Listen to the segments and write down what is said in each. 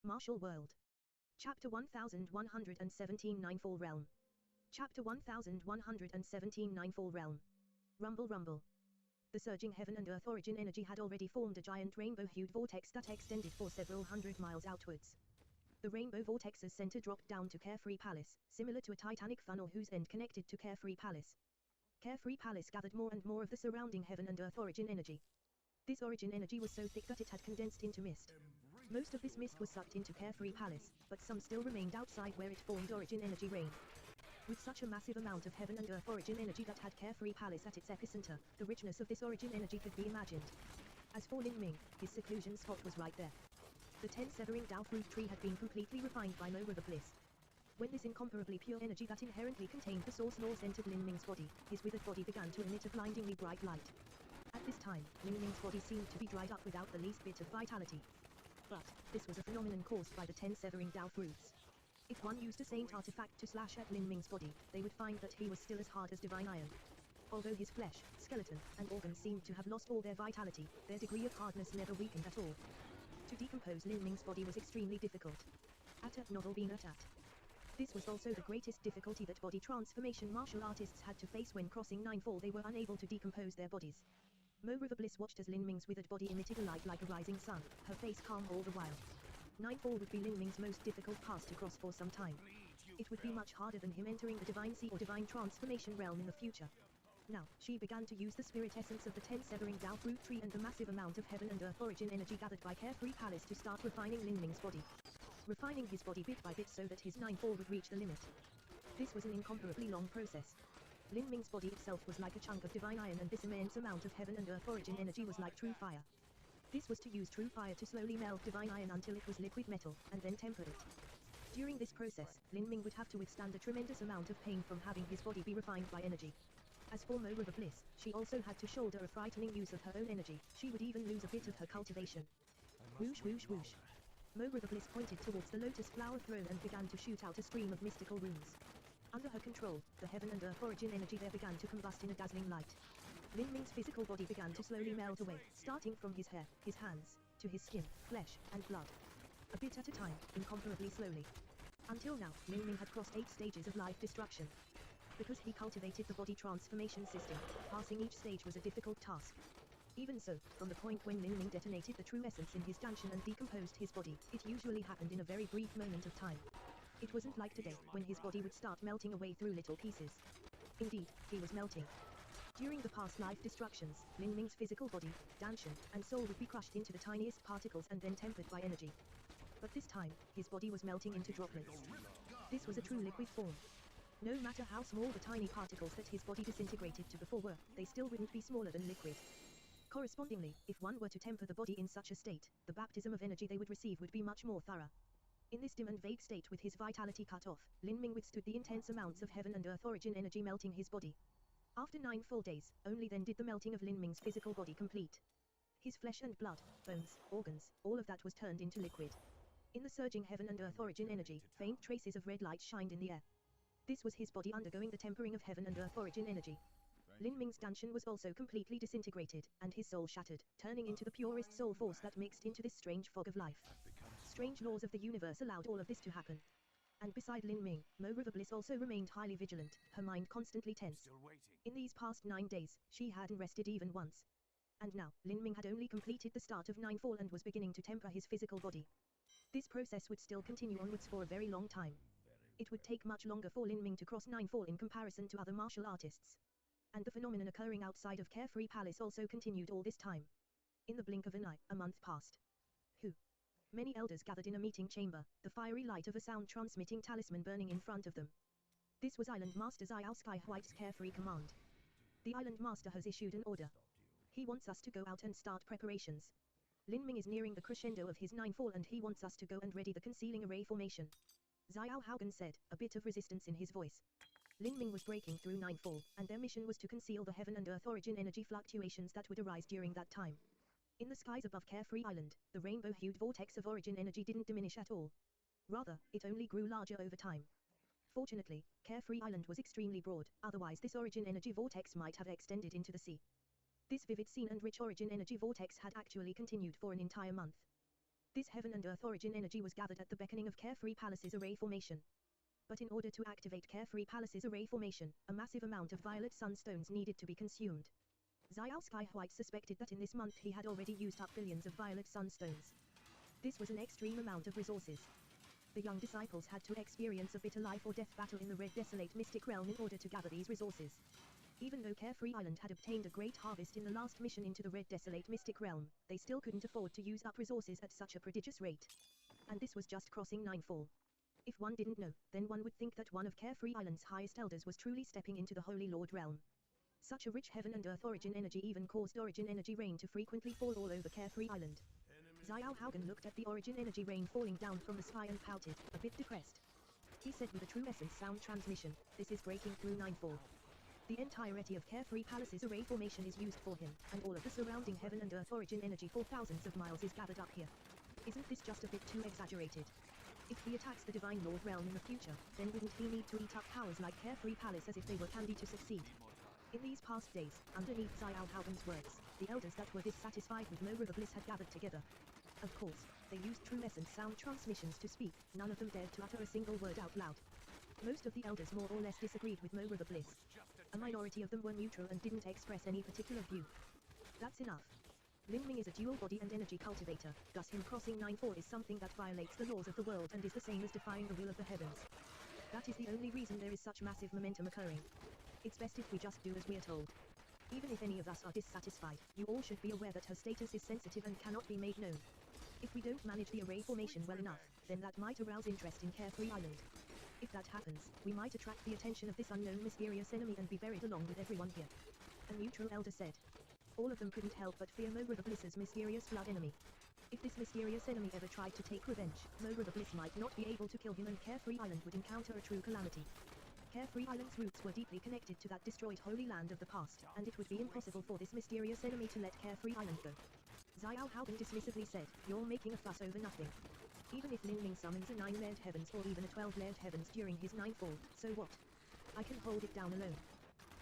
Martial World. Chapter 1117 Ninefall Realm. Chapter 1117 Ninefall Realm. Rumble Rumble. The surging heaven and earth origin energy had already formed a giant rainbow-hued vortex that extended for several hundred miles outwards. The rainbow vortex's center dropped down to Carefree Palace, similar to a titanic funnel whose end connected to Carefree Palace. Carefree Palace gathered more and more of the surrounding heaven and earth origin energy. This origin energy was so thick that it had condensed into mist. Most of this mist was sucked into Carefree Palace, but some still remained outside where it formed origin energy rain. With such a massive amount of heaven and earth origin energy that had Carefree Palace at its epicenter, the richness of this origin energy could be imagined. As for Lin Ming, his seclusion spot was right there. The 10 severing Dao fruit tree had been completely refined by Mo River Bliss. When this incomparably pure energy that inherently contained the source laws entered Lin Ming's body, his withered body began to emit a blindingly bright light. At this time, Lin Ming's body seemed to be dried up without the least bit of vitality. But this was a phenomenon caused by the 10 severing Dao fruits. If one used a saint artifact to slash at Lin Ming's body, they would find that he was still as hard as divine iron. Although his flesh, skeleton, and organs seemed to have lost all their vitality, their degree of hardness never weakened at all. To decompose Lin Ming's body was extremely difficult. Not been at. This was also the greatest difficulty that body transformation martial artists had to face when crossing Ninefall. They were unable to decompose their bodies. Mo River Bliss watched as Lin Ming's withered body emitted a light like a rising sun, her face calm all the while. Ninefall would be Lin Ming's most difficult pass to cross for some time. It would be much harder than him entering the Divine Sea or Divine Transformation realm in the future. Now, she began to use the spirit essence of the 10 severing Dao fruit tree and the massive amount of heaven and earth origin energy gathered by Carefree Palace to start refining Lin Ming's body. Refining his body bit by bit so that his Ninefall would reach the limit. This was an incomparably long process. Lin Ming's body itself was like a chunk of divine iron, and this immense amount of heaven and earth origin energy was like true fire. This was to use true fire to slowly melt divine iron until it was liquid metal, and then temper it. During this process, Lin Ming would have to withstand a tremendous amount of pain from having his body be refined by energy. As for Mo River Bliss, she also had to shoulder a frightening use of her own energy. She would even lose a bit of her cultivation. Whoosh whoosh whoosh. Mo River Bliss pointed towards the lotus flower throne and began to shoot out a stream of mystical runes. Under her control, the heaven and earth origin energy there began to combust in a dazzling light. Lin Ming's physical body began to slowly melt away, starting from his hair, his hands, to his skin, flesh, and blood. A bit at a time, incomparably slowly. Until now, Lin Ming had crossed 8 stages of life destruction. Because he cultivated the body transformation system, passing each stage was a difficult task. Even so, from the point when Lin Ming detonated the true essence in his dungeon and decomposed his body, it usually happened in a very brief moment of time. It wasn't like today, when his body would start melting away through little pieces. Indeed, he was melting. During the past life destructions, Lin Ming's physical body, dungeon, and soul would be crushed into the tiniest particles and then tempered by energy. But this time, his body was melting into droplets. This was a true liquid form. No matter how small the tiny particles that his body disintegrated to before were, they still wouldn't be smaller than liquid. Correspondingly, if one were to temper the body in such a state, the baptism of energy they would receive would be much more thorough. In this dim and vague state with his vitality cut off, Lin Ming withstood the intense amounts of heaven and earth origin energy melting his body. After 9 full days, only then did the melting of Lin Ming's physical body complete. His flesh and blood, bones, organs, all of that was turned into liquid. In the surging heaven and earth origin energy, faint traces of red light shined in the air. This was his body undergoing the tempering of heaven and earth origin energy. Lin Ming's dungeon was also completely disintegrated, and his soul shattered, turning into the purest soul force that mixed into this strange fog of life. Strange laws of the universe allowed all of this to happen. And beside Lin Ming, Mo River Bliss also remained highly vigilant, her mind constantly tense. In these past 9 days, she hadn't rested even once. And now, Lin Ming had only completed the start of Ninefall and was beginning to temper his physical body. This process would still continue onwards for a very long time. It would take much longer for Lin Ming to cross Ninefall in comparison to other martial artists. And the phenomenon occurring outside of Carefree Palace also continued all this time. In the blink of an eye, a month passed. Many elders gathered in a meeting chamber, the fiery light of a sound-transmitting talisman burning in front of them. This was Island Master Xiao Sky White's carefree command. The Island Master has issued an order. He wants us to go out and start preparations. Lin Ming is nearing the crescendo of his Ninefall and he wants us to go and ready the concealing array formation. Xiao Haugen said, a bit of resistance in his voice. Lin Ming was breaking through Ninefall, and their mission was to conceal the heaven and earth origin energy fluctuations that would arise during that time. In the skies above Carefree Island, the rainbow-hued vortex of origin energy didn't diminish at all. Rather, it only grew larger over time. Fortunately, Carefree Island was extremely broad, otherwise this origin energy vortex might have extended into the sea. This vivid scene and rich origin energy vortex had actually continued for an entire month. This heaven and earth origin energy was gathered at the beckoning of Carefree Palace's array formation. But in order to activate Carefree Palace's array formation, a massive amount of violet sunstones needed to be consumed. Xiao Skyhwhite suspected that in this month he had already used up billions of violet sunstones. This was an extreme amount of resources. The young disciples had to experience a bitter life or death battle in the Red Desolate Mystic Realm in order to gather these resources. Even though Carefree Island had obtained a great harvest in the last mission into the Red Desolate Mystic Realm, they still couldn't afford to use up resources at such a prodigious rate. And this was just crossing Ninefall. If one didn't know, then one would think that one of Carefree Island's highest elders was truly stepping into the Holy Lord realm. Such a rich heaven and earth origin energy even caused origin energy rain to frequently fall all over Carefree Island. Xiao Haugen looked at the origin energy rain falling down from the sky and pouted, a bit depressed. He said with a true essence sound transmission, "This is breaking through Ninefall." The entirety of Carefree Palace's array formation is used for him, and all of the surrounding heaven and earth origin energy for thousands of miles is gathered up here. Isn't this just a bit too exaggerated? If he attacks the Divine Lord realm in the future, then wouldn't he need to eat up powers like Carefree Palace as if they were candy to succeed? In these past days, underneath Xiao Haugen's words, the elders that were dissatisfied with No River Bliss had gathered together. Of course, they used true essence sound transmissions to speak, none of them dared to utter a single word out loud. Most of the elders more or less disagreed with No River Bliss. A minority of them were neutral and didn't express any particular view. That's enough. Lin Ming is a dual body and energy cultivator, thus him crossing Ninefall is something that violates the laws of the world and is the same as defying the will of the heavens. That is the only reason there is such massive momentum occurring. It's best if we just do as we are told. Even if any of us are dissatisfied, you all should be aware that her status is sensitive and cannot be made known. If we don't manage the array formation well enough, then that might arouse interest in Carefree Island. If that happens, we might attract the attention of this unknown mysterious enemy and be buried along with everyone here. A neutral elder said. All of them couldn't help but fear Mo River Bliss's mysterious blood enemy. If this mysterious enemy ever tried to take revenge, Mo River Bliss might not be able to kill him and Carefree Island would encounter a true calamity. Carefree Island's roots were deeply connected to that destroyed holy land of the past, and it would be impossible for this mysterious enemy to let Carefree Island go. Xiao Haugen dismissively said, "You're making a fuss over nothing. Even if Lin Ming summons a 9-layered heavens or even a 12-layered heavens during his Ninefall, so what? I can hold it down alone."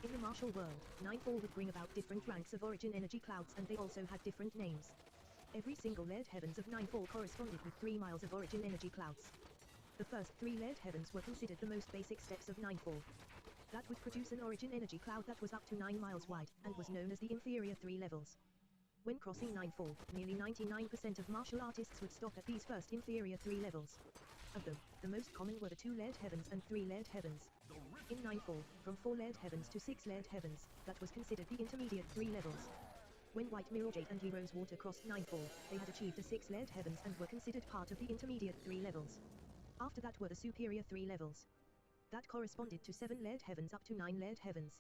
In the martial world, Ninefall would bring about different ranks of origin energy clouds and they also had different names. Every single layered heavens of Ninefall corresponded with 3 miles of origin energy clouds. The first 3 layered heavens were considered the most basic steps of Ninefall. That would produce an origin energy cloud that was up to 9 miles wide, and was known as the inferior 3 levels. When crossing Ninefall, nearly 99% of martial artists would stop at these first inferior 3 levels. Of them, the most common were the 2-layered heavens and 3-layered heavens. In Ninefall, from 4-layered heavens to 6-layered heavens, that was considered the intermediate 3 levels. When White Mirror Jade and Heroes Water crossed Ninefall, they had achieved the 6-layered heavens and were considered part of the intermediate 3 levels. After that were the superior 3 levels. That corresponded to 7-layered heavens up to 9-layered heavens.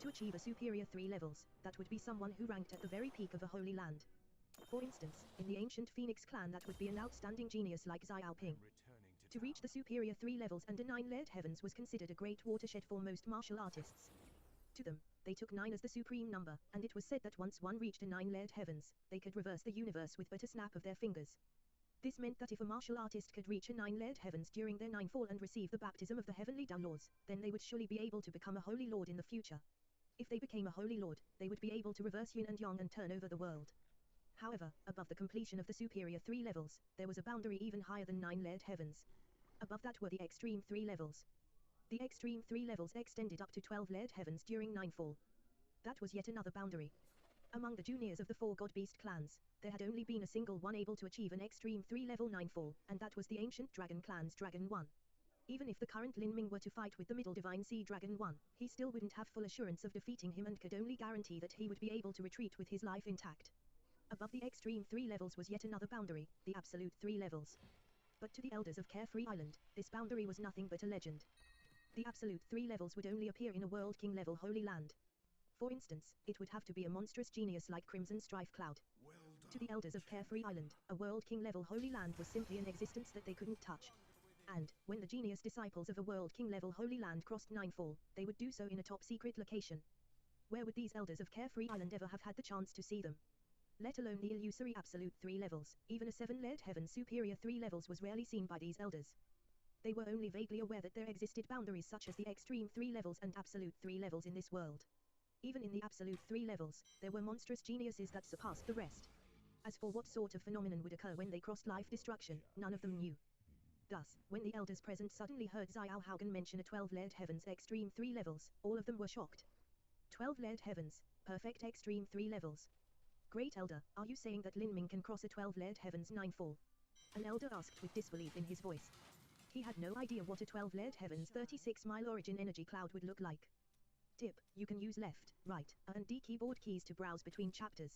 To achieve a superior 3 levels, that would be someone who ranked at the very peak of a holy land. For instance, in the ancient Phoenix clan that would be an outstanding genius like Xiao Ping. To reach the superior 3 levels and a 9-layered heavens was considered a great watershed for most martial artists. To them, they took 9 as the supreme number, and it was said that once one reached a 9-layered heavens, they could reverse the universe with but a snap of their fingers. This meant that if a martial artist could reach a 9-layered heavens during their Ninefall and receive the baptism of the heavenly Tao laws, then they would surely be able to become a holy lord in the future. If they became a holy lord, they would be able to reverse yin and yang and turn over the world. However, above the completion of the superior 3 levels, there was a boundary even higher than 9-layered heavens. Above that were the extreme 3 levels. The extreme 3 levels extended up to 12-layered heavens during Ninefall. That was yet another boundary. Among the juniors of the 4 God-Beast clans, there had only been a single one able to achieve an extreme 3-level Ninefall, and that was the ancient Dragon clan's Dragon 1. Even if the current Lin Ming were to fight with the middle Divine Sea Dragon 1, he still wouldn't have full assurance of defeating him and could only guarantee that he would be able to retreat with his life intact. Above the extreme 3 levels was yet another boundary, the absolute 3 levels. But to the elders of Carefree Island, this boundary was nothing but a legend. The absolute 3 levels would only appear in a World King level holy land. For instance, it would have to be a monstrous genius like Crimson Strife Cloud. To the elders of Carefree Island, a World King level holy land was simply an existence that they couldn't touch. And, when the genius disciples of a World King level holy land crossed Ninefall, they would do so in a top secret location. Where would these elders of Carefree Island ever have had the chance to see them? Let alone the illusory absolute 3 levels, even a 7-layered heaven superior 3 levels was rarely seen by these elders. They were only vaguely aware that there existed boundaries such as the extreme 3 levels and absolute 3 levels in this world. Even in the absolute 3 levels, there were monstrous geniuses that surpassed the rest. As for what sort of phenomenon would occur when they crossed life destruction, none of them knew. Thus, when the elders present suddenly heard Xiao Haugen mention a 12-layered heavens extreme 3 levels, all of them were shocked. 12-layered heavens, perfect extreme 3 levels. Great elder, are you saying that Lin Ming can cross a 12-layered heavens 9 fall? An elder asked with disbelief in his voice. He had no idea what a 12-layered heavens 36-mile origin energy cloud would look like. Tip, you can use left, right, A and D keyboard keys to browse between chapters.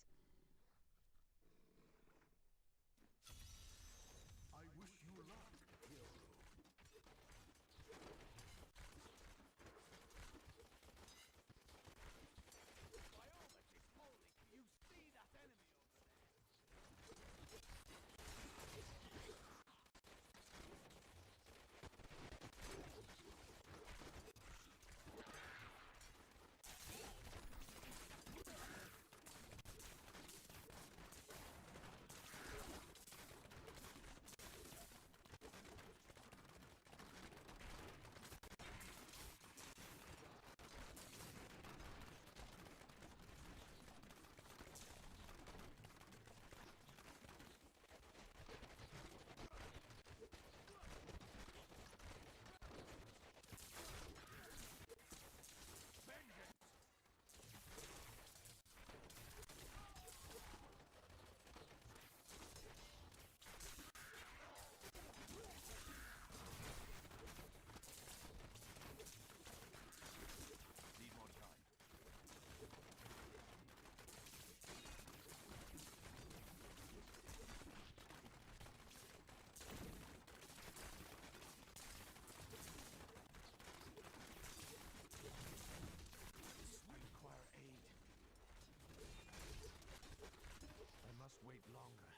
I wish you luck, hero. By all that is holy, can you see that enemy over there? Need more time. I require aid. I must wait longer.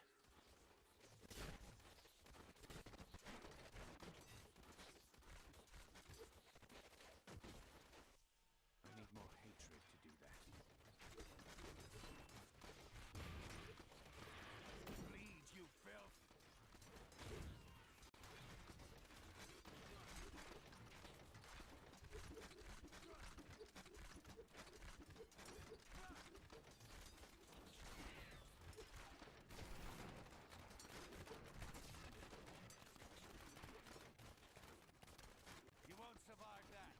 I need more hatred to do that. Bleed, you filth! You won't survive that.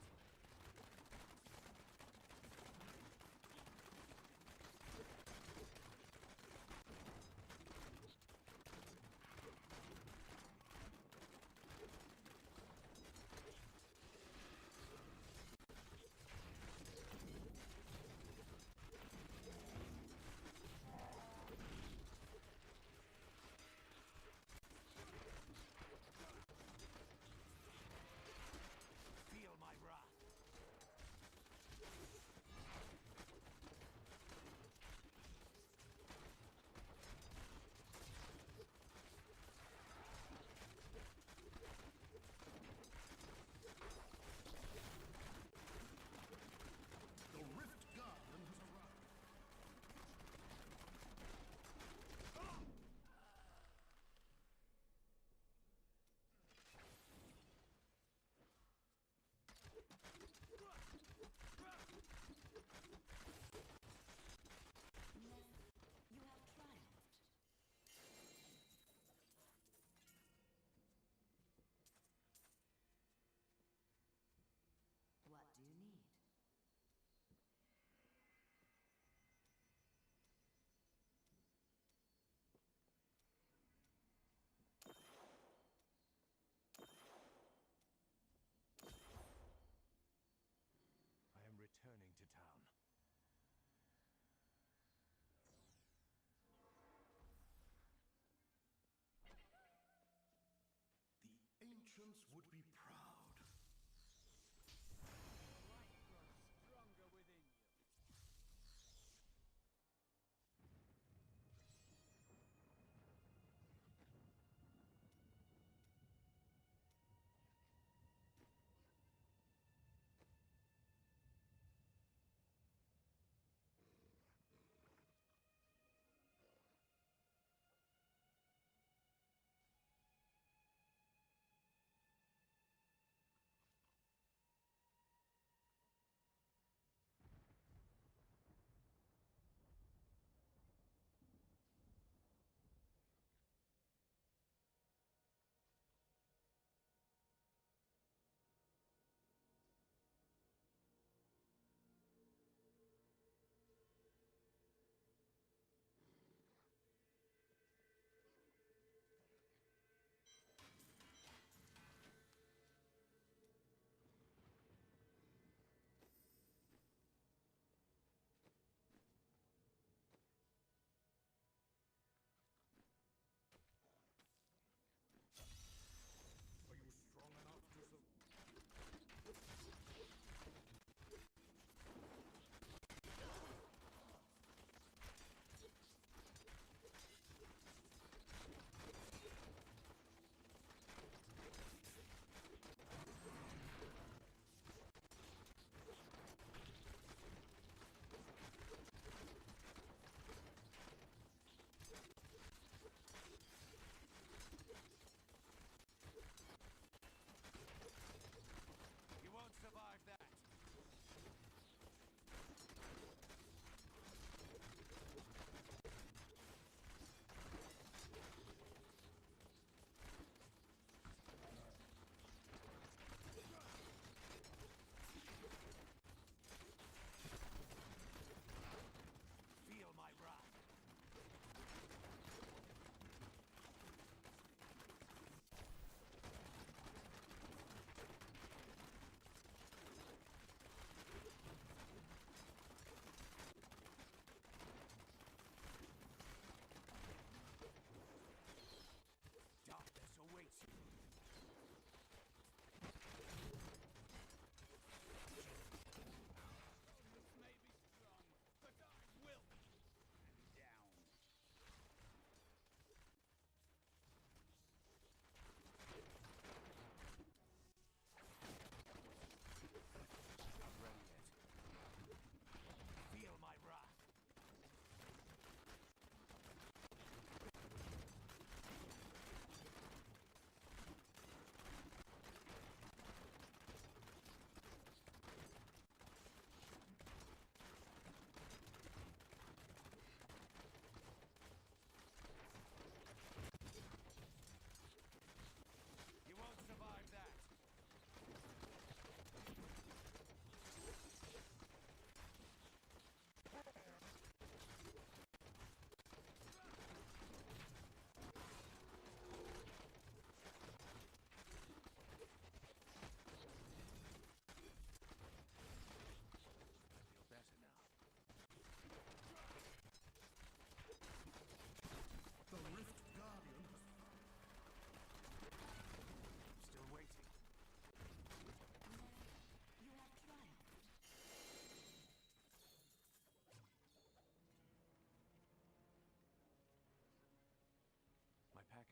Feel my wrath. The Rift Guardian has arrived. You have triumphed. What do you need? I am returning to town. The ancients would be proud. Life grows stronger within you.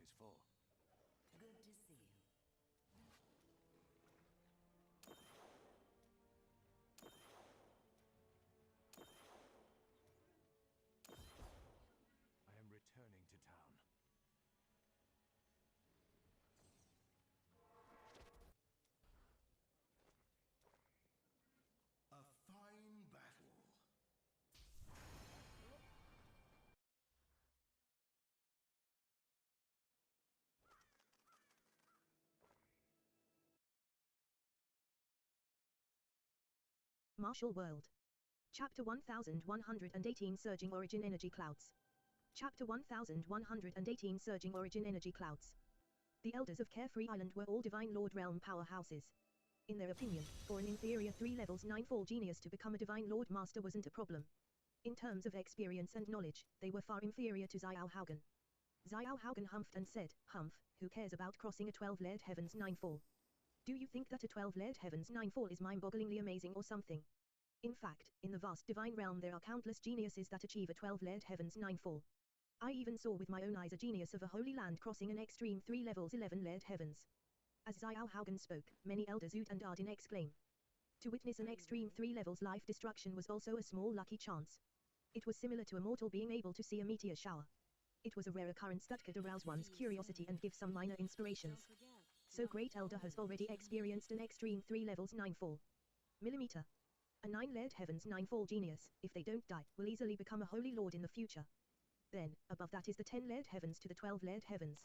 is for. Good to see you. I am returning to town. A fine battle. Martial World. Chapter 1118 Surging Origin Energy Clouds. Chapter 1118 Surging Origin Energy Clouds. The elders of Carefree Island were all Divine Lord Realm powerhouses. In their opinion, for an inferior 3 levels 9 fall genius to become a Divine Lord Master wasn't a problem. In terms of experience and knowledge, they were far inferior to Xiao Haugen. Xiao Haugen humphed and said, "Humph, who cares about crossing a 12-layered Heaven's 9 fall? Do you think that a 12-layered Heaven's 9 fall is mind-bogglingly amazing or something? In fact, in the vast divine realm there are countless geniuses that achieve a 12-layered Heaven's 9 fall. I even saw with my own eyes a genius of a holy land crossing an extreme 3 levels 11-layered Heavens." As Xiao Haugen spoke, many elders oohed and aahed in exclaim. To witness an extreme 3 levels life destruction was also a small lucky chance. It was similar to a mortal being able to see a meteor shower. It was a rare occurrence that could arouse one's curiosity and give some minor inspirations. So Great Elder has already experienced an extreme 3 levels 9 fall. Millimeter. A 9-layered Heaven's 9 fall genius, if they don't die, will easily become a holy lord in the future. Then, above that is the 10-layered Heavens to the 12-layered Heavens.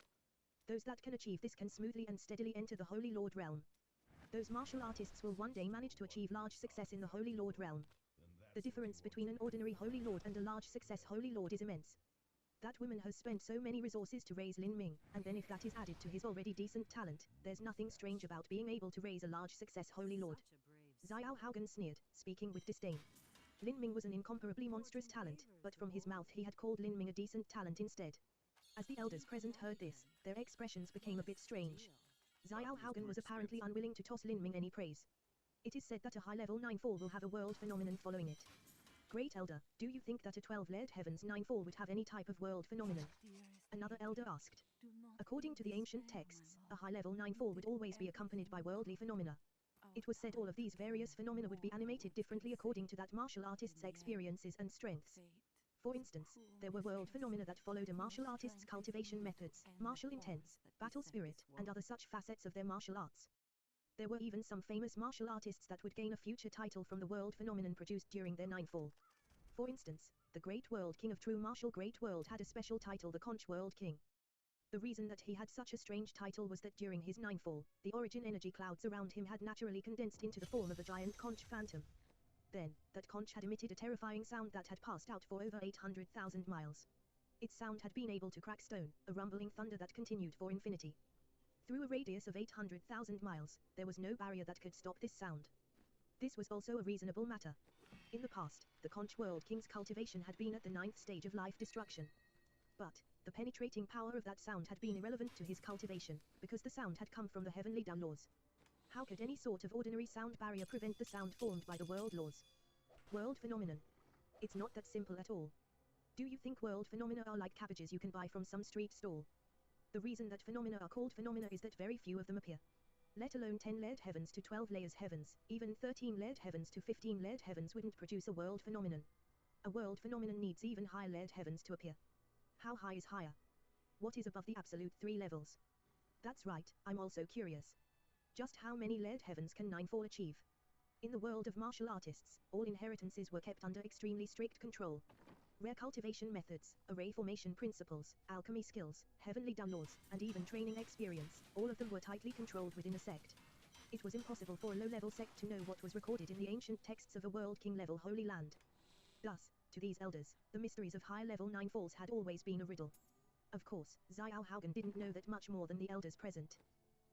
Those that can achieve this can smoothly and steadily enter the Holy Lord realm. Those martial artists will one day manage to achieve large success in the Holy Lord realm. The difference between an ordinary Holy Lord and a large success Holy Lord is immense. That woman has spent so many resources to raise Lin Ming, and then if that is added to his already decent talent, there's nothing strange about being able to raise a large success Holy Lord. Xiao Haugen sneered, speaking with disdain. Lin Ming was an incomparably monstrous talent, but from his mouth he had called Lin Ming a decent talent instead. As the elders present heard this, their expressions became a bit strange. Xiao Haugen was apparently unwilling to toss Lin Ming any praise. It is said that a high-level 9 fall will have a world phenomenon following it. Great Elder, do you think that a 12-layered Heaven's 9 fall would have any type of world phenomenon? Another elder asked. According to the ancient texts, a high-level 9 fall would always be accompanied by worldly phenomena. It was said all of these various phenomena would be animated differently according to that martial artist's experiences and strengths. For instance, there were world phenomena that followed a martial artist's cultivation methods, martial intents, battle spirit, and other such facets of their martial arts. There were even some famous martial artists that would gain a future title from the world phenomenon produced during their 9 fall. For instance, the Great World King of True Martial Great World had a special title, the Conch World King. The reason that he had such a strange title was that during his 9 fall, the origin energy clouds around him had naturally condensed into the form of a giant conch phantom. Then, that conch had emitted a terrifying sound that had passed out for over 800,000 miles. Its sound had been able to crack stone, a rumbling thunder that continued for infinity. Through a radius of 800,000 miles, there was no barrier that could stop this sound. This was also a reasonable matter. In the past, the Conch World King's cultivation had been at the 9th stage of life destruction. But, the penetrating power of that sound had been irrelevant to his cultivation, because the sound had come from the heavenly Tao laws. How could any sort of ordinary sound barrier prevent the sound formed by the world laws? World phenomenon. It's not that simple at all. Do you think world phenomena are like cabbages you can buy from some street stall? The reason that phenomena are called phenomena is that very few of them appear. Let alone 10-layered heavens to 12 layers heavens, even 13-layered heavens to 15-layered heavens wouldn't produce a world phenomenon. A world phenomenon needs even high-layered heavens to appear. How high is higher? What is above the absolute 3 levels? That's right, I'm also curious. Just how many layered heavens can 9 fall achieve? In the world of martial artists, all inheritances were kept under extremely strict control. Rare cultivation methods, array formation principles, alchemy skills, heavenly Tao laws, and even training experience, all of them were tightly controlled within a sect. It was impossible for a low-level sect to know what was recorded in the ancient texts of a World King-level Holy Land. Thus, to these elders, the mysteries of high-level 9 falls had always been a riddle. Of course, Xiao Haugen didn't know that much more than the elders present.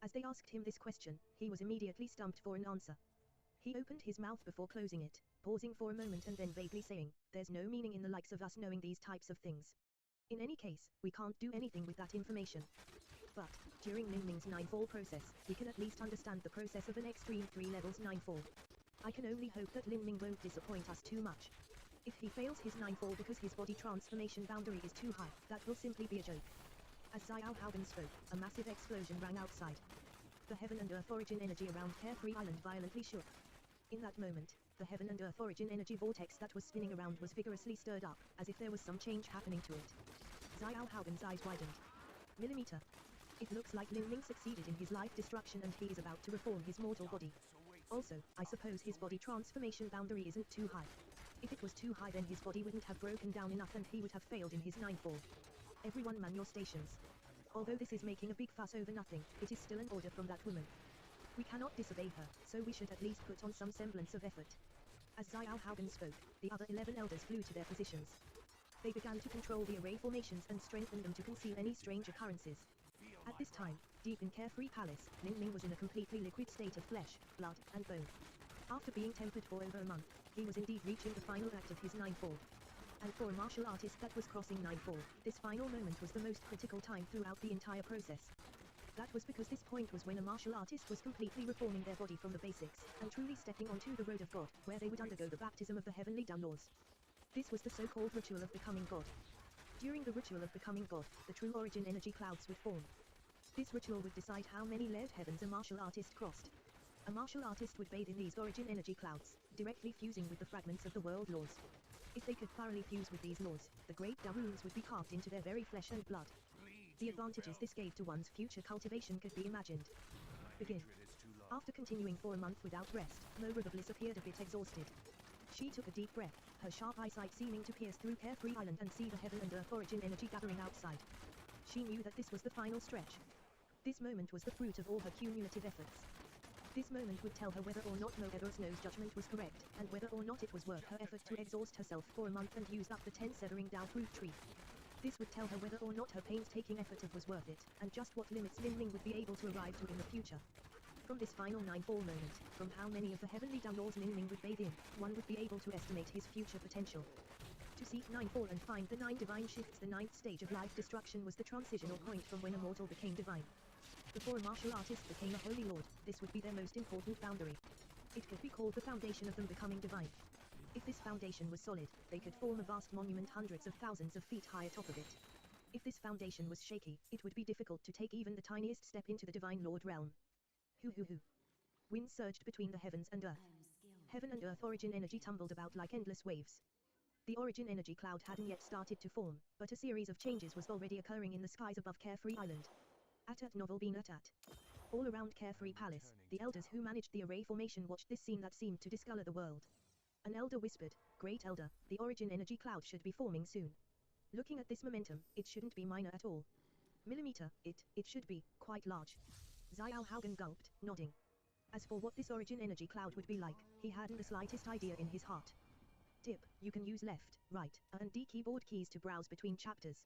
As they asked him this question, he was immediately stumped for an answer. He opened his mouth before closing it, pausing for a moment and then vaguely saying, "There's no meaning in the likes of us knowing these types of things. In any case, we can't do anything with that information. But, during Lin Ming's 9 fall process, we can at least understand the process of an extreme 3 levels 9 fall. I can only hope that Lin Ming won't disappoint us too much. If he fails his 9 fall because his body transformation boundary is too high, that will simply be a joke." As Xiao Haugen spoke, a massive explosion rang outside. The heaven and earth origin energy around Carefree Island violently shook. In that moment, the heaven and earth origin energy vortex that was spinning around was vigorously stirred up, as if there was some change happening to it. Xiao Haugen's eyes widened. Millimeter. It looks like Lin Ming succeeded in his life destruction and he is about to reform his mortal body. Also, I suppose his body transformation boundary isn't too high. If it was too high then his body wouldn't have broken down enough and he would have failed in his ninefall. Everyone man your stations. Although this is making a big fuss over nothing, it is still an order from that woman. We cannot disobey her, so we should at least put on some semblance of effort. As Xiao Haugen spoke, the other 11 elders flew to their positions. They began to control the array formations and strengthen them to conceal any strange occurrences. At this time, deep in Carefree Palace, Lin Ming was in a completely liquid state of flesh, blood, and bone. After being tempered for over a month, he was indeed reaching the final act of his ninefall. And for a martial artist that was crossing ninefall, this final moment was the most critical time throughout the entire process. That was because this point was when a martial artist was completely reforming their body from the basics, and truly stepping onto the road of God, where they would undergo the baptism of the heavenly downlaws. This was the so-called ritual of becoming God. During the ritual of becoming God, the true origin energy clouds would form. This ritual would decide how many layered heavens a martial artist crossed. A martial artist would bathe in these origin energy clouds, directly fusing with the fragments of the world laws. If they could thoroughly fuse with these laws, the great runes would be carved into their very flesh and blood. The advantages this gave to one's future cultivation could be imagined. Begin. After continuing for a month without rest, Mo River Bliss appeared a bit exhausted. She took a deep breath, her sharp eyesight seeming to pierce through Carefree Island and see the heaven and earth origin energy gathering outside. She knew that this was the final stretch. This moment was the fruit of all her cumulative efforts. This moment would tell her whether or not Mo Eversnow's judgment was correct, and whether or not it was worth her effort to exhaust herself for a month and use up the 10 severing Dao fruit tree. This would tell her whether or not her painstaking effort was worth it, and just what limits Lin Ming would be able to arrive to in the future. From this final ninefall moment, from how many of the heavenly downlaws Lin Ming would bathe in, one would be able to estimate his future potential. To seek ninefall and find the 9 divine shifts, the 9th stage of life destruction was the transitional point from when a mortal became divine. Before a martial artist became a holy lord, this would be their most important boundary. It could be called the foundation of them becoming divine. If this foundation was solid, they could form a vast monument hundreds of thousands of feet high atop of it. If this foundation was shaky, it would be difficult to take even the tiniest step into the divine lord realm. Hoo. Wind surged between the heavens and earth. Heaven and earth origin energy tumbled about like endless waves. The origin energy cloud hadn't yet started to form, but a series of changes was already occurring in the skies above Carefree Island. At novel bean at. All around Carefree Palace, the elders who managed the array formation watched this scene that seemed to discolor the world. An elder whispered, "Great elder, the origin energy cloud should be forming soon. Looking at this momentum, it shouldn't be minor at all. Millimeter, it should be quite large." Xiao Haugen gulped, nodding. As for what this origin energy cloud would be like, he hadn't the slightest idea in his heart. Tip, you can use left, right, A and D keyboard keys to browse between chapters.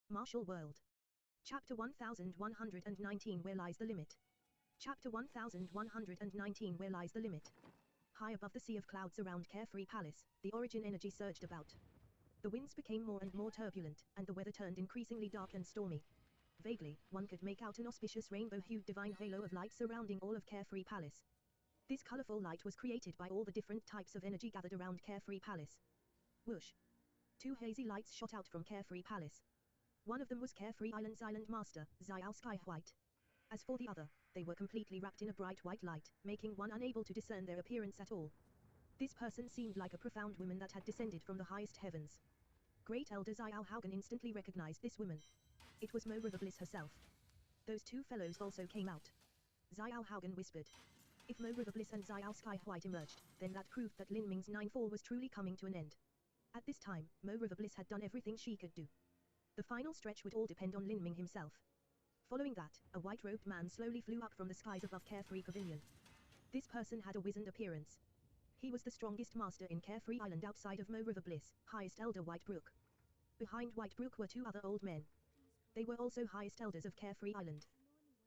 Martial World. Chapter 1119, Where Lies the Limit? Chapter 1119, Where Lies the Limit? High above the sea of clouds around Carefree Palace, the origin energy surged about. The winds became more and more turbulent, and the weather turned increasingly dark and stormy. Vaguely, one could make out an auspicious rainbow-hued divine halo of light surrounding all of Carefree Palace. This colorful light was created by all the different types of energy gathered around Carefree Palace. Whoosh! 2 hazy lights shot out from Carefree Palace. One of them was Carefree Island's island master, Xiao Sky White. As for the other, they were completely wrapped in a bright white light, making one unable to discern their appearance at all. This person seemed like a profound woman that had descended from the highest heavens. Great Elder Xiao Haugen instantly recognized this woman. It was Mo River Bliss herself. Those 2 fellows also came out. Xiao Haugen whispered. If Mo River Bliss and Xiao Sky White emerged, then that proved that Lin Ming's ninefall was truly coming to an end. At this time, Mo River Bliss had done everything she could do. The final stretch would all depend on Lin Ming himself. Following that, a white-robed man slowly flew up from the skies above Carefree Pavilion. This person had a wizened appearance. He was the strongest master in Carefree Island outside of Mo River Bliss, highest elder Whitebrook. Behind Whitebrook were 2 other old men. They were also highest elders of Carefree Island.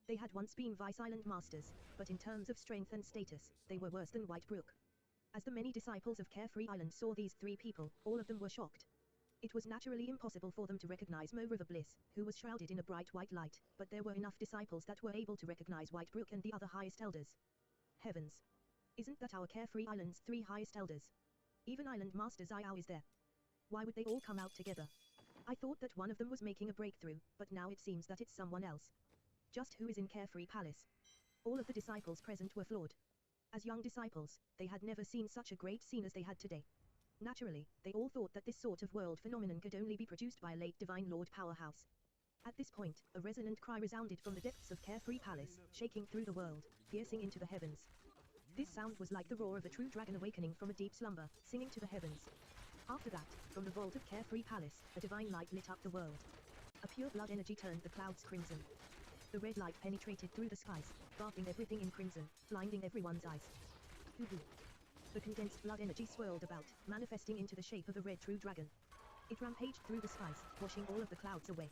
They had once been vice island masters, but in terms of strength and status, they were worse than Whitebrook. As the many disciples of Carefree Island saw these 3 people, all of them were shocked. It was naturally impossible for them to recognize Mo River Bliss, who was shrouded in a bright white light, but there were enough disciples that were able to recognize Whitebrook and the other highest elders. Heavens! Isn't that our Carefree Island's 3 highest elders? Even Island Master Xiao is there. Why would they all come out together? I thought that one of them was making a breakthrough, but now it seems that it's someone else. Just who is in Carefree Palace? All of the disciples present were flawed. As young disciples, they had never seen such a great scene as they had today. Naturally, they all thought that this sort of world phenomenon could only be produced by a late Divine Lord powerhouse. At this point, a resonant cry resounded from the depths of Carefree Palace, shaking through the world, piercing into the heavens. This sound was like the roar of a true dragon awakening from a deep slumber, singing to the heavens. After that, from the vault of Carefree Palace, a divine light lit up the world. A pure blood energy turned the clouds crimson. The red light penetrated through the skies, bathing everything in crimson, blinding everyone's eyes. The condensed blood energy swirled about, manifesting into the shape of a red true dragon. It rampaged through the skies, washing all of the clouds away.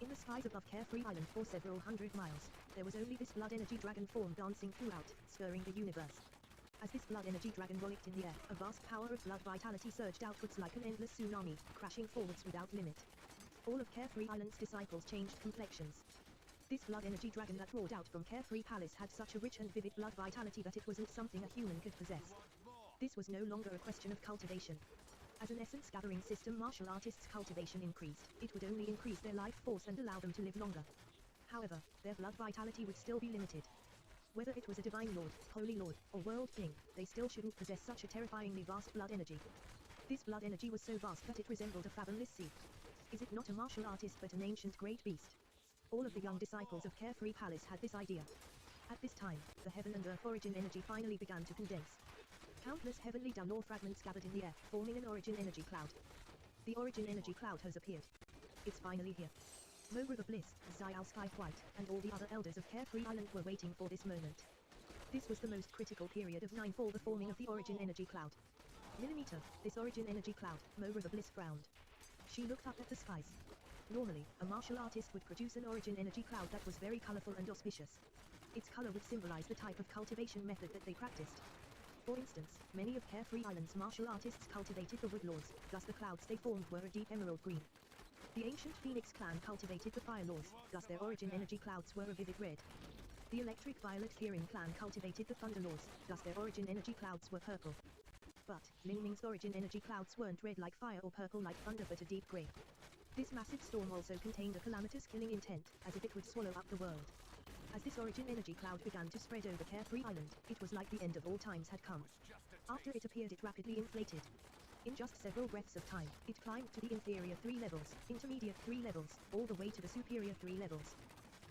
In the skies above Carefree Island for several hundred miles, there was only this blood energy dragon form dancing throughout, stirring the universe. As this blood energy dragon rollicked in the air, a vast power of blood vitality surged outwards like an endless tsunami, crashing forwards without limit. All of Carefree Island's disciples changed complexions. This blood energy dragon that roared out from Carefree Palace had such a rich and vivid blood vitality that it wasn't something a human could possess. This was no longer a question of cultivation. As an essence gathering system, martial artists' cultivation increased, it would only increase their life force and allow them to live longer. However, their blood vitality would still be limited. Whether it was a Divine Lord, Holy Lord, or World King, they still shouldn't possess such a terrifyingly vast blood energy. This blood energy was so vast that it resembled a fathomless sea. Is it not a martial artist but an ancient great beast? All of the young disciples of Carefree Palace had this idea. At this time, the heaven and earth origin energy finally began to condense. Countless heavenly downlaw fragments gathered in the air, forming an origin energy cloud. The origin energy cloud has appeared. It's finally here. Mogra the Bliss, Xiao Sky White, and all the other elders of Carefree Island were waiting for this moment. This was the most critical period of Nightfall, the forming of the origin energy cloud. Millimeter, this origin energy cloud, Mogra the Bliss frowned. She looked up at the skies. Normally, a martial artist would produce an origin energy cloud that was very colorful and auspicious. Its color would symbolize the type of cultivation method that they practiced. For instance, many of Carefree Island's martial artists cultivated the wood laws, thus the clouds they formed were a deep emerald green. The ancient Phoenix clan cultivated the fire laws, thus their origin energy clouds were a vivid red. The electric violet Fearing clan cultivated the thunder laws, thus their origin energy clouds were purple. But, Lin Ming's origin energy clouds weren't red like fire or purple like thunder but a deep grey. This massive storm also contained a calamitous killing intent, as if it would swallow up the world. As this origin energy cloud began to spread over Carefree Island, it was like the end of all times had come. After it appeared, it rapidly inflated. In just several breaths of time, it climbed to the inferior 3 levels, intermediate 3 levels, all the way to the superior 3 levels.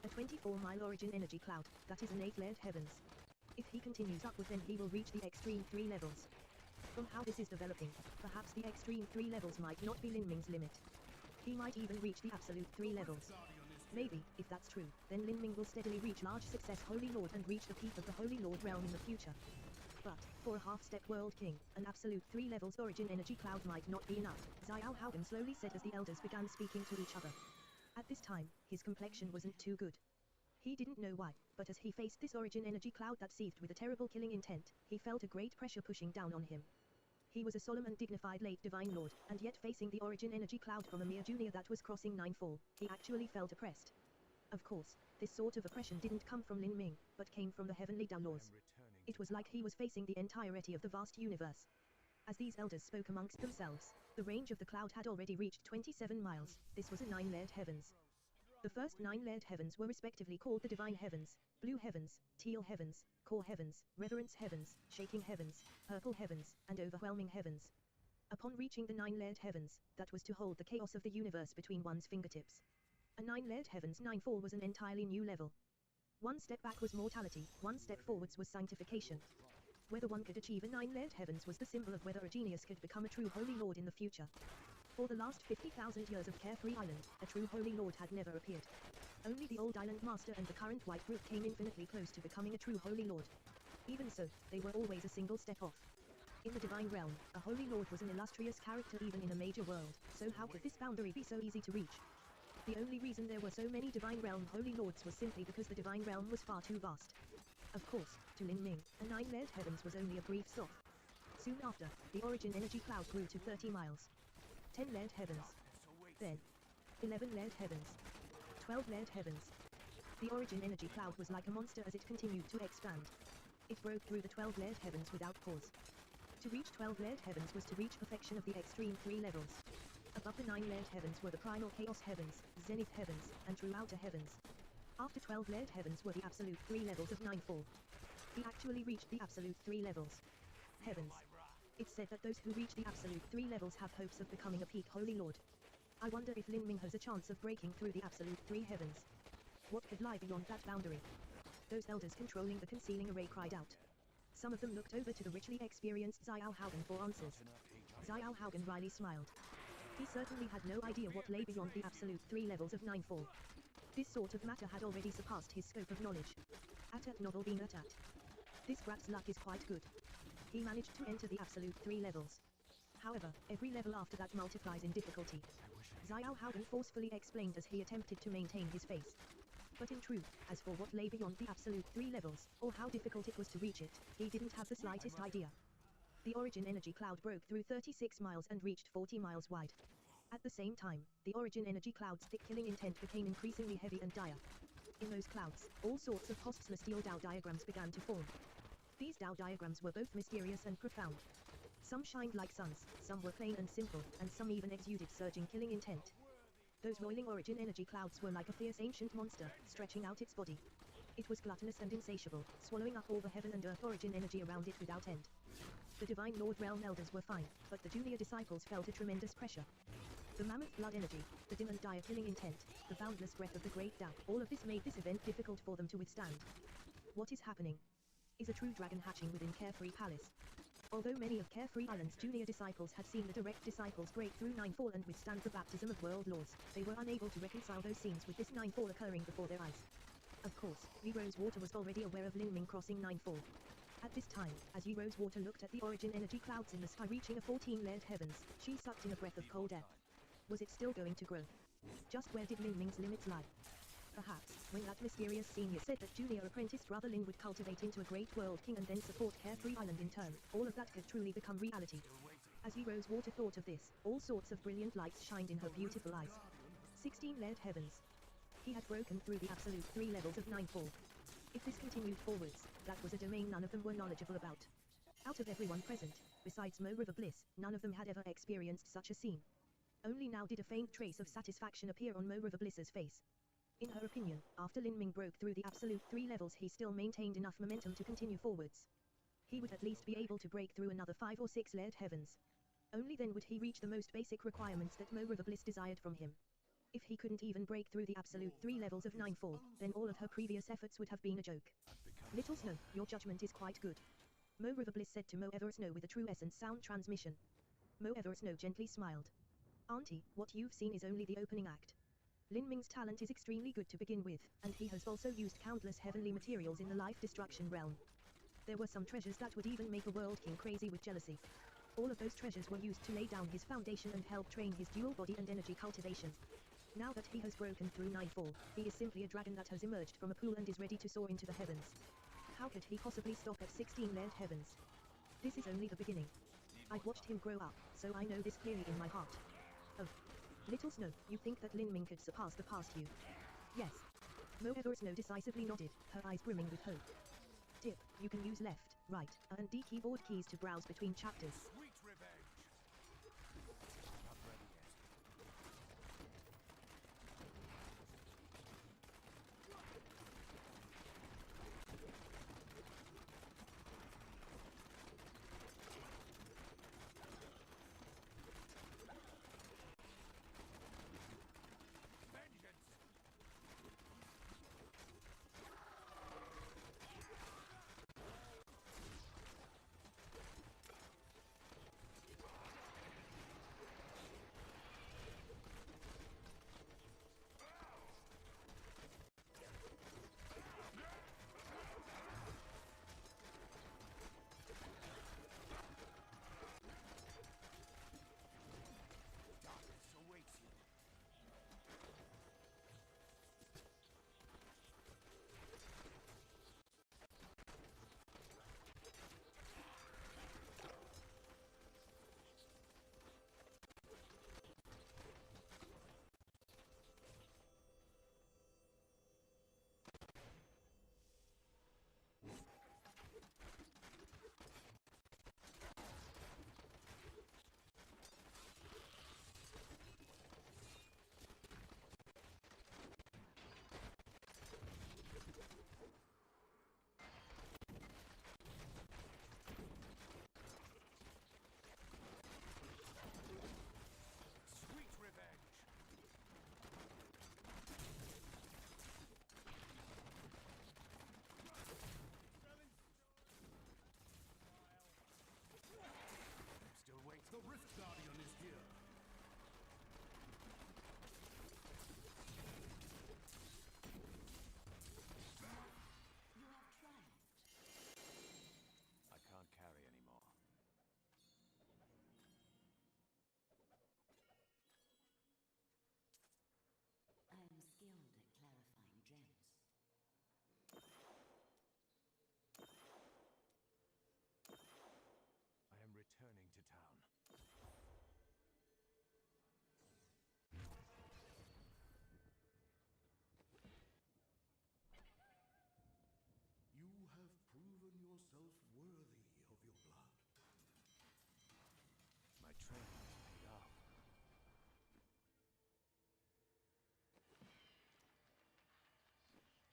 A 24-mile origin energy cloud, that is an 8-layered heavens. If he continues upward, then he will reach the extreme 3 levels. From how this is developing, perhaps the extreme 3 levels might not be Lin Ming's limit. He might even reach the absolute 3 levels. Maybe, if that's true, then Lin Ming will steadily reach large success Holy Lord and reach the peak of the Holy Lord realm in the future. But, for a half-step World King, an absolute 3 levels origin energy cloud might not be enough, Xiao Haugen slowly said as the elders began speaking to each other. At this time, his complexion wasn't too good. He didn't know why, but as he faced this origin energy cloud that seethed with a terrible killing intent, he felt a great pressure pushing down on him. He was a solemn and dignified late Divine Lord, and yet facing the origin energy cloud from a mere junior that was crossing Nightfall, he actually felt oppressed. Of course, this sort of oppression didn't come from Lin Ming, but came from the heavenly downlaws. It was like he was facing the entirety of the vast universe. As these elders spoke amongst themselves, the range of the cloud had already reached 27 miles, this was a 9-layered heavens. The first 9-layered heavens were respectively called the Divine Heavens, Blue Heavens, Teal Heavens, Core Heavens, Reverence Heavens, Shaking Heavens, Purple Heavens, and Overwhelming Heavens. Upon reaching the 9-layered heavens, that was to hold the chaos of the universe between one's fingertips. A 9-layered heavens 9-fall was an entirely new level. One step back was mortality, one step forwards was sanctification. Whether one could achieve a 9-layered heavens was the symbol of whether a genius could become a true Holy Lord in the future. For the last 50,000 years of Carefree Island, a true Holy Lord had never appeared. Only the old Island Master and the current White Group came infinitely close to becoming a true Holy Lord. Even so, they were always a single step off. In the Divine Realm, a Holy Lord was an illustrious character even in a major world, so how could this boundary be so easy to reach? The only reason there were so many Divine Realm Holy Lords was simply because the Divine Realm was far too vast. Of course, to Lin Ming, a 9-layered heavens was only a brief stop. Soon after, the origin energy cloud grew to 30 miles. 10-layered heavens. Then, 11-layered heavens. 12-layered heavens. The origin energy cloud was like a monster as it continued to expand. It broke through the 12-layered heavens without pause. To reach 12-layered heavens was to reach perfection of the extreme 3 levels. upper 9 layered heavens were the primal chaos heavens, zenith heavens, and true outer heavens. After 12 layered heavens were the absolute 3 levels of Ninefall. He actually reached the absolute 3 levels. Heavens. It's said that those who reach the absolute 3 levels have hopes of becoming a peak holy lord. I wonder if Lin Ming has a chance of breaking through the absolute 3 heavens. What could lie beyond that boundary? Those elders controlling the concealing array cried out. Some of them looked over to the richly experienced Xiao Haugen for answers. Xiao Haugen wryly smiled. He certainly had no idea what lay beyond the absolute 3 levels of Ninefall. This sort of matter had already surpassed his scope of knowledge. At novel being at. This brat's luck is quite good. He managed to enter the absolute 3 levels. However, every level after that multiplies in difficulty. Xiao Haugen forcefully explained as he attempted to maintain his face. But in truth, as for what lay beyond the absolute 3 levels, or how difficult it was to reach it, he didn't have the slightest idea. The origin energy cloud broke through 36 miles and reached 40 miles wide. At the same time, the origin energy cloud's thick killing intent became increasingly heavy and dire. In those clouds, all sorts of post-celestial Tao diagrams began to form. These Tao diagrams were both mysterious and profound. Some shined like suns, some were plain and simple, and some even exuded surging killing intent. Those roiling origin energy clouds were like a fierce ancient monster, stretching out its body. It was gluttonous and insatiable, swallowing up all the heaven and earth origin energy around it without end. The Divine Lord Realm elders were fine, but the junior disciples felt a tremendous pressure. The mammoth blood energy, the dim and dire killing intent, the boundless breath of the great Tao, all of this made this event difficult for them to withstand. What is happening? Is a true dragon hatching within Carefree Palace? Although many of Carefree Island's junior disciples had seen the direct disciples break through Ninefall and withstand the baptism of world lords, they were unable to reconcile those scenes with this Ninefall occurring before their eyes. Of course, Yi Rosewater was already aware of Lin Ming crossing Ninefall. At this time, as Yi Rosewater looked at the origin energy clouds in the sky reaching a 14-layered heavens, she sucked in a breath of cold air. Was it still going to grow? Just where did Lin Ming's limits lie? Perhaps, when that mysterious senior said that junior apprentice brother Lin would cultivate into a great world king and then support Carefree Island in turn, all of that could truly become reality. As Yi Rosewater thought of this, all sorts of brilliant lights shined in her beautiful eyes. 16 layered heavens. He had broken through the absolute 3 levels of Ninefall. If this continued forwards, that was a domain none of them were knowledgeable about. Out of everyone present, besides Mo River Bliss, none of them had ever experienced such a scene. Only now did a faint trace of satisfaction appear on Mo River Bliss's face. In her opinion, after Lin Ming broke through the absolute 3 levels he still maintained enough momentum to continue forwards. He would at least be able to break through another 5 or 6 layered heavens. Only then would he reach the most basic requirements that Mo River Bliss desired from him. If he couldn't even break through the absolute 3 levels of Ninefall, then all of her previous efforts would have been a joke. Little Snow, your judgment is quite good. Mo River Bliss said to Mo Eversnow with a true essence sound transmission. Mo Eversnow gently smiled. Auntie, what you've seen is only the opening act. Lin Ming's talent is extremely good to begin with, and he has also used countless heavenly materials in the life destruction realm. There were some treasures that would even make a world king crazy with jealousy. All of those treasures were used to lay down his foundation and help train his dual body and energy cultivation. Now that he has broken through Ninefall, he is simply a dragon that has emerged from a pool and is ready to soar into the heavens. How could he possibly stop at 16 layered heavens? This is only the beginning. I've watched him grow up, so I know this clearly in my heart. Oh. Little Snow, you think that Lin Ming could surpass the past you? Yes. Mo Eversnow decisively nodded, her eyes brimming with hope. Tip, you can use left, right, A and D keyboard keys to browse between chapters. Sweet revenge. Not ready yet. Vengeance. returning to town. You have proven yourself worthy of your blood. My training has paid off. Have you spoken to Oryx? Not yet. What does one say to an ancient Nephilim ghost?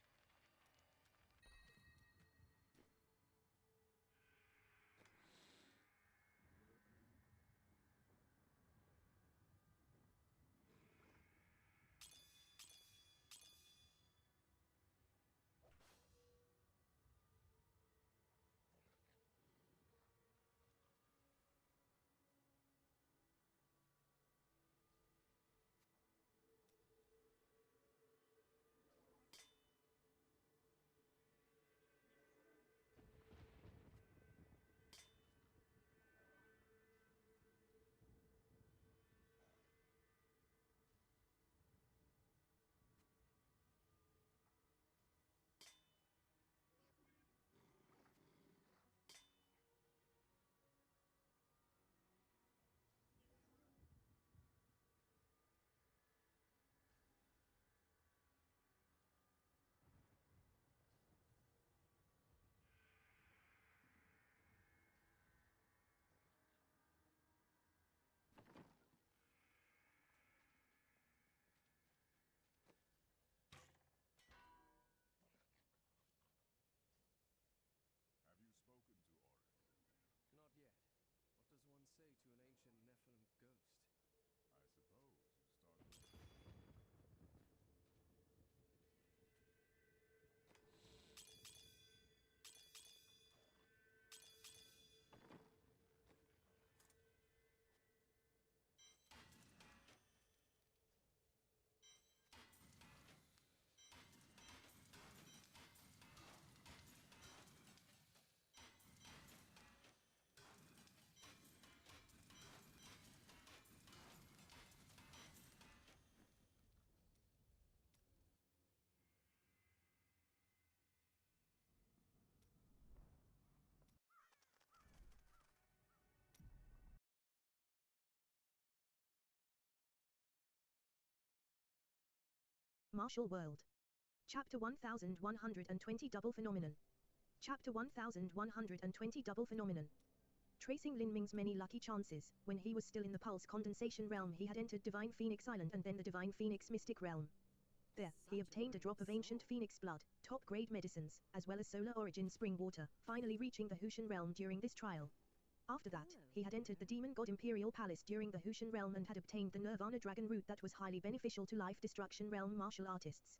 I suppose you started. Martial World. Chapter 1120 Double Phenomenon. Chapter 1120 Double Phenomenon. Tracing Lin Ming's many lucky chances, when he was still in the Pulse Condensation Realm he had entered Divine Phoenix Island and then the Divine Phoenix Mystic Realm. There, he obtained a drop of ancient phoenix blood, top-grade medicines, as well as solar origin spring water, finally reaching the Hushan Realm during this trial. After that, he had entered the Demon God Imperial Palace during the Hushan Realm and had obtained the Nirvana Dragon Root that was highly beneficial to Life Destruction Realm martial artists.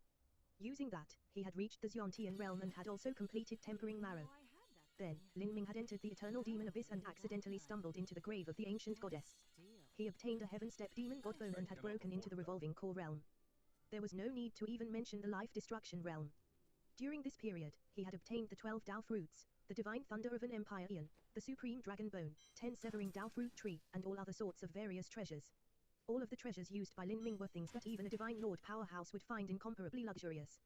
Using that, he had reached the Xiontian Realm and had also completed Tempering Marrow. Then, Lin Ming had entered the Eternal Demon Abyss and accidentally stumbled into the grave of the ancient goddess. He obtained a Heaven Step Demon God Bone and had broken into the Revolving Core Realm. There was no need to even mention the Life Destruction Realm. During this period, he had obtained the 12 Dao Fruits, the Divine Thunder of an Empire Eon, the Supreme Dragon Bone, 10 Severing Dao Fruit Tree, and all other sorts of various treasures. All of the treasures used by Lin Ming were things that even a Divine Lord powerhouse would find incomparably luxurious.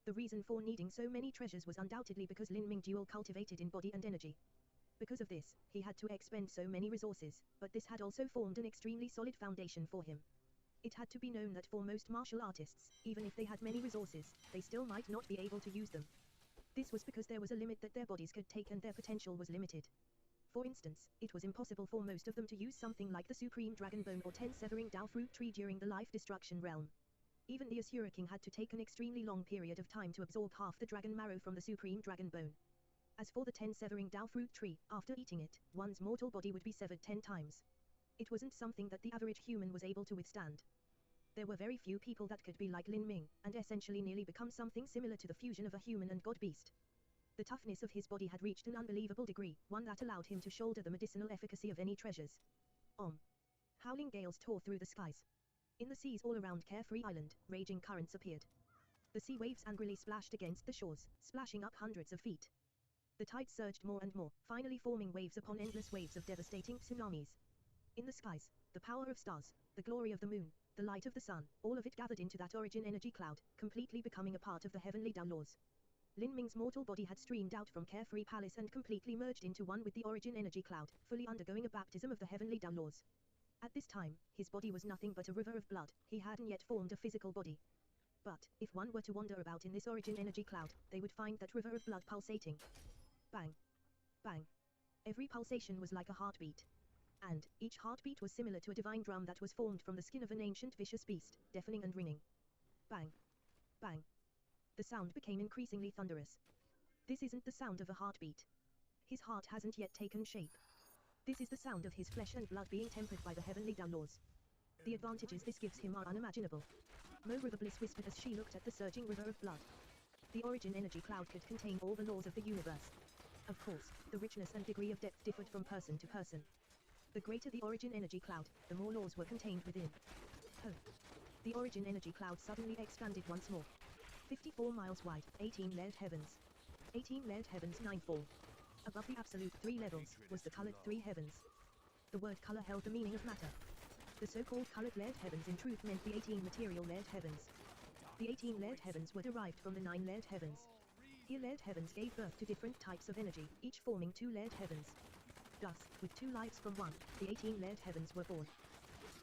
The reason for needing so many treasures was undoubtedly because Lin Ming dual cultivated in body and energy. Because of this, he had to expend so many resources, but this had also formed an extremely solid foundation for him. It had to be known that for most martial artists, even if they had many resources, they still might not be able to use them. This was because there was a limit that their bodies could take and their potential was limited. For instance, it was impossible for most of them to use something like the Supreme Dragon Bone or 10 Severing Dao Fruit Tree during the Life Destruction Realm. Even the Asura King had to take an extremely long period of time to absorb half the dragon marrow from the Supreme Dragon Bone. As for the 10 Severing Dao Fruit Tree, after eating it, one's mortal body would be severed 10 times. It wasn't something that the average human was able to withstand. There were very few people that could be like Lin Ming, and essentially nearly become something similar to the fusion of a human and god beast. The toughness of his body had reached an unbelievable degree, one that allowed him to shoulder the medicinal efficacy of any treasures. Howling gales tore through the skies. In the seas all around Carefree Island, raging currents appeared. The sea waves angrily splashed against the shores, splashing up hundreds of feet. The tides surged more and more, finally forming waves upon endless waves of devastating tsunamis. In the skies, the power of stars, the glory of the moon, the light of the sun, all of it gathered into that origin energy cloud, completely becoming a part of the heavenly Dao laws. Lin Ming's mortal body had streamed out from Carefree Palace and completely merged into one with the origin energy cloud, fully undergoing a baptism of the heavenly Dao laws. At this time, his body was nothing but a river of blood. He hadn't yet formed a physical body. But, if one were to wander about in this origin energy cloud, they would find that river of blood pulsating. Bang. Bang. Every pulsation was like a heartbeat. And, each heartbeat was similar to a divine drum that was formed from the skin of an ancient vicious beast, deafening and ringing. Bang. Bang. The sound became increasingly thunderous. This isn't the sound of a heartbeat. His heart hasn't yet taken shape. This is the sound of his flesh and blood being tempered by the heavenly Dao laws. The advantages this gives him are unimaginable. Mo River Bliss whispered as she looked at the surging river of blood. The origin energy cloud could contain all the laws of the universe. Of course, the richness and degree of depth differed from person to person. The greater the origin energy cloud, the more laws were contained within. Oh. The origin energy cloud suddenly expanded once more. 54 miles wide, 18 layered heavens. 18 layered heavens, 9 fall. Above the absolute 3 levels, was the colored 3 heavens. The word color held the meaning of matter. The so-called colored layered heavens in truth meant the 18 material layered heavens. The 18 layered heavens were derived from the 9 layered heavens. Here layered heavens gave birth to different types of energy, each forming 2 layered heavens. Thus, with 2 lives from one, the 18 layered heavens were born.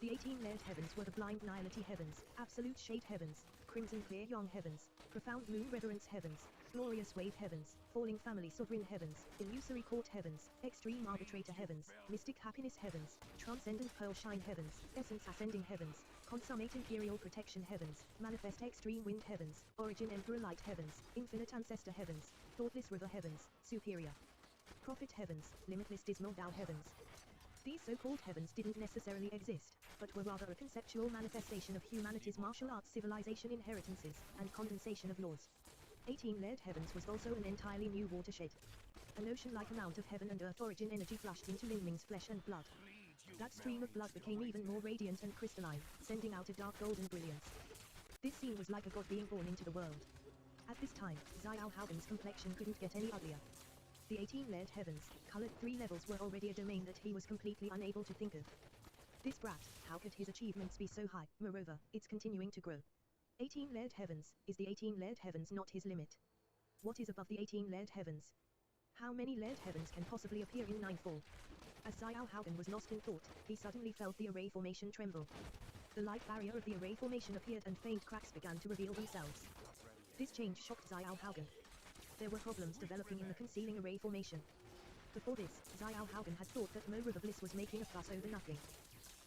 The 18 layered heavens were the blind nihility heavens, absolute shade heavens, crimson clear yang heavens, profound moon reverence heavens, glorious wave heavens, falling family sovereign heavens, illusory court heavens, extreme arbitrator heavens, mystic happiness heavens, transcendent pearl shine heavens, essence ascending heavens, consummate imperial protection heavens, manifest extreme wind heavens, origin emperor light heavens, infinite ancestor heavens, thoughtless river heavens, superior prophet heavens, limitless dismal Tao heavens. These so-called heavens didn't necessarily exist, but were rather a conceptual manifestation of humanity's martial arts civilization inheritances, and condensation of laws. 18 layered heavens was also an entirely new watershed. An ocean-like amount of heaven and earth origin energy flushed into Lin Ming's flesh and blood. That stream of blood became even more radiant and crystalline, sending out a dark golden brilliance. This scene was like a god being born into the world. At this time, Xiao Haogan's complexion couldn't get any uglier. The 18 layered heavens, colored 3 levels were already a domain that he was completely unable to think of. This brat, how could his achievements be so high? Moreover, it's continuing to grow. 18 layered heavens, is the 18 layered heavens not his limit? What is above the 18 layered heavens? How many layered heavens can possibly appear in 9 fall? As Xiao Haogan was lost in thought, he suddenly felt the array formation tremble. The light barrier of the array formation appeared and faint cracks began to reveal themselves. This change shocked Xiao Haogan. There were problems developing in the concealing array formation. Before this, Xiao Haogan had thought that Mo River Bliss was making a fuss over nothing.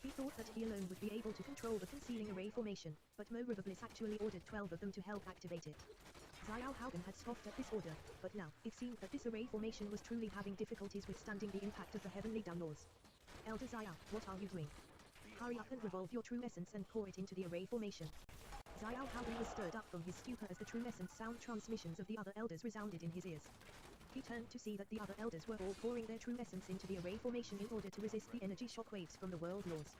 He thought that he alone would be able to control the concealing array formation, but Mo River Bliss actually ordered 12 of them to help activate it. Xiao Haogan had scoffed at this order, but now, it seemed that this array formation was truly having difficulties withstanding the impact of the heavenly Dao laws. Elder Xiao, what are you doing? Hurry up and revolve your true essence and pour it into the array formation. Xiao Haogan was stirred up from his stupor as the true essence sound transmissions of the other elders resounded in his ears. He turned to see that the other elders were all pouring their true essence into the array formation in order to resist the energy shockwaves from the world laws.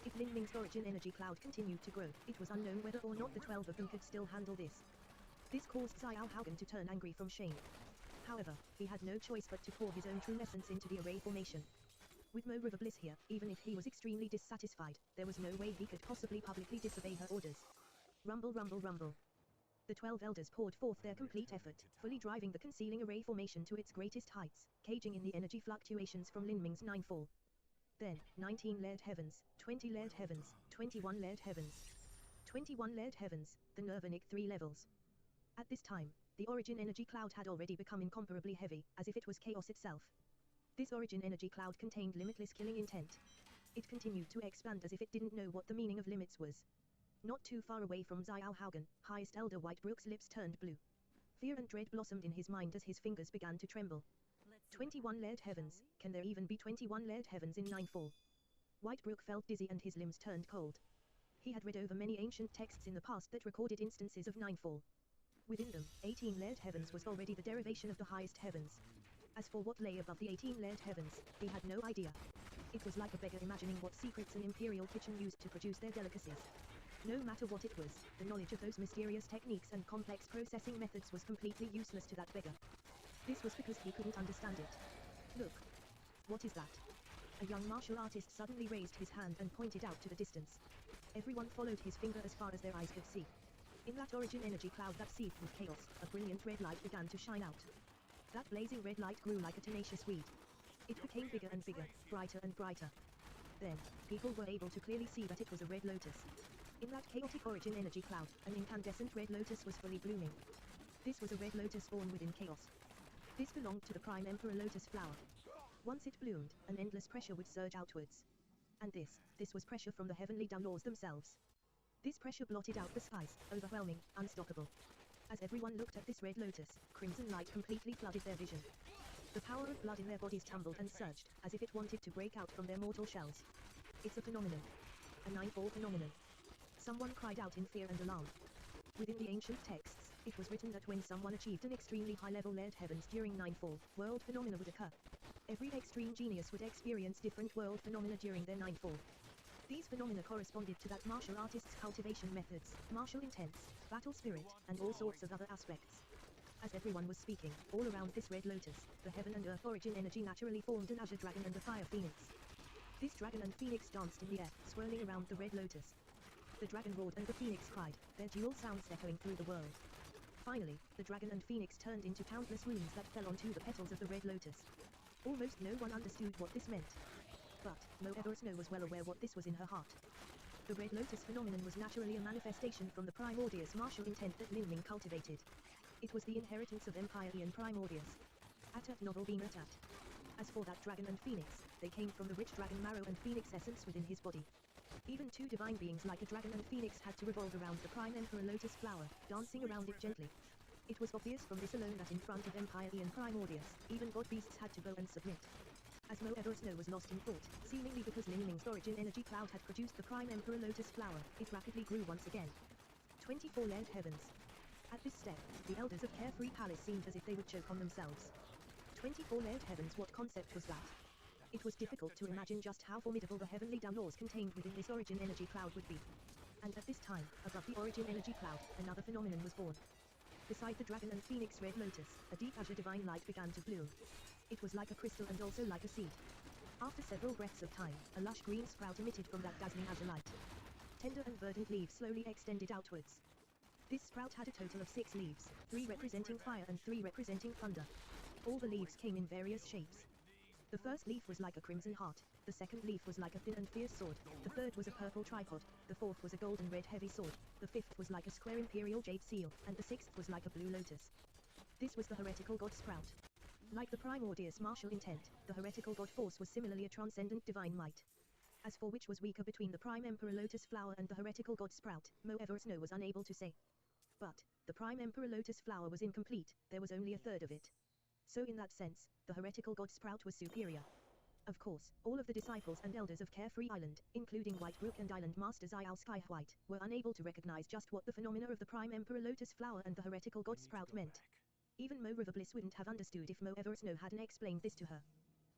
If Lin Ming's origin energy cloud continued to grow, it was unknown whether or not the 12 of them could still handle this. This caused Xiao Haogan to turn angry from shame. However, he had no choice but to pour his own true essence into the array formation. With Mo River Bliss here, even if he was extremely dissatisfied, there was no way he could possibly publicly disobey her orders. Rumble rumble rumble. The 12 elders poured forth their complete effort, fully driving the concealing array formation to its greatest heights, caging in the energy fluctuations from Lin Ming's 9 fall. Then, 19 layered heavens, 20 layered heavens, 21 layered heavens. 21 layered heavens, the Nirvanic 3 levels. At this time, the origin energy cloud had already become incomparably heavy, as if it was chaos itself. This origin energy cloud contained limitless killing intent. It continued to expand as if it didn't know what the meaning of limits was. Not too far away from Xiao Haogan, highest elder Whitebrook's lips turned blue. Fear and dread blossomed in his mind as his fingers began to tremble. 21 layered heavens, can there even be 21 layered heavens in 9 fall? Whitebrook felt dizzy and his limbs turned cold. He had read over many ancient texts in the past that recorded instances of 9 fall. Within them, 18 layered heavens was already the derivation of the highest heavens. As for what lay above the 18 layered heavens, he had no idea. It was like a beggar imagining what secrets an imperial kitchen used to produce their delicacies. No matter what it was, the knowledge of those mysterious techniques and complex processing methods was completely useless to that beggar. This was because he couldn't understand it. Look. What is that? A young martial artist suddenly raised his hand and pointed out to the distance. Everyone followed his finger as far as their eyes could see. In that origin energy cloud that seethed with chaos, a brilliant red light began to shine out. That blazing red light grew like a tenacious weed. It became bigger and bigger, brighter and brighter. Then, people were able to clearly see that it was a red lotus. In that chaotic origin energy cloud, an incandescent red lotus was fully blooming. This was a red lotus born within chaos. This belonged to the Prime Emperor Lotus flower. Once it bloomed, an endless pressure would surge outwards. And this was pressure from the heavenly Diablos themselves. This pressure blotted out the skies, overwhelming, unstoppable. As everyone looked at this red lotus, crimson light completely flooded their vision. The power of blood in their bodies tumbled and surged, as if it wanted to break out from their mortal shells. It's a phenomenon. A ninfold phenomenon. Someone cried out in fear and alarm. Within the ancient texts, it was written that when someone achieved an extremely high level layered heavens during ninfold, world phenomena would occur. Every extreme genius would experience different world phenomena during their ninfold. These phenomena corresponded to that martial artist's cultivation methods, martial intents, battle spirit, and all sorts of other aspects. As everyone was speaking, all around this red lotus, the heaven and earth origin energy naturally formed an azure dragon and a fire phoenix. This dragon and phoenix danced in the air, swirling around the red lotus. The dragon roared and the phoenix cried, their dual sounds echoing through the world. Finally, the dragon and phoenix turned into countless runes that fell onto the petals of the red lotus. Almost no one understood what this meant. But, Mo Eversnow was well aware what this was in her heart. The red lotus phenomenon was naturally a manifestation from the primordious martial intent that Lin Ming cultivated. It was the inheritance of Empire and Primordius. At novel being at. As for that dragon and phoenix, they came from the rich dragon marrow and phoenix essence within his body. Even two divine beings like a dragon and phoenix had to revolve around the Prime Emperor Lotus flower, dancing around it gently. It was obvious from this alone that in front of Empire and Primordius, even god beasts had to bow and submit. As Mo Eversnow was lost in thought, seemingly because Lin Ming's origin energy cloud had produced the Prime Emperor Lotus flower, it rapidly grew once again. 24 layered heavens. At this step, the elders of Carefree Palace seemed as if they would choke on themselves. 24 layered heavens, what concept was that? It was difficult to imagine just how formidable the heavenly Diablos contained within this origin energy cloud would be. And at this time, above the origin energy cloud, another phenomenon was born. Beside the dragon and phoenix red lotus, a deep azure divine light began to bloom. It was like a crystal and also like a seed. After several breaths of time, a lush green sprout emitted from that dazzling azure light. Tender and verdant leaves slowly extended outwards. This sprout had a total of 6 leaves, 3 representing fire and 3 representing thunder. All the leaves came in various shapes. The first leaf was like a crimson heart, the second leaf was like a thin and fierce sword, the third was a purple tripod, the fourth was a golden red heavy sword, the fifth was like a square imperial jade seal, and the sixth was like a blue lotus. This was the heretical god sprout. Like the primordius martial intent, the heretical god force was similarly a transcendent divine might. As for which was weaker between the Prime Emperor Lotus flower and the heretical god sprout, Mo Eversnow was unable to say. But, the Prime Emperor Lotus flower was incomplete, there was only a third of it. So in that sense, the heretical god sprout was superior. Of course, all of the disciples and elders of Carefree Island, including Whitebrook and Island Master Xiao Sky White, were unable to recognize just what the phenomena of the Prime Emperor Lotus flower and the heretical god sprout meant. Even Mo Riverbliss wouldn't have understood if Mo Eversnow hadn't explained this to her.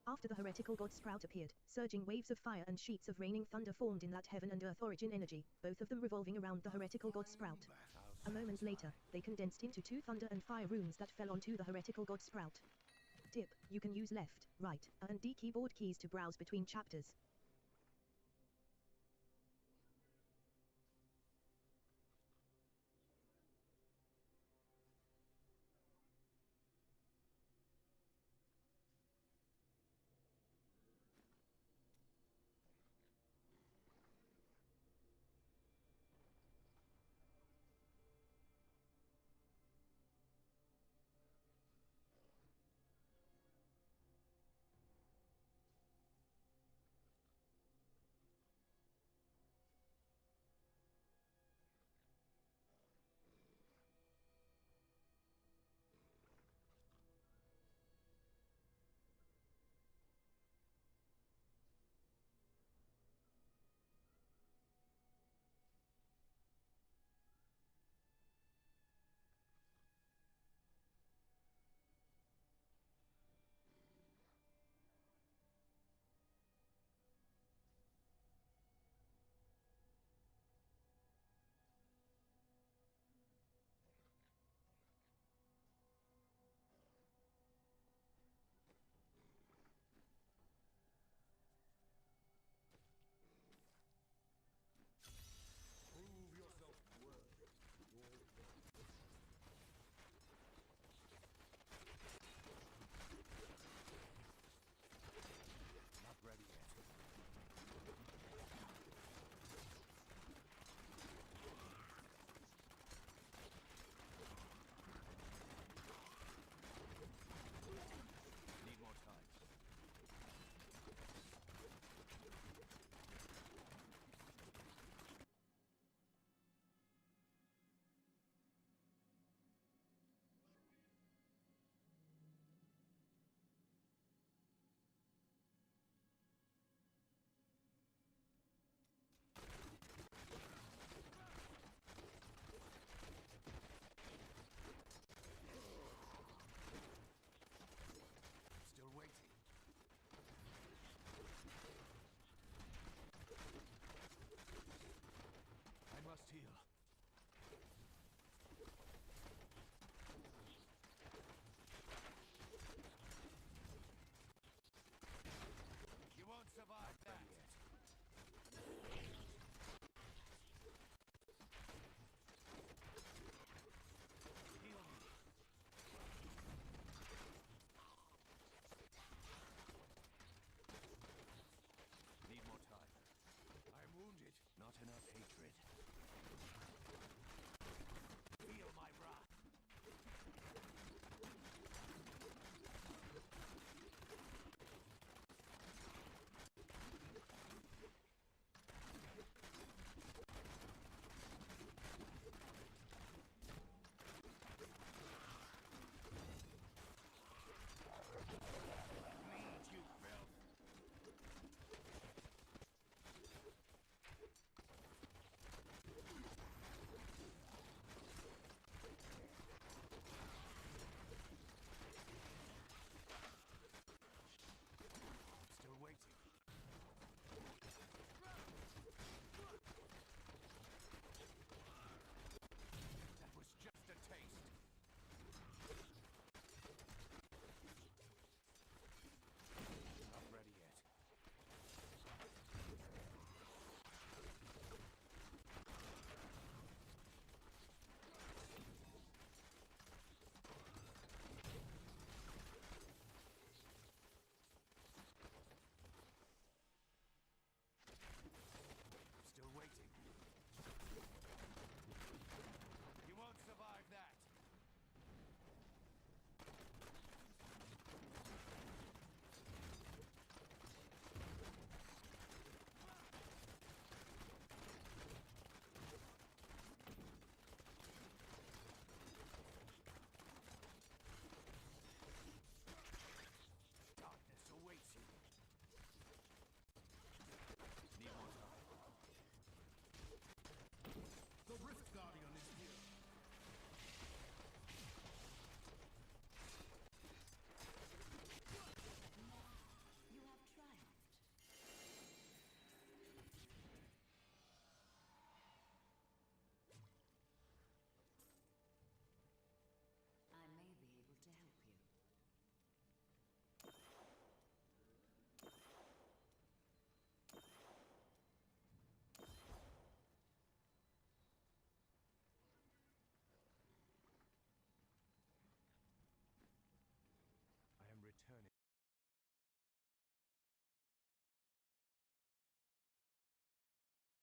After the heretical god sprout appeared, surging waves of fire and sheets of raining thunder formed in that heaven and earth origin energy, both of them revolving around the heretical god sprout. A moment later, they condensed into 2 thunder and fire runes that fell onto the heretical god sprout. Tip, you can use left, right, A and D keyboard keys to browse between chapters.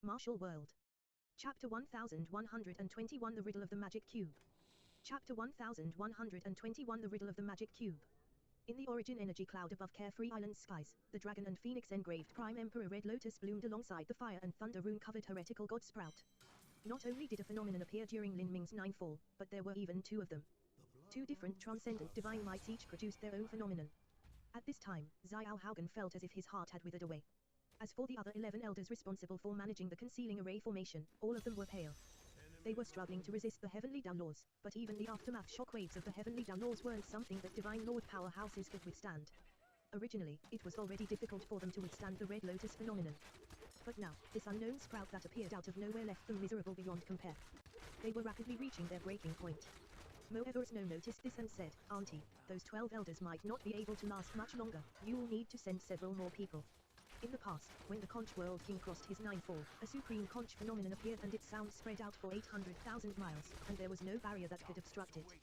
Martial World. Chapter 1121 The Riddle of the Magic Cube. Chapter 1121 The Riddle of the Magic Cube. In the origin energy cloud above Carefree Island's skies, the dragon and phoenix engraved Prime Emperor Red Lotus bloomed alongside the fire and thunder rune-covered heretical god Sprout. Not only did a phenomenon appear during Lin Ming's Ninefall, but there were even two of them. Two different transcendent divine mights each produced their own phenomenon. At this time, Xiao Haugen felt as if his heart had withered away. As for the other 11 elders responsible for managing the concealing array formation, all of them were pale. They were struggling to resist the Heavenly Dao laws, but even the aftermath shockwaves of the Heavenly Dao laws weren't something that Divine Lord powerhouses could withstand. Originally, it was already difficult for them to withstand the Red Lotus phenomenon. But now, this unknown sprout that appeared out of nowhere left them miserable beyond compare. They were rapidly reaching their breaking point. Mo Eversnow noticed this and said, "Auntie, those 12 elders might not be able to last much longer, you'll need to send several more people." In the past, when the Conch World King crossed his Ninefall, a supreme conch phenomenon appeared and its sound spread out for 800,000 miles, and there was no barrier that could obstruct it.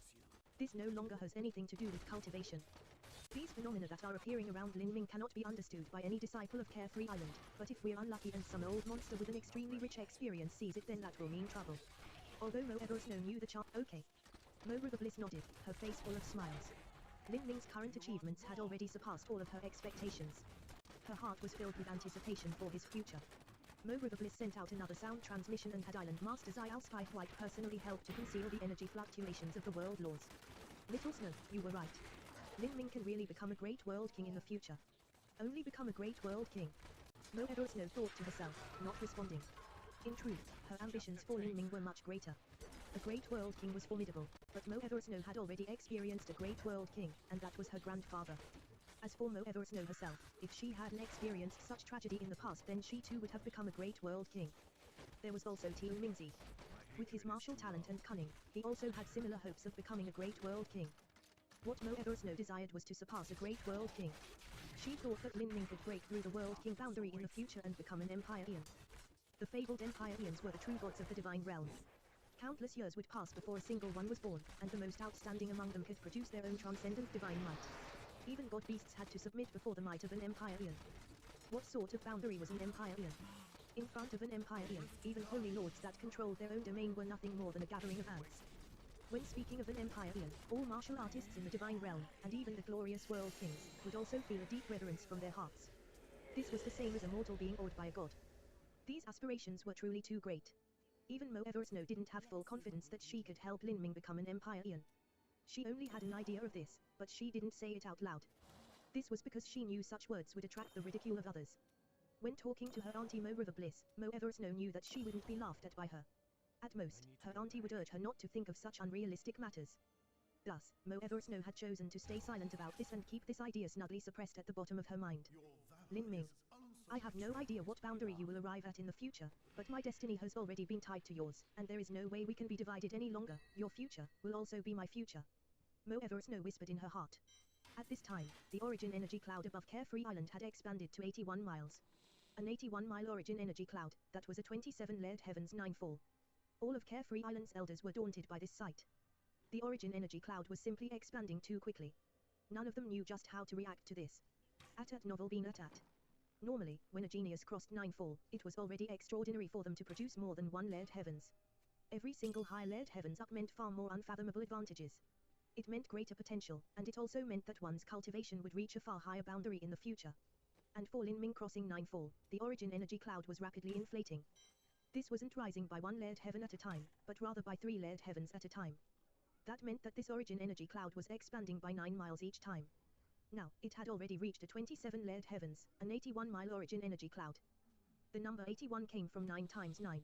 This no longer has anything to do with cultivation. These phenomena that are appearing around Lin Ming cannot be understood by any disciple of Carefree Island, but if we're unlucky and some old monster with an extremely rich experience sees it, then that will mean trouble. Although Mo Eversnow knew the chart, okay. Mo River Bliss nodded, her face full of smiles. Lin Ming's current achievements had already surpassed all of her expectations. Her heart was filled with anticipation for his future. Mo River Bliss sent out another sound transmission and had Island Master Xiao Sky White personally help to conceal the energy fluctuations of the world laws. Little Snow, you were right. Lin Ming can really become a great world king in the future. Only become a great world king. Mo Eversnow thought to herself, not responding. In truth, her ambitions for Lin Ming were much greater. A great world king was formidable, but Mo Eversnow had already experienced a great world king, and that was her grandfather. As for Mo Eversnow herself, if she hadn't experienced such tragedy in the past, then she too would have become a great world king. There was also Teo Mingzi. With his martial talent and cunning, he also had similar hopes of becoming a great world king. What Mo Eversnow desired was to surpass a great world king. She thought that Lin Ming could break through the world king boundary in the future and become an Empire Eon. The fabled Empire Eons were the true gods of the divine realm. Countless years would pass before a single one was born, and the most outstanding among them could produce their own transcendent divine might. Even god beasts had to submit before the might of an Empire Eon. What sort of boundary was an Empire Eon? In front of an Empire Eon, even holy lords that controlled their own domain were nothing more than a gathering of ants. When speaking of an Empire Eon, all martial artists in the divine realm, and even the glorious world kings, would also feel a deep reverence from their hearts. This was the same as a mortal being awed by a god. These aspirations were truly too great. Even Mo Eversnow didn't have full confidence that she could help Lin Ming become an Empire Eon. She only had an idea of this, but she didn't say it out loud. This was because she knew such words would attract the ridicule of others. When talking to her auntie Mo River Bliss, Mo Eversnow knew that she wouldn't be laughed at by her. At most, her auntie would urge her not to think of such unrealistic matters. Thus, Mo Eversnow had chosen to stay silent about this and keep this idea snugly suppressed at the bottom of her mind. Lin Ming, I have no idea what boundary you will arrive at in the future, but my destiny has already been tied to yours, and there is no way we can be divided any longer. Your future will also be my future. Mo Eversnow whispered in her heart. At this time, the origin energy cloud above Carefree Island had expanded to 81 miles. An 81-mile origin energy cloud, that was a 27-layered heaven's Ninefall. All of Carefree Island's elders were daunted by this sight. The origin energy cloud was simply expanding too quickly. None of them knew just how to react to this. At novel being at. Normally, when a genius crossed Ninefall, it was already extraordinary for them to produce more than one layered heavens. Every single high layered heavens up meant far more unfathomable advantages. It meant greater potential, and it also meant that one's cultivation would reach a far higher boundary in the future. And for Lin Ming crossing Ninefall, the origin energy cloud was rapidly inflating. This wasn't rising by one layered heaven at a time, but rather by 3 layered heavens at a time. That meant that this origin energy cloud was expanding by 9 miles each time. Now, it had already reached a 27-layered heavens, an 81-mile origin energy cloud. The number 81 came from 9 times 9.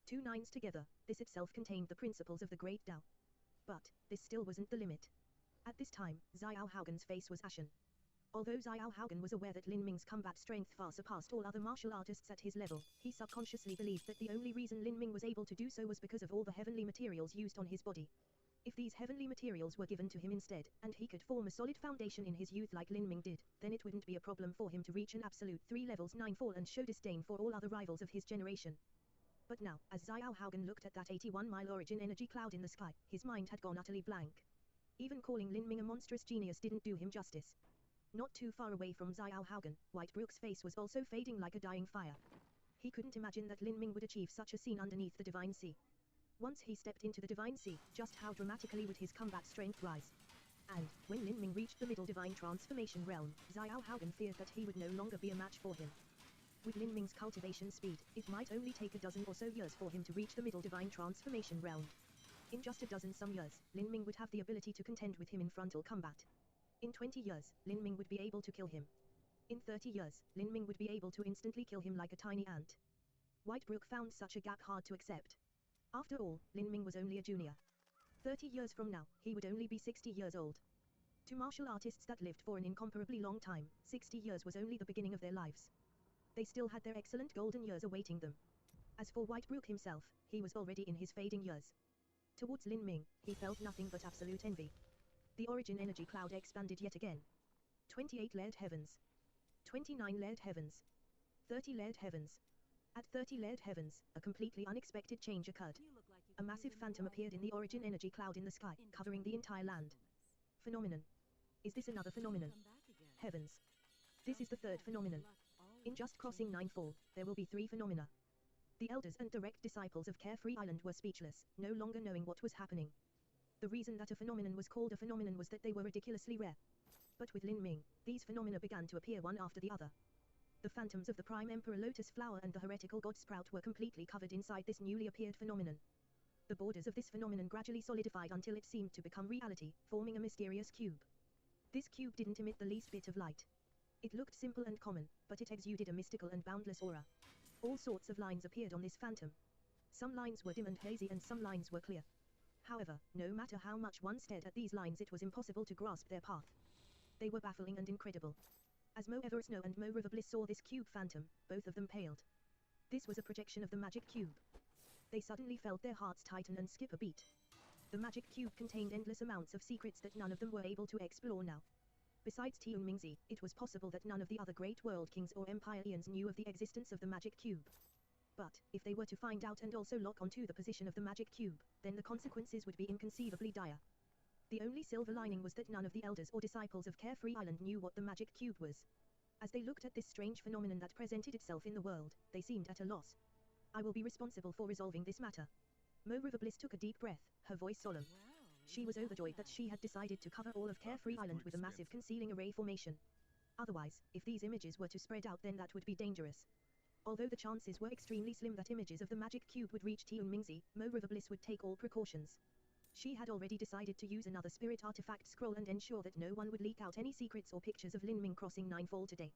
2 nines together, this itself contained the principles of the Great Tao. But, this still wasn't the limit. At this time, Xiao Haugen's face was ashen. Although Xiao Haugen was aware that Lin Ming's combat strength far surpassed all other martial artists at his level, he subconsciously believed that the only reason Lin Ming was able to do so was because of all the heavenly materials used on his body. If these heavenly materials were given to him instead, and he could form a solid foundation in his youth like Lin Ming did, then it wouldn't be a problem for him to reach an absolute 3 levels 9 fall and show disdain for all other rivals of his generation. But now, as Xiao Haugen looked at that 81-mile origin energy cloud in the sky, his mind had gone utterly blank. Even calling Lin Ming a monstrous genius didn't do him justice. Not too far away from Xiao Haugen, White Brook's face was also fading like a dying fire. He couldn't imagine that Lin Ming would achieve such a scene underneath the divine sea. Once he stepped into the divine sea, just how dramatically would his combat strength rise? And, when Lin Ming reached the middle divine transformation realm, Xiao Haogan feared that he would no longer be a match for him. With Lin Ming's cultivation speed, it might only take a dozen or so years for him to reach the middle divine transformation realm. In just a dozen some years, Lin Ming would have the ability to contend with him in frontal combat. In 20 years, Lin Ming would be able to kill him. In 30 years, Lin Ming would be able to instantly kill him like a tiny ant. Whitebrook found such a gap hard to accept. After all, Lin Ming was only a junior. 30 years from now, he would only be 60 years old. To martial artists that lived for an incomparably long time, 60 years was only the beginning of their lives. They still had their excellent golden years awaiting them. As for Whitebrook himself, he was already in his fading years. Towards Lin Ming, he felt nothing but absolute envy. The origin energy cloud expanded yet again. 28 layered heavens. 29 layered heavens. 30 layered heavens. At 30 layered heavens, a completely unexpected change occurred. A massive phantom appeared in the origin energy cloud in the sky, covering the entire land. Phenomenon. Is this another phenomenon? Heavens. This is the third phenomenon. In just crossing Ninefall, there will be 3 phenomena. The elders and direct disciples of Carefree Island were speechless, no longer knowing what was happening. The reason that a phenomenon was called a phenomenon was that they were ridiculously rare. But with Lin Ming, these phenomena began to appear one after the other. The phantoms of the Prime Emperor Lotus Flower and the heretical God Sprout were completely covered inside this newly appeared phenomenon. The borders of this phenomenon gradually solidified until it seemed to become reality, forming a mysterious cube. This cube didn't emit the least bit of light. It looked simple and common, but it exuded a mystical and boundless aura. All sorts of lines appeared on this phantom. Some lines were dim and hazy and some lines were clear. However, no matter how much one stared at these lines, it was impossible to grasp their path. They were baffling and incredible. As Mo Eversnow and Mo River Bliss saw this cube phantom, both of them paled. This was a projection of the magic cube. They suddenly felt their hearts tighten and skip a beat. The magic cube contained endless amounts of secrets that none of them were able to explore now. Besides Tiun Mingzi, it was possible that none of the other great world kings or empire eons knew of the existence of the magic cube. But, if they were to find out and also lock onto the position of the magic cube, then the consequences would be inconceivably dire. The only silver lining was that none of the elders or disciples of Carefree Island knew what the magic cube was. As they looked at this strange phenomenon that presented itself in the world, they seemed at a loss. I will be responsible for resolving this matter. Mo River Bliss took a deep breath, her voice solemn. She was overjoyed that she had decided to cover all of Carefree Island with a massive concealing array formation. Otherwise, if these images were to spread out, then that would be dangerous. Although the chances were extremely slim that images of the magic cube would reach Tiun Mingzi, Mo River Bliss would take all precautions. She had already decided to use another spirit artifact scroll and ensure that no one would leak out any secrets or pictures of Lin Ming crossing Ninefall today.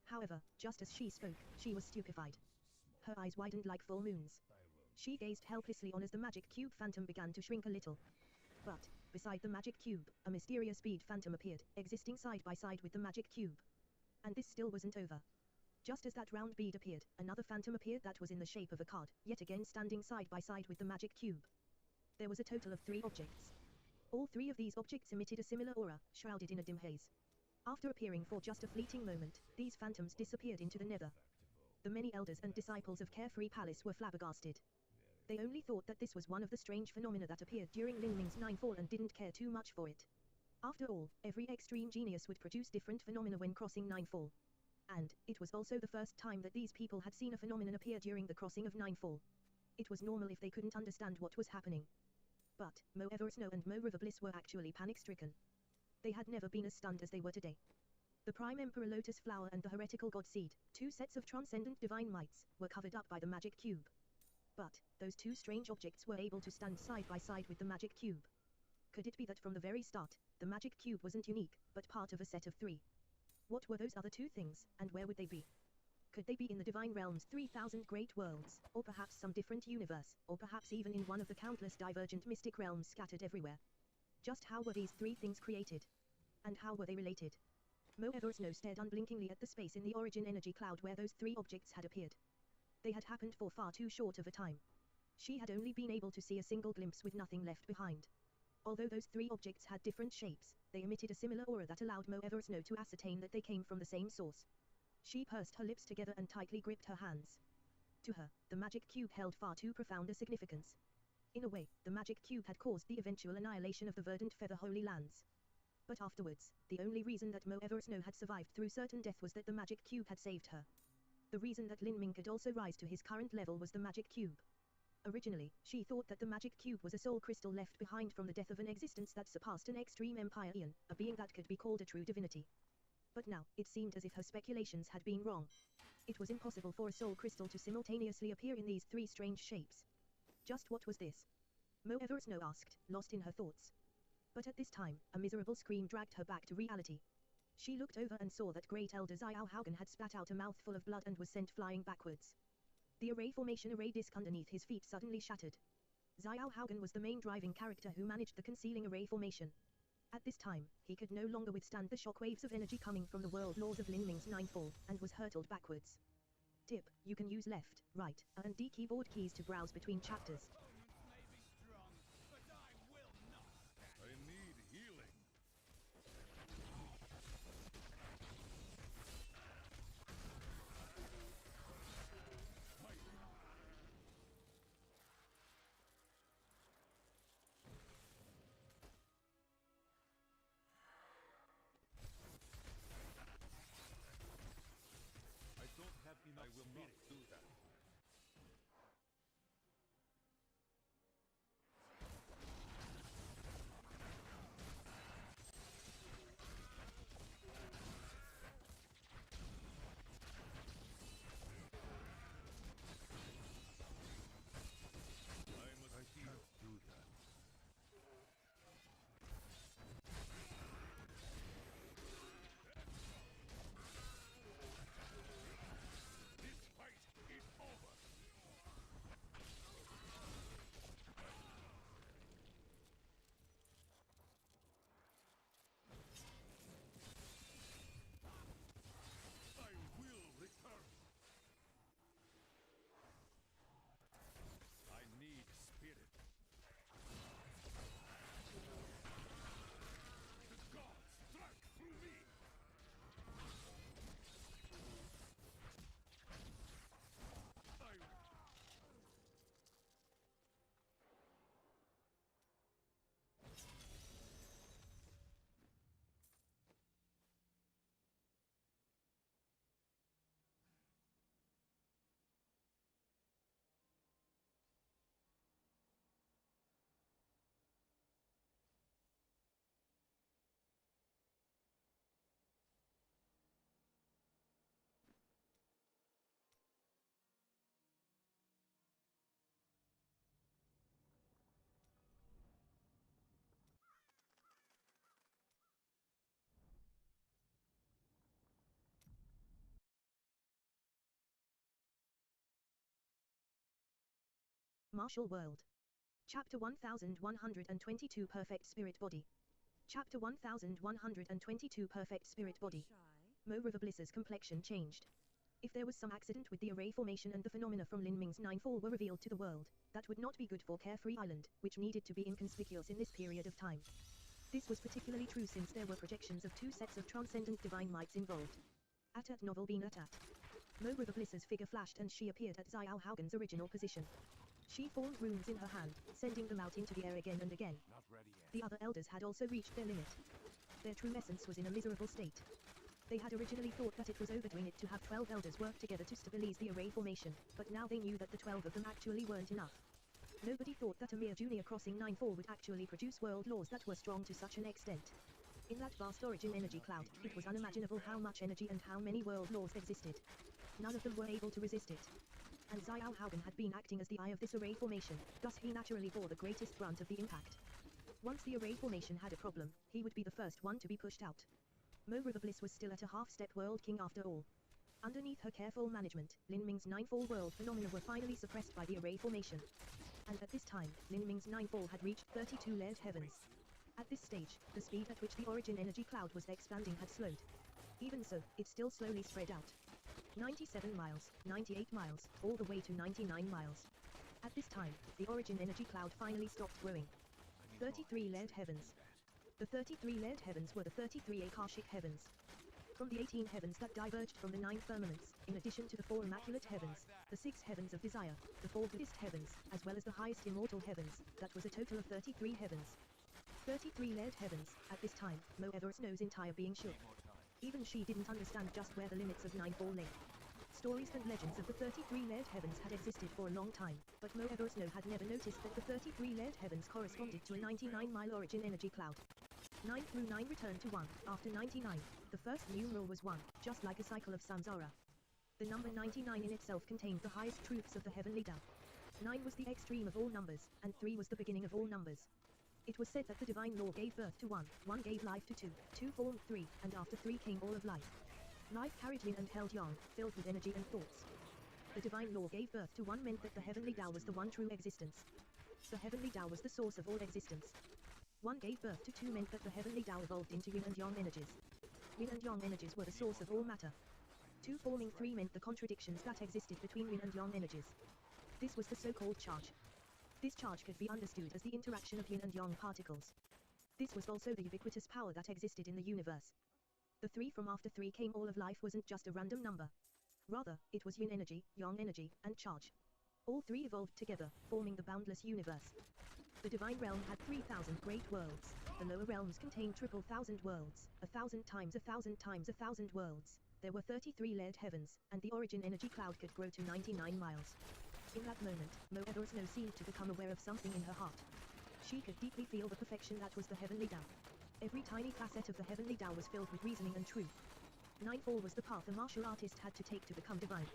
However, just as she spoke, she was stupefied. Her eyes widened like full moons. She gazed helplessly on as the magic cube phantom began to shrink a little. But, beside the magic cube, a mysterious bead phantom appeared, existing side by side with the magic cube. And this still wasn't over. Just as that round bead appeared, another phantom appeared that was in the shape of a card, yet again standing side by side with the magic cube. There was a total of 3 objects. All 3 of these objects emitted a similar aura, shrouded in a dim haze. After appearing for just a fleeting moment, these phantoms disappeared into the nether. The many elders and disciples of Carefree Palace were flabbergasted. They only thought that this was one of the strange phenomena that appeared during Lin Ming's Ninefall and didn't care too much for it. After all, every extreme genius would produce different phenomena when crossing Ninefall. And, it was also the first time that these people had seen a phenomenon appear during the crossing of Ninefall. It was normal if they couldn't understand what was happening. But, Mo Eversnow and Mo River Bliss were actually panic-stricken. They had never been as stunned as they were today. The Prime Emperor Lotus Flower and the heretical God Seed, 2 sets of transcendent divine mights, were covered up by the magic cube. But, those 2 strange objects were able to stand side by side with the magic cube. Could it be that from the very start, the magic cube wasn't unique, but part of a set of 3? What were those other 2 things, and where would they be? Could they be in the Divine Realm's 3,000 great worlds, or perhaps some different universe, or perhaps even in one of the countless divergent mystic realms scattered everywhere? Just how were these 3 things created? And how were they related? Mo Eversnow stared unblinkingly at the space in the origin energy cloud where those 3 objects had appeared. They had happened for far too short of a time. She had only been able to see a single glimpse with nothing left behind. Although those 3 objects had different shapes, they emitted a similar aura that allowed Mo Eversnow to ascertain that they came from the same source. She pursed her lips together and tightly gripped her hands. To her, the magic cube held far too profound a significance. In a way, the magic cube had caused the eventual annihilation of the Verdant Feather Holy Lands. But afterwards, the only reason that Mo Eversnow had survived through certain death was that the magic cube had saved her. The reason that Lin Ming could also rise to his current level was the magic cube. Originally, she thought that the magic cube was a soul crystal left behind from the death of an existence that surpassed an extreme empire eon, a being that could be called a true divinity. But now, it seemed as if her speculations had been wrong. It was impossible for a soul crystal to simultaneously appear in these three strange shapes. Just what was this? Mo Eversnow asked, lost in her thoughts. But at this time, a miserable scream dragged her back to reality. She looked over and saw that Great Elder Xiao Haugen had spat out a mouthful of blood and was sent flying backwards. The array formation array disc underneath his feet suddenly shattered. Xiao Haugen was the main driving character who managed the concealing array formation. At this time, he could no longer withstand the shockwaves of energy coming from the world laws of Lin Ming's ninth fall, and was hurtled backwards. Tip, you can use left, right, A and D keyboard keys to browse between chapters. Opponents may be strong, but I will not stand. I need healing. I don't have enough. I will not do that. I can't do that. This fight is over. I will return. I need spirit. The gods strike through me. I Martial World. Chapter 1122 Perfect Spirit Body. Chapter 1122 Perfect Spirit Body. Mo River Bliss's complexion changed. If there was some accident with the array formation and the phenomena from Lin Ming's ninefall were revealed to the world, that would not be good for Carefree Island, which needed to be inconspicuous in this period of time. This was particularly true since there were projections of two sets of transcendent divine mights involved. At novel being at. Mo River Bliss's figure flashed and she appeared at Xiao Haugen's original position. She formed runes in her hand, sending them out into the air again and again. Not ready yet. The other elders had also reached their limit. Their true essence was in a miserable state. They had originally thought that it was overdoing it to have 12 elders work together to stabilize the array formation, but now they knew that the 12 of them actually weren't enough. Nobody thought that a mere junior crossing ninefall would actually produce world laws that were strong to such an extent. In that vast origin energy cloud, it was unimaginable how much energy and how many world laws existed. None of them were able to resist it. And Xiao Haugen had been acting as the eye of this array formation, thus he naturally bore the greatest brunt of the impact. Once the array formation had a problem, he would be the first one to be pushed out. Mo River Bliss was still at a half-step world king after all. Underneath her careful management, Lin Ming's ninefall world phenomena were finally suppressed by the array formation. And at this time, Lin Ming's ninefall had reached 32 layered heavens. At this stage, the speed at which the origin energy cloud was expanding had slowed. Even so, it still slowly spread out. 97 miles, 98 miles, all the way to 99 miles. At this time, the origin energy cloud finally stopped growing. 33 layered heavens. The 33 layered heavens were the 33 Akashic heavens. From the 18 heavens that diverged from the 9 firmaments, in addition to the 4 immaculate heavens, the 6 heavens of desire, the 4 goodest heavens, as well as the highest immortal heavens, that was a total of 33 heavens. 33 layered heavens. At this time, Mo Eversnow's entire being shook. Even she didn't understand just where the limits of ninefall lay. Stories and legends of the 33-layered heavens had existed for a long time, but Mo Eversnow had never noticed that the 33-layered heavens corresponded to a 99-mile origin energy cloud. 9 through 9 returned to 1, after 99, the first numeral was 1, just like a cycle of samsara. The number 99 in itself contained the highest truths of the heavenly Tao. 9 was the extreme of all numbers, and 3 was the beginning of all numbers. It was said that the divine law gave birth to 1, 1 gave life to 2, 2 formed 3, and after 3 came all of life. Life carried yin and held yang, filled with energy and thoughts. The divine law gave birth to 1 meant that the heavenly Tao was the one true existence. The heavenly Tao was the source of all existence. 1 gave birth to 2 meant that the heavenly Tao evolved into yin and yang energies. Yin and yang energies were the source of all matter. 2 forming 3 meant the contradictions that existed between yin and yang energies. This was the so-called charge. This charge could be understood as the interaction of yin and yang particles. This was also the ubiquitous power that existed in the universe. The 3 from after 3 came all of life wasn't just a random number. Rather, it was yin energy, yang energy, and charge. All 3 evolved together, forming the boundless universe. The divine realm had 3,000 great worlds. The lower realms contained triple thousand worlds, 1,000 times 1,000 times 1,000 worlds. There were 33 layered heavens, and the origin energy cloud could grow to 99 miles. In that moment, Mo Eversnow seemed to become aware of something in her heart. She could deeply feel the perfection that was the heavenly Tao. Every tiny facet of the heavenly Tao was filled with reasoning and truth. Ninefall was the path a martial artist had to take to become divine.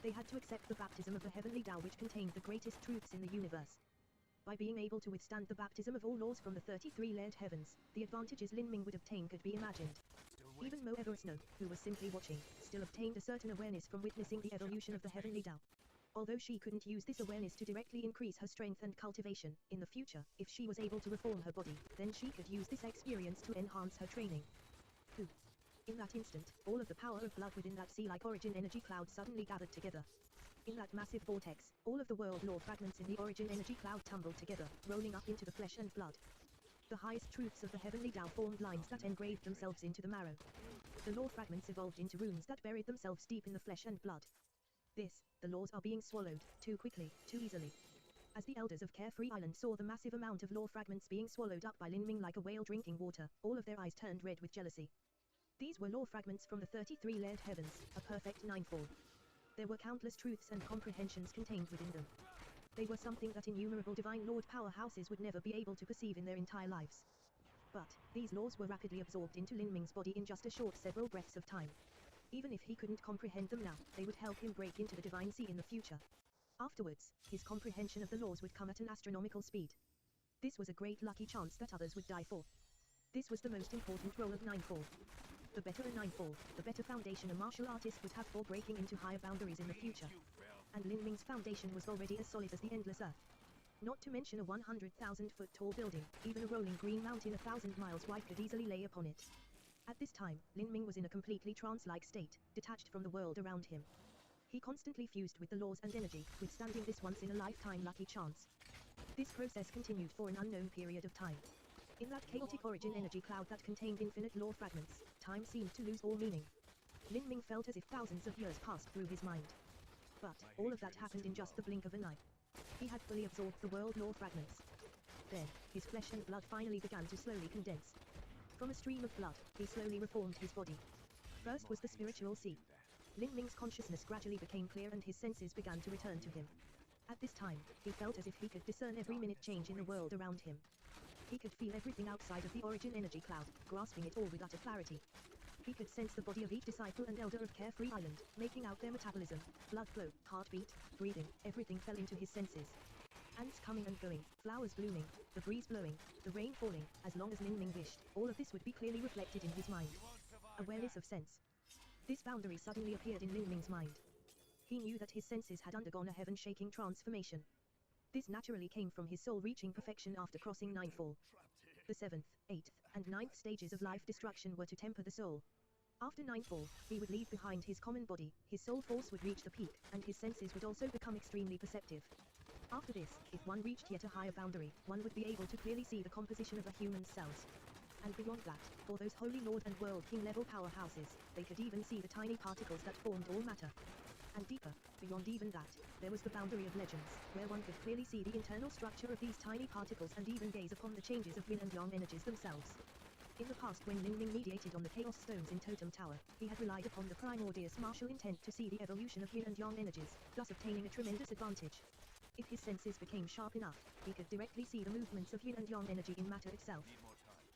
They had to accept the baptism of the heavenly Tao, which contained the greatest truths in the universe. By being able to withstand the baptism of all laws from the 33-layered heavens, the advantages Lin Ming would obtain could be imagined. Even Mo Eversnow, who was simply watching, still obtained a certain awareness from witnessing the evolution of the heavenly Tao. Although she couldn't use this awareness to directly increase her strength and cultivation, in the future, if she was able to reform her body, then she could use this experience to enhance her training. In that instant, all of the power of blood within that sea-like origin energy cloud suddenly gathered together. In that massive vortex, all of the world law fragments in the origin energy cloud tumbled together, rolling up into the flesh and blood. The highest truths of the heavenly Tao formed lines that engraved themselves into the marrow. The law fragments evolved into runes that buried themselves deep in the flesh and blood. The laws are being swallowed, too quickly, too easily. As the elders of Carefree Island saw the massive amount of law fragments being swallowed up by Lin Ming like a whale drinking water, all of their eyes turned red with jealousy. These were law fragments from the 33-layered heavens, a perfect ninefall. There were countless truths and comprehensions contained within them. They were something that innumerable Divine Lord powerhouses would never be able to perceive in their entire lives. But, these laws were rapidly absorbed into Lin Ming's body in just a short several breaths of time. Even if he couldn't comprehend them now, they would help him break into the Divine Sea in the future. Afterwards, his comprehension of the laws would come at an astronomical speed. This was a great lucky chance that others would die for. This was the most important role of Ninefall. The better a Ninefall, the better foundation a martial artist would have for breaking into higher boundaries in the future. And Lin Ming's foundation was already as solid as the endless earth. Not to mention a 100,000-foot tall building, even a rolling green mountain 1,000 miles wide could easily lay upon it. At this time, Lin Ming was in a completely trance-like state, detached from the world around him. He constantly fused with the laws and energy, withstanding this once-in-a-lifetime lucky chance. This process continued for an unknown period of time. In that chaotic origin energy cloud that contained infinite law fragments, time seemed to lose all meaning. Lin Ming felt as if thousands of years passed through his mind. But, all of that happened in just the blink of an eye. He had fully absorbed the world law fragments. Then, his flesh and blood finally began to slowly condense. From a stream of blood, he slowly reformed his body. First was the spiritual sea. Lin Ming's consciousness gradually became clear and his senses began to return to him. At this time, he felt as if he could discern every minute change in the world around him. He could feel everything outside of the origin energy cloud, grasping it all with utter clarity. He could sense the body of each disciple and elder of Carefree Island, making out their metabolism, blood flow, heartbeat, breathing, everything fell into his senses. Ants coming and going, flowers blooming, the breeze blowing, the rain falling, as long as Lin Ming wished, all of this would be clearly reflected in his mind. Awareness of sense. This boundary suddenly appeared in Lin Ming's mind. He knew that his senses had undergone a heaven-shaking transformation. This naturally came from his soul reaching perfection after crossing Ninefall. The 7th, 8th, and 9th stages of life destruction were to temper the soul. After Ninefall, he would leave behind his common body, his soul force would reach the peak, and his senses would also become extremely perceptive. After this, if one reached yet a higher boundary, one would be able to clearly see the composition of a human's cells. And beyond that, for those Holy Lord and World King level powerhouses, they could even see the tiny particles that formed all matter. And deeper, beyond even that, there was the boundary of legends, where one could clearly see the internal structure of these tiny particles and even gaze upon the changes of yin and yang energies themselves. In the past, when Lin Ming mediated on the Chaos Stones in Totem Tower, he had relied upon the primordious martial intent to see the evolution of yin and yang energies, thus obtaining a tremendous advantage. If his senses became sharp enough, he could directly see the movements of yin and yang energy in matter itself.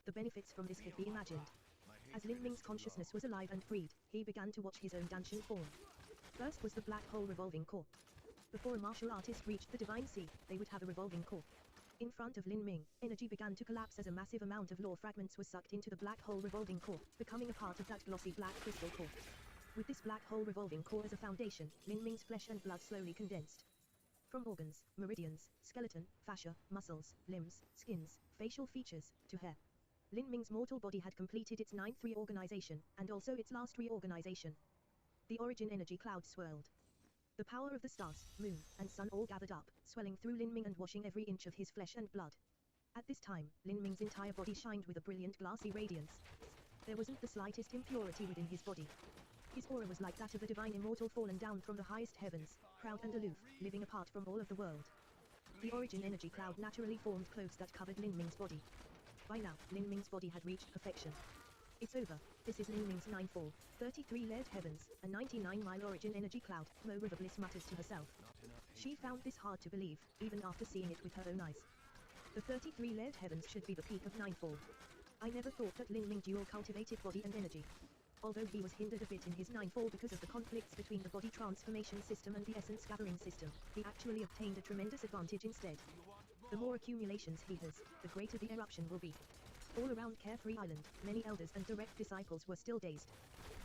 The benefits from this could be imagined. As Lin Ming's consciousness was alive and freed, he began to watch his own Danshan form. First was the black hole revolving core. Before a martial artist reached the divine sea, they would have a revolving core. In front of Lin Ming, energy began to collapse as a massive amount of law fragments was sucked into the black hole revolving core, becoming a part of that glossy black crystal core. With this black hole revolving core as a foundation, Lin Ming's flesh and blood slowly condensed. From organs, meridians, skeleton, fascia, muscles, limbs, skins, facial features, to hair. Lin Ming's mortal body had completed its 9th reorganization, and also its last reorganization. The origin energy cloud swirled. The power of the stars, moon, and sun all gathered up, swelling through Lin Ming and washing every inch of his flesh and blood. At this time, Lin Ming's entire body shined with a brilliant glassy radiance. There wasn't the slightest impurity within his body. His aura was like that of a divine immortal fallen down from the highest heavens, proud and aloof, living apart from all of the world. The origin energy cloud naturally formed clothes that covered Lin Ming's body. By now, Lin Ming's body had reached perfection. It's over. This is Lin Ming's 9-fall, 33-layered heavens, a 99-mile origin energy cloud, Mo River Bliss mutters to herself. She found this hard to believe, even after seeing it with her own eyes. The 33-layered heavens should be the peak of 9-fall. I never thought that Lin Ming dual cultivated body and energy. Although he was hindered a bit in his 9-fall because of the conflicts between the body transformation system and the essence gathering system, he actually obtained a tremendous advantage instead. The more accumulations he has, the greater the eruption will be. All around Carefree Island, many elders and direct disciples were still dazed.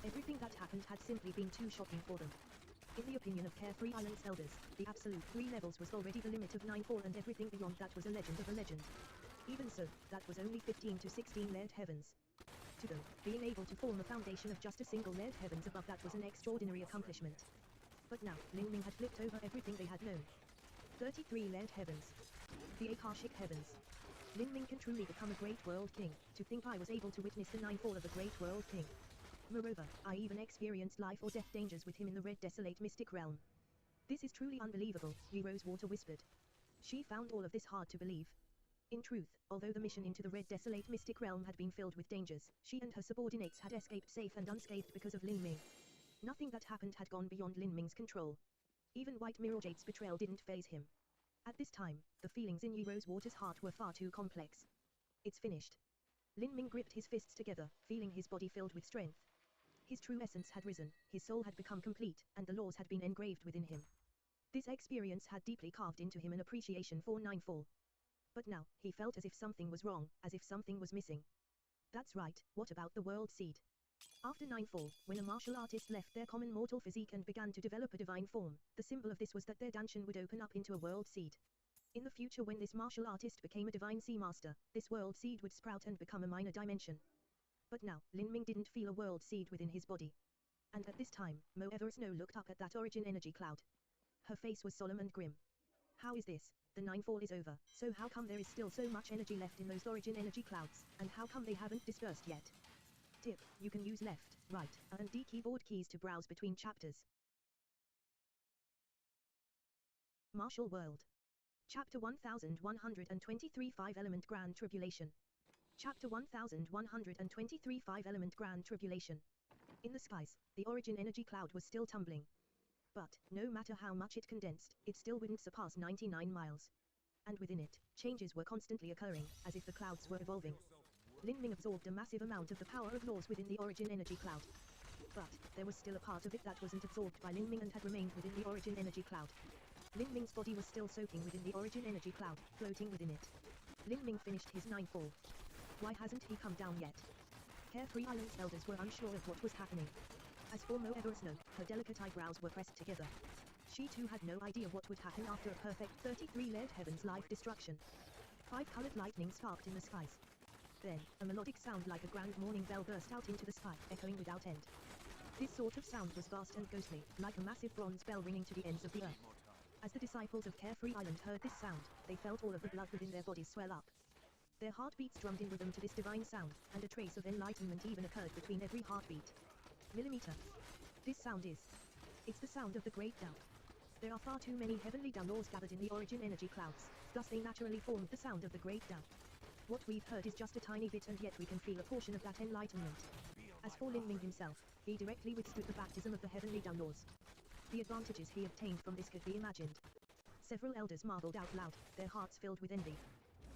Everything that happened had simply been too shocking for them. In the opinion of Carefree Island's elders, the absolute 3 levels was already the limit of 9-fall, and everything beyond that was a legend of a legend. Even so, that was only 15 to 16 layered heavens. To them, being able to form a foundation of just a single layered heavens above that was an extraordinary accomplishment. But now, Lin Ming had flipped over everything they had known. 33 layered heavens. The Akashic heavens. Lin Ming can truly become a great world king. To think I was able to witness the 9-fall of a great world king. Moreover, I even experienced life or death dangers with him in the red desolate mystic realm. This is truly unbelievable, Yi Rosewater whispered. She found all of this hard to believe. In truth, although the mission into the red desolate mystic realm had been filled with dangers, she and her subordinates had escaped safe and unscathed because of Lin Ming. Nothing that happened had gone beyond Lin Ming's control. Even White Mirror Jade's betrayal didn't faze him. At this time, the feelings in Yi Rosewater's heart were far too complex. It's finished. Lin Ming gripped his fists together, feeling his body filled with strength. His true essence had risen, his soul had become complete, and the laws had been engraved within him. This experience had deeply carved into him an appreciation for 9-fall. But now, he felt as if something was wrong, as if something was missing. That's right, what about the world seed? After 9-fall, when a martial artist left their common mortal physique and began to develop a divine form, the symbol of this was that their Danshan would open up into a world seed. In the future, when this martial artist became a divine sea master, this world seed would sprout and become a minor dimension. But now, Lin Ming didn't feel a world seed within his body. And at this time, Mo Eversnow looked up at that origin energy cloud. Her face was solemn and grim. How is this? The 9-fall is over, so how come there is still so much energy left in those origin energy clouds, and how come they haven't dispersed yet? Tip, you can use left, right, and D keyboard keys to browse between chapters. Martial World. Chapter 1123 5-Element Grand Tribulation. Chapter 1123 5-Element Grand Tribulation. In the skies, the origin energy cloud was still tumbling. But, no matter how much it condensed, it still wouldn't surpass 99 miles. And within it, changes were constantly occurring, as if the clouds were evolving. Lin Ming absorbed a massive amount of the power of laws within the origin energy cloud. But, there was still a part of it that wasn't absorbed by Lin Ming and had remained within the origin energy cloud. Lin Ming's body was still soaking within the origin energy cloud, floating within it. Lin Ming finished his 9-fall. Why hasn't he come down yet? Carefree Island's elders were unsure of what was happening. As for Mo Eversnow, her delicate eyebrows were pressed together. She too had no idea what would happen after a perfect 33-layered heaven's life destruction. 5-colored lightning sparked in the skies. Then, a melodic sound like a grand morning bell burst out into the sky, echoing without end. This sort of sound was vast and ghostly, like a massive bronze bell ringing to the ends of the earth. As the disciples of Carefree Island heard this sound, they felt all of the blood within their bodies swell up. Their heartbeats drummed in rhythm to this divine sound, and a trace of enlightenment even occurred between every heartbeat. Millimeter. This sound is. It's the sound of the Great Tao. There are far too many heavenly Tao laws gathered in the origin energy clouds, thus they naturally formed the sound of the Great Tao. What we've heard is just a tiny bit, and yet we can feel a portion of that enlightenment. As for Lin Ming himself, he directly withstood the baptism of the heavenly downlaws. The advantages he obtained from this could be imagined. Several elders marveled out loud, their hearts filled with envy.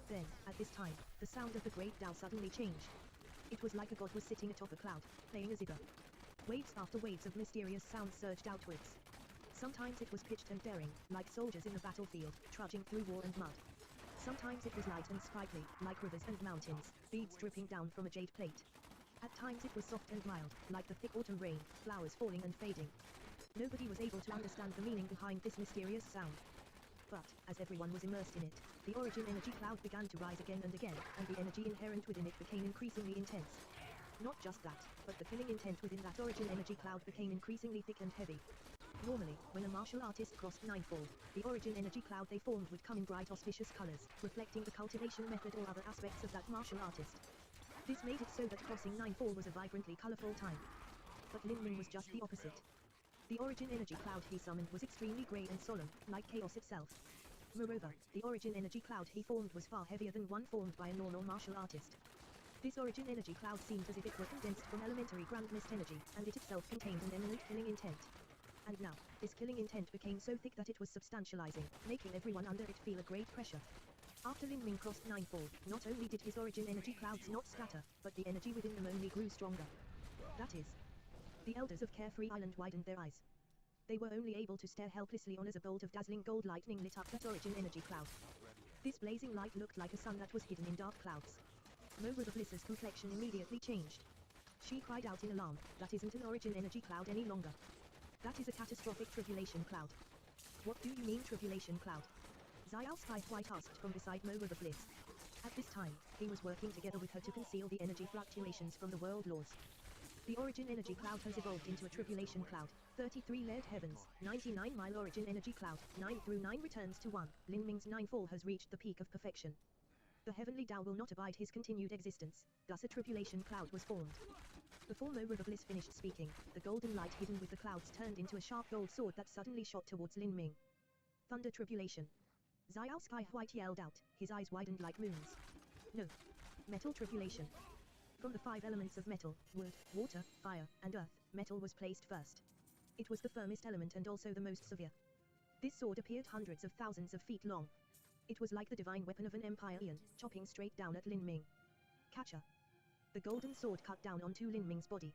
Then, at this time, the sound of the great Tao suddenly changed. It was like a god was sitting atop a cloud, playing a zither. Waves after waves of mysterious sounds surged outwards. Sometimes it was pitched and daring, like soldiers in the battlefield, trudging through war and mud. Sometimes it was light and sprightly, like rivers and mountains, beads dripping down from a jade plate. At times it was soft and mild, like the thick autumn rain, flowers falling and fading. Nobody was able to understand the meaning behind this mysterious sound. But, as everyone was immersed in it, the origin energy cloud began to rise again and again, and the energy inherent within it became increasingly intense. Not just that, but the killing intent within that origin energy cloud became increasingly thick and heavy. Normally, when a martial artist crossed ninefold, the origin energy cloud they formed would come in bright auspicious colors, reflecting the cultivation method or other aspects of that martial artist. This made it so that crossing ninefold was a vibrantly colorful time. But Lin Ming was just the opposite. The origin energy cloud he summoned was extremely grey and solemn, like chaos itself. Moreover, the origin energy cloud he formed was far heavier than one formed by a normal martial artist. This origin energy cloud seemed as if it were condensed from elementary ground mist energy, and it itself contained an eminent killing intent. And now, this killing intent became so thick that it was substantializing, making everyone under it feel a great pressure. After Lin Ming crossed ninefold, not only did his origin energy clouds not scatter, but the energy within them only grew stronger. That is, the elders of Carefree Island widened their eyes. They were only able to stare helplessly on as a bolt of dazzling gold lightning lit up that origin energy cloud. This blazing light looked like a sun that was hidden in dark clouds. Mora the Bliss's complexion immediately changed. She cried out in alarm, "That isn't an origin energy cloud any longer. That is a catastrophic tribulation cloud." "What do you mean tribulation cloud?" Xiao Sky White asked from beside Mora the Bliss. At this time, he was working together with her to conceal the energy fluctuations from the world laws. The origin energy cloud has evolved into a tribulation cloud, 33 layered heavens, 99-mile origin energy cloud, 9 through 9 returns to 1, Lin Ming's ninefall has reached the peak of perfection. The heavenly Tao will not abide his continued existence, thus a tribulation cloud was formed. Before Mora the Bliss finished speaking, the golden light hidden with the clouds turned into a sharp gold sword that suddenly shot towards Lin Ming. Thunder tribulation. Xiao Sky White yelled out, his eyes widened like moons. No. Metal tribulation. From the 5 elements of metal, wood, water, fire, and earth, metal was placed first. It was the firmest element and also the most severe. This sword appeared hundreds of thousands of feet long. It was like the divine weapon of an empire Ian, chopping straight down at Lin Ming. Catcher. The golden sword cut down onto Lin Ming's body.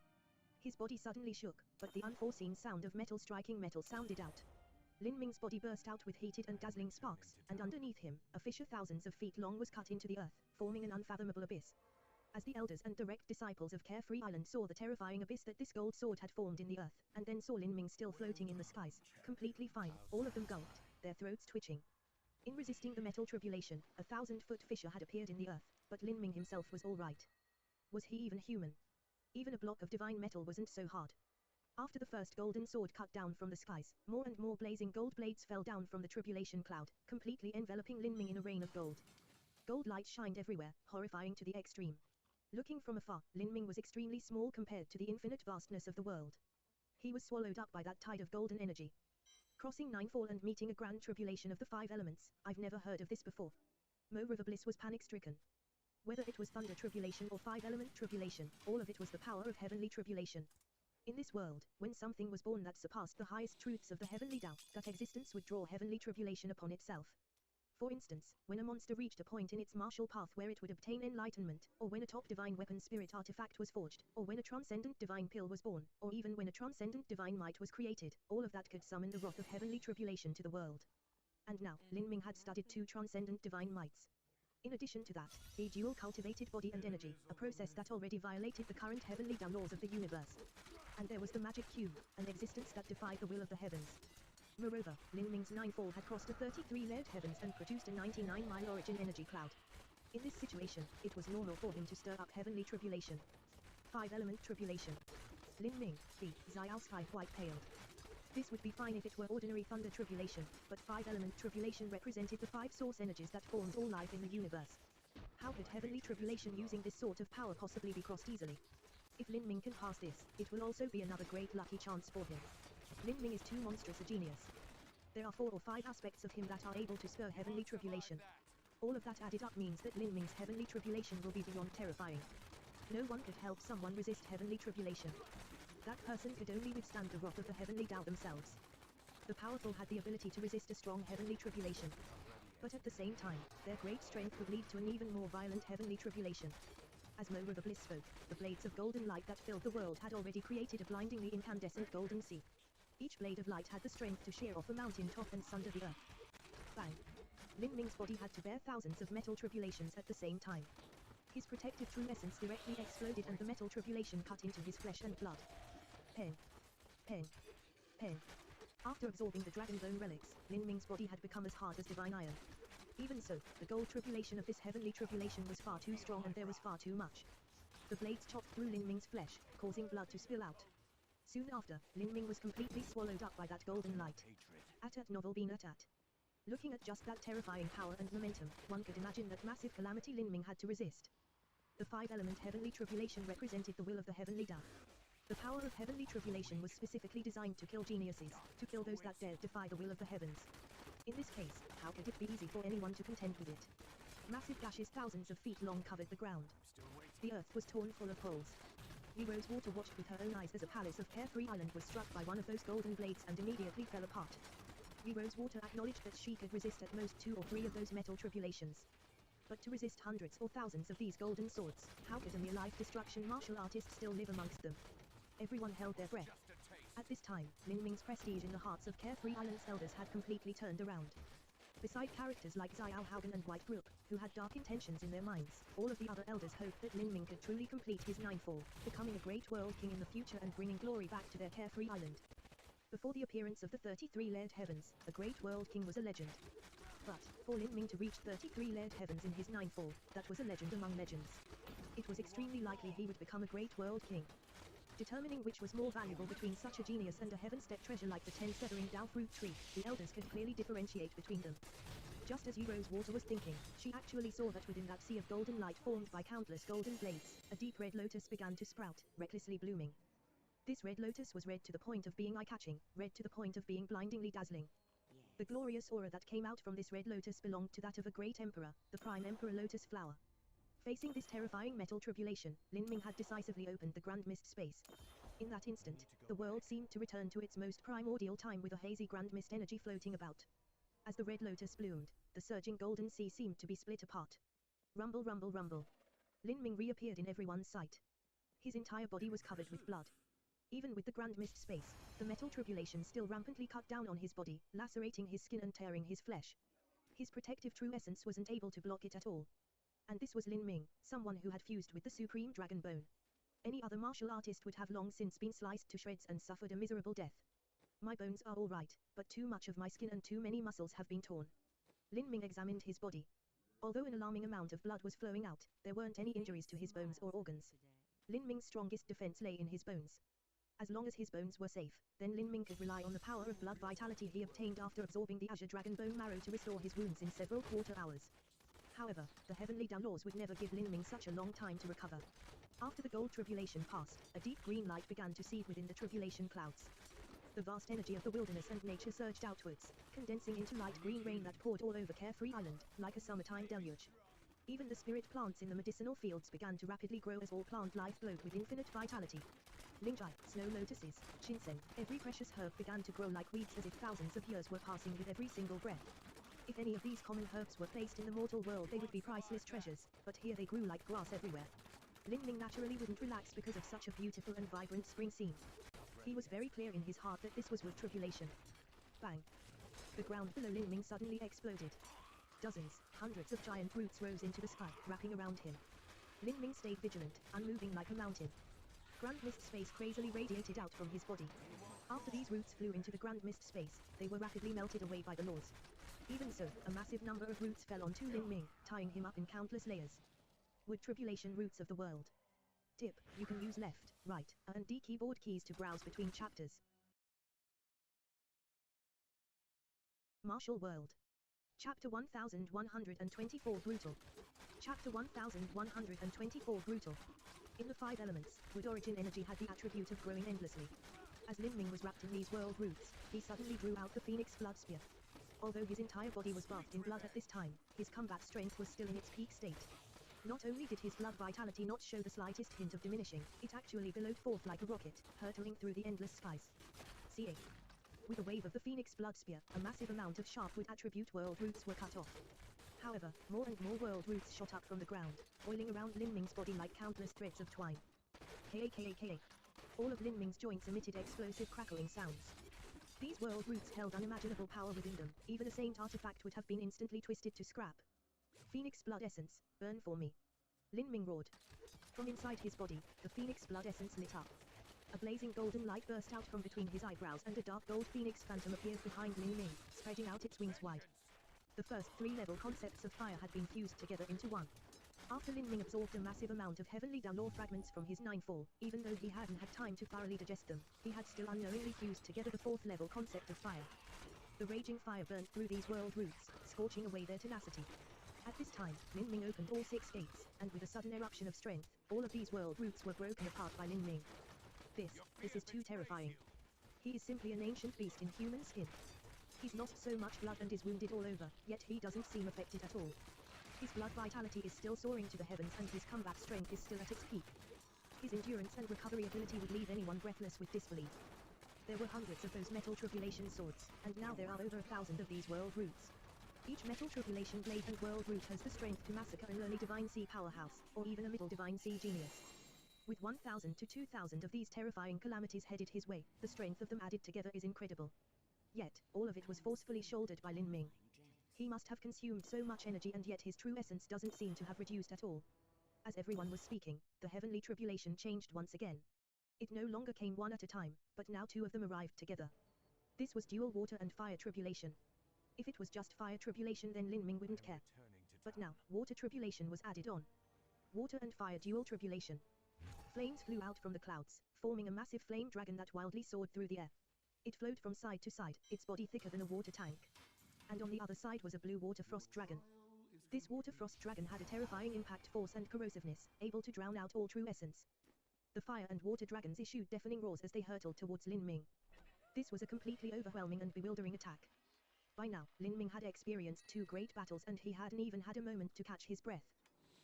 His body suddenly shook, but the unforeseen sound of metal striking metal sounded out. Lin Ming's body burst out with heated and dazzling sparks, and underneath him, a fissure thousands of feet long was cut into the earth, forming an unfathomable abyss. As the elders and direct disciples of Carefree Island saw the terrifying abyss that this gold sword had formed in the earth, and then saw Lin Ming still floating in the skies, completely fine, all of them gulped, their throats twitching. In resisting the metal tribulation, a 1,000-foot fissure had appeared in the earth, but Lin Ming himself was all right. Was he even human? Even a block of divine metal wasn't so hard. After the first golden sword cut down from the skies, more and more blazing gold blades fell down from the tribulation cloud, completely enveloping Lin Ming in a rain of gold. Gold light shined everywhere, horrifying to the extreme. Looking from afar, Lin Ming was extremely small compared to the infinite vastness of the world. He was swallowed up by that tide of golden energy. Crossing ninefall and meeting a grand tribulation of the 5 elements, I've never heard of this before. Mora the Bliss was panic-stricken. Whether it was thunder tribulation or 5-element tribulation, all of it was the power of heavenly tribulation. In this world, when something was born that surpassed the highest truths of the heavenly Tao, that existence would draw heavenly tribulation upon itself. For instance, when a monster reached a point in its martial path where it would obtain enlightenment, or when a top divine weapon spirit artifact was forged, or when a transcendent divine pill was born, or even when a transcendent divine might was created, all of that could summon the wrath of heavenly tribulation to the world. And now, Lin Ming had studied 2 transcendent divine mights. In addition to that, he dual cultivated body and energy, a process that already violated the current heavenly Tao laws of the universe. And there was the magic cube, an existence that defied the will of the heavens. Moreover, Lin Ming's ninefall had crossed a 33-layered heavens and produced a 99-mile origin energy cloud. In this situation, it was normal for him to stir up heavenly tribulation. 5-element tribulation. Lin Ming, the Xiao Sky White paled. This would be fine if it were ordinary thunder tribulation, but 5-element tribulation represented the 5 source energies that formed all life in the universe. How could heavenly tribulation using this sort of power possibly be crossed easily? If Lin Ming can pass this, it will also be another great lucky chance for him. Lin Ming is too monstrous a genius. There are 4 or 5 aspects of him that are able to stir heavenly tribulation. All of that added up means that Lin Ming's heavenly tribulation will be beyond terrifying. No one could help someone resist heavenly tribulation. That person could only withstand the wrath of the heavenly Tao themselves. The powerful had the ability to resist a strong heavenly tribulation. But at the same time, their great strength would lead to an even more violent heavenly tribulation. As Mora the Bliss spoke, the blades of golden light that filled the world had already created a blindingly incandescent golden sea. Each blade of light had the strength to shear off a mountain top and sunder the earth. Bang! Lin Ming's body had to bear thousands of metal tribulations at the same time. His protective true essence directly exploded and the metal tribulation cut into his flesh and blood. Pain. Pain. Pain. After absorbing the dragon bone relics, Lin Ming's body had become as hard as divine iron. Even so, the gold tribulation of this heavenly tribulation was far too strong and there was far too much. The blades chopped through Lin Ming's flesh, causing blood to spill out. Soon after, Lin Ming was completely swallowed up by that golden light. At novel been at. Looking at just that terrifying power and momentum, one could imagine that massive calamity Lin Ming had to resist. The five-element heavenly tribulation represented the will of the heavenly Tao. The power of heavenly tribulation was specifically designed to kill geniuses, to kill those that dared defy the will of the heavens. In this case, how could it be easy for anyone to contend with it? Massive gashes thousands of feet long covered the ground. The earth was torn full of holes. Rose Water watched with her own eyes as a palace of Carefree Island was struck by one of those golden blades and immediately fell apart. Rose Water acknowledged that she could resist at most 2 or 3 of those metal tribulations. But to resist hundreds or thousands of these golden swords, how could a mere life destruction martial artist still live amongst them? Everyone held their breath. At this time, Lin Ming's prestige in the hearts of Carefree Island's elders had completely turned around. Beside characters like Xiao Haugen and White Brook, who had dark intentions in their minds, all of the other elders hoped that Lin Ming could truly complete his ninefall, becoming a great world king in the future and bringing glory back to their Carefree Island. Before the appearance of the 33-layered heavens, a great world king was a legend. But, for Lin Ming to reach 33-layered heavens in his ninefall, that was a legend among legends. It was extremely likely he would become a great world king. Determining which was more valuable between such a genius and a heaven-step treasure like the 10-feathering Dao fruit tree, the elders could clearly differentiate between them. Just as Rose Water was thinking, she actually saw that within that sea of golden light formed by countless golden blades, a deep red lotus began to sprout, recklessly blooming. This red lotus was red to the point of being eye-catching, red to the point of being blindingly dazzling. The glorious aura that came out from this red lotus belonged to that of a great emperor, the prime emperor lotus flower. Facing this terrifying metal tribulation, Lin Ming had decisively opened the grand mist space. In that instant, the world seemed to return to its most primordial time with a hazy grand mist energy floating about. As the red lotus bloomed, the surging golden sea seemed to be split apart. Rumble, rumble, rumble. Lin Ming reappeared in everyone's sight. His entire body was covered with blood. Even with the grand mist space, the metal tribulation still rampantly cut down on his body, lacerating his skin and tearing his flesh. His protective true essence wasn't able to block it at all. And this was Lin Ming, someone who had fused with the supreme dragon bone. Any other martial artist would have long since been sliced to shreds and suffered a miserable death. My bones are all right, but too much of my skin and too many muscles have been torn. Lin Ming examined his body. Although an alarming amount of blood was flowing out, there weren't any injuries to his bones or organs. Lin Ming's strongest defense lay in his bones. As long as his bones were safe, then Lin Ming could rely on the power of blood vitality he obtained after absorbing the Azure Dragon Bone Marrow to restore his wounds in several quarter hours. However, the heavenly Tao laws would never give Lin Ming such a long time to recover. After the gold tribulation passed, a deep green light began to seep within the tribulation clouds. The vast energy of the wilderness and nature surged outwards, condensing into light green rain that poured all over Carefree Island, like a summertime deluge. Even the spirit plants in the medicinal fields began to rapidly grow as all plant life glowed with infinite vitality. Lingjai, snow lotuses, ginseng, every precious herb began to grow like weeds as if thousands of years were passing with every single breath. If any of these common herbs were placed in the mortal world they would be priceless treasures, but here they grew like grass everywhere. Lin Ming naturally wouldn't relax because of such a beautiful and vibrant spring scene. He was very clear in his heart that this was with tribulation. Bang! The ground below Lin Ming suddenly exploded. Dozens, hundreds of giant roots rose into the sky, wrapping around him. Lin Ming stayed vigilant, unmoving like a mountain. Grand mist space crazily radiated out from his body. After these roots flew into the grand mist space, they were rapidly melted away by the laws. Even so, a massive number of roots fell onto Lin Ming, tying him up in countless layers. Wood tribulation roots of the world. Tip, you can use left, right, A and D keyboard keys to browse between chapters. Martial World. Chapter 1124 Brutal. Chapter 1124 Brutal. In the 5 elements, wood origin energy had the attribute of growing endlessly. As Lin Ming was wrapped in these world roots, he suddenly drew out the Phoenix Blood Spear. Although his entire body was bathed in blood at this time, his combat strength was still in its peak state. Not only did his blood vitality not show the slightest hint of diminishing, it actually billowed forth like a rocket, hurtling through the endless skies. CA. With a wave of the Phoenix Blood Spear, a massive amount of sharpwood attribute world roots were cut off. However, more and more world roots shot up from the ground, coiling around Lin Ming's body like countless threads of twine. Ka. All of Lin Ming's joints emitted explosive crackling sounds. These world roots held unimaginable power within them, even a saint artifact would have been instantly twisted to scrap. Phoenix Blood Essence, burn for me. Lin Ming roared. From inside his body, the Phoenix Blood Essence lit up. A blazing golden light burst out from between his eyebrows and a dark gold Phoenix Phantom appeared behind Lin Ming, spreading out its wings wide. The first 3-level concepts of fire had been fused together into one. After Lin Ming absorbed a massive amount of heavenly Daolor fragments from his 9-fall, even though he hadn't had time to thoroughly digest them, he had still unknowingly fused together the 4th-level concept of fire. The raging fire burnt through these world roots, scorching away their tenacity. At this time, Lin Ming opened all 6 gates, and with a sudden eruption of strength, all of these world roots were broken apart by Lin Ming. This is too terrifying. He is simply an ancient beast in human skin. He's lost so much blood and is wounded all over, yet he doesn't seem affected at all. His blood vitality is still soaring to the heavens and his combat strength is still at its peak. His endurance and recovery ability would leave anyone breathless with disbelief. There were hundreds of those metal tribulation swords, and now there are over 1,000 of these world roots. Each metal tribulation blade and world root has the strength to massacre an early Divine Sea powerhouse, or even a middle Divine Sea genius. With 1,000 to 2,000 of these terrifying calamities headed his way, the strength of them added together is incredible. Yet, all of it was forcefully shouldered by Lin Ming. He must have consumed so much energy and yet his true essence doesn't seem to have reduced at all. As everyone was speaking, the heavenly tribulation changed once again. It no longer came one at a time, but now 2 of them arrived together. This was dual water and fire tribulation. If it was just fire tribulation then Lin Ming wouldn't care. But now, water tribulation was added on. Water and fire dual tribulation. Flames flew out from the clouds, forming a massive flame dragon that wildly soared through the air. It flowed from side to side, its body thicker than a water tank. And on the other side was a blue water frost dragon. This water frost dragon had a terrifying impact force and corrosiveness, able to drown out all true essence. The fire and water dragons issued deafening roars as they hurtled towards Lin Ming. This was a completely overwhelming and bewildering attack. By now, Lin Ming had experienced 2 great battles and he hadn't even had a moment to catch his breath.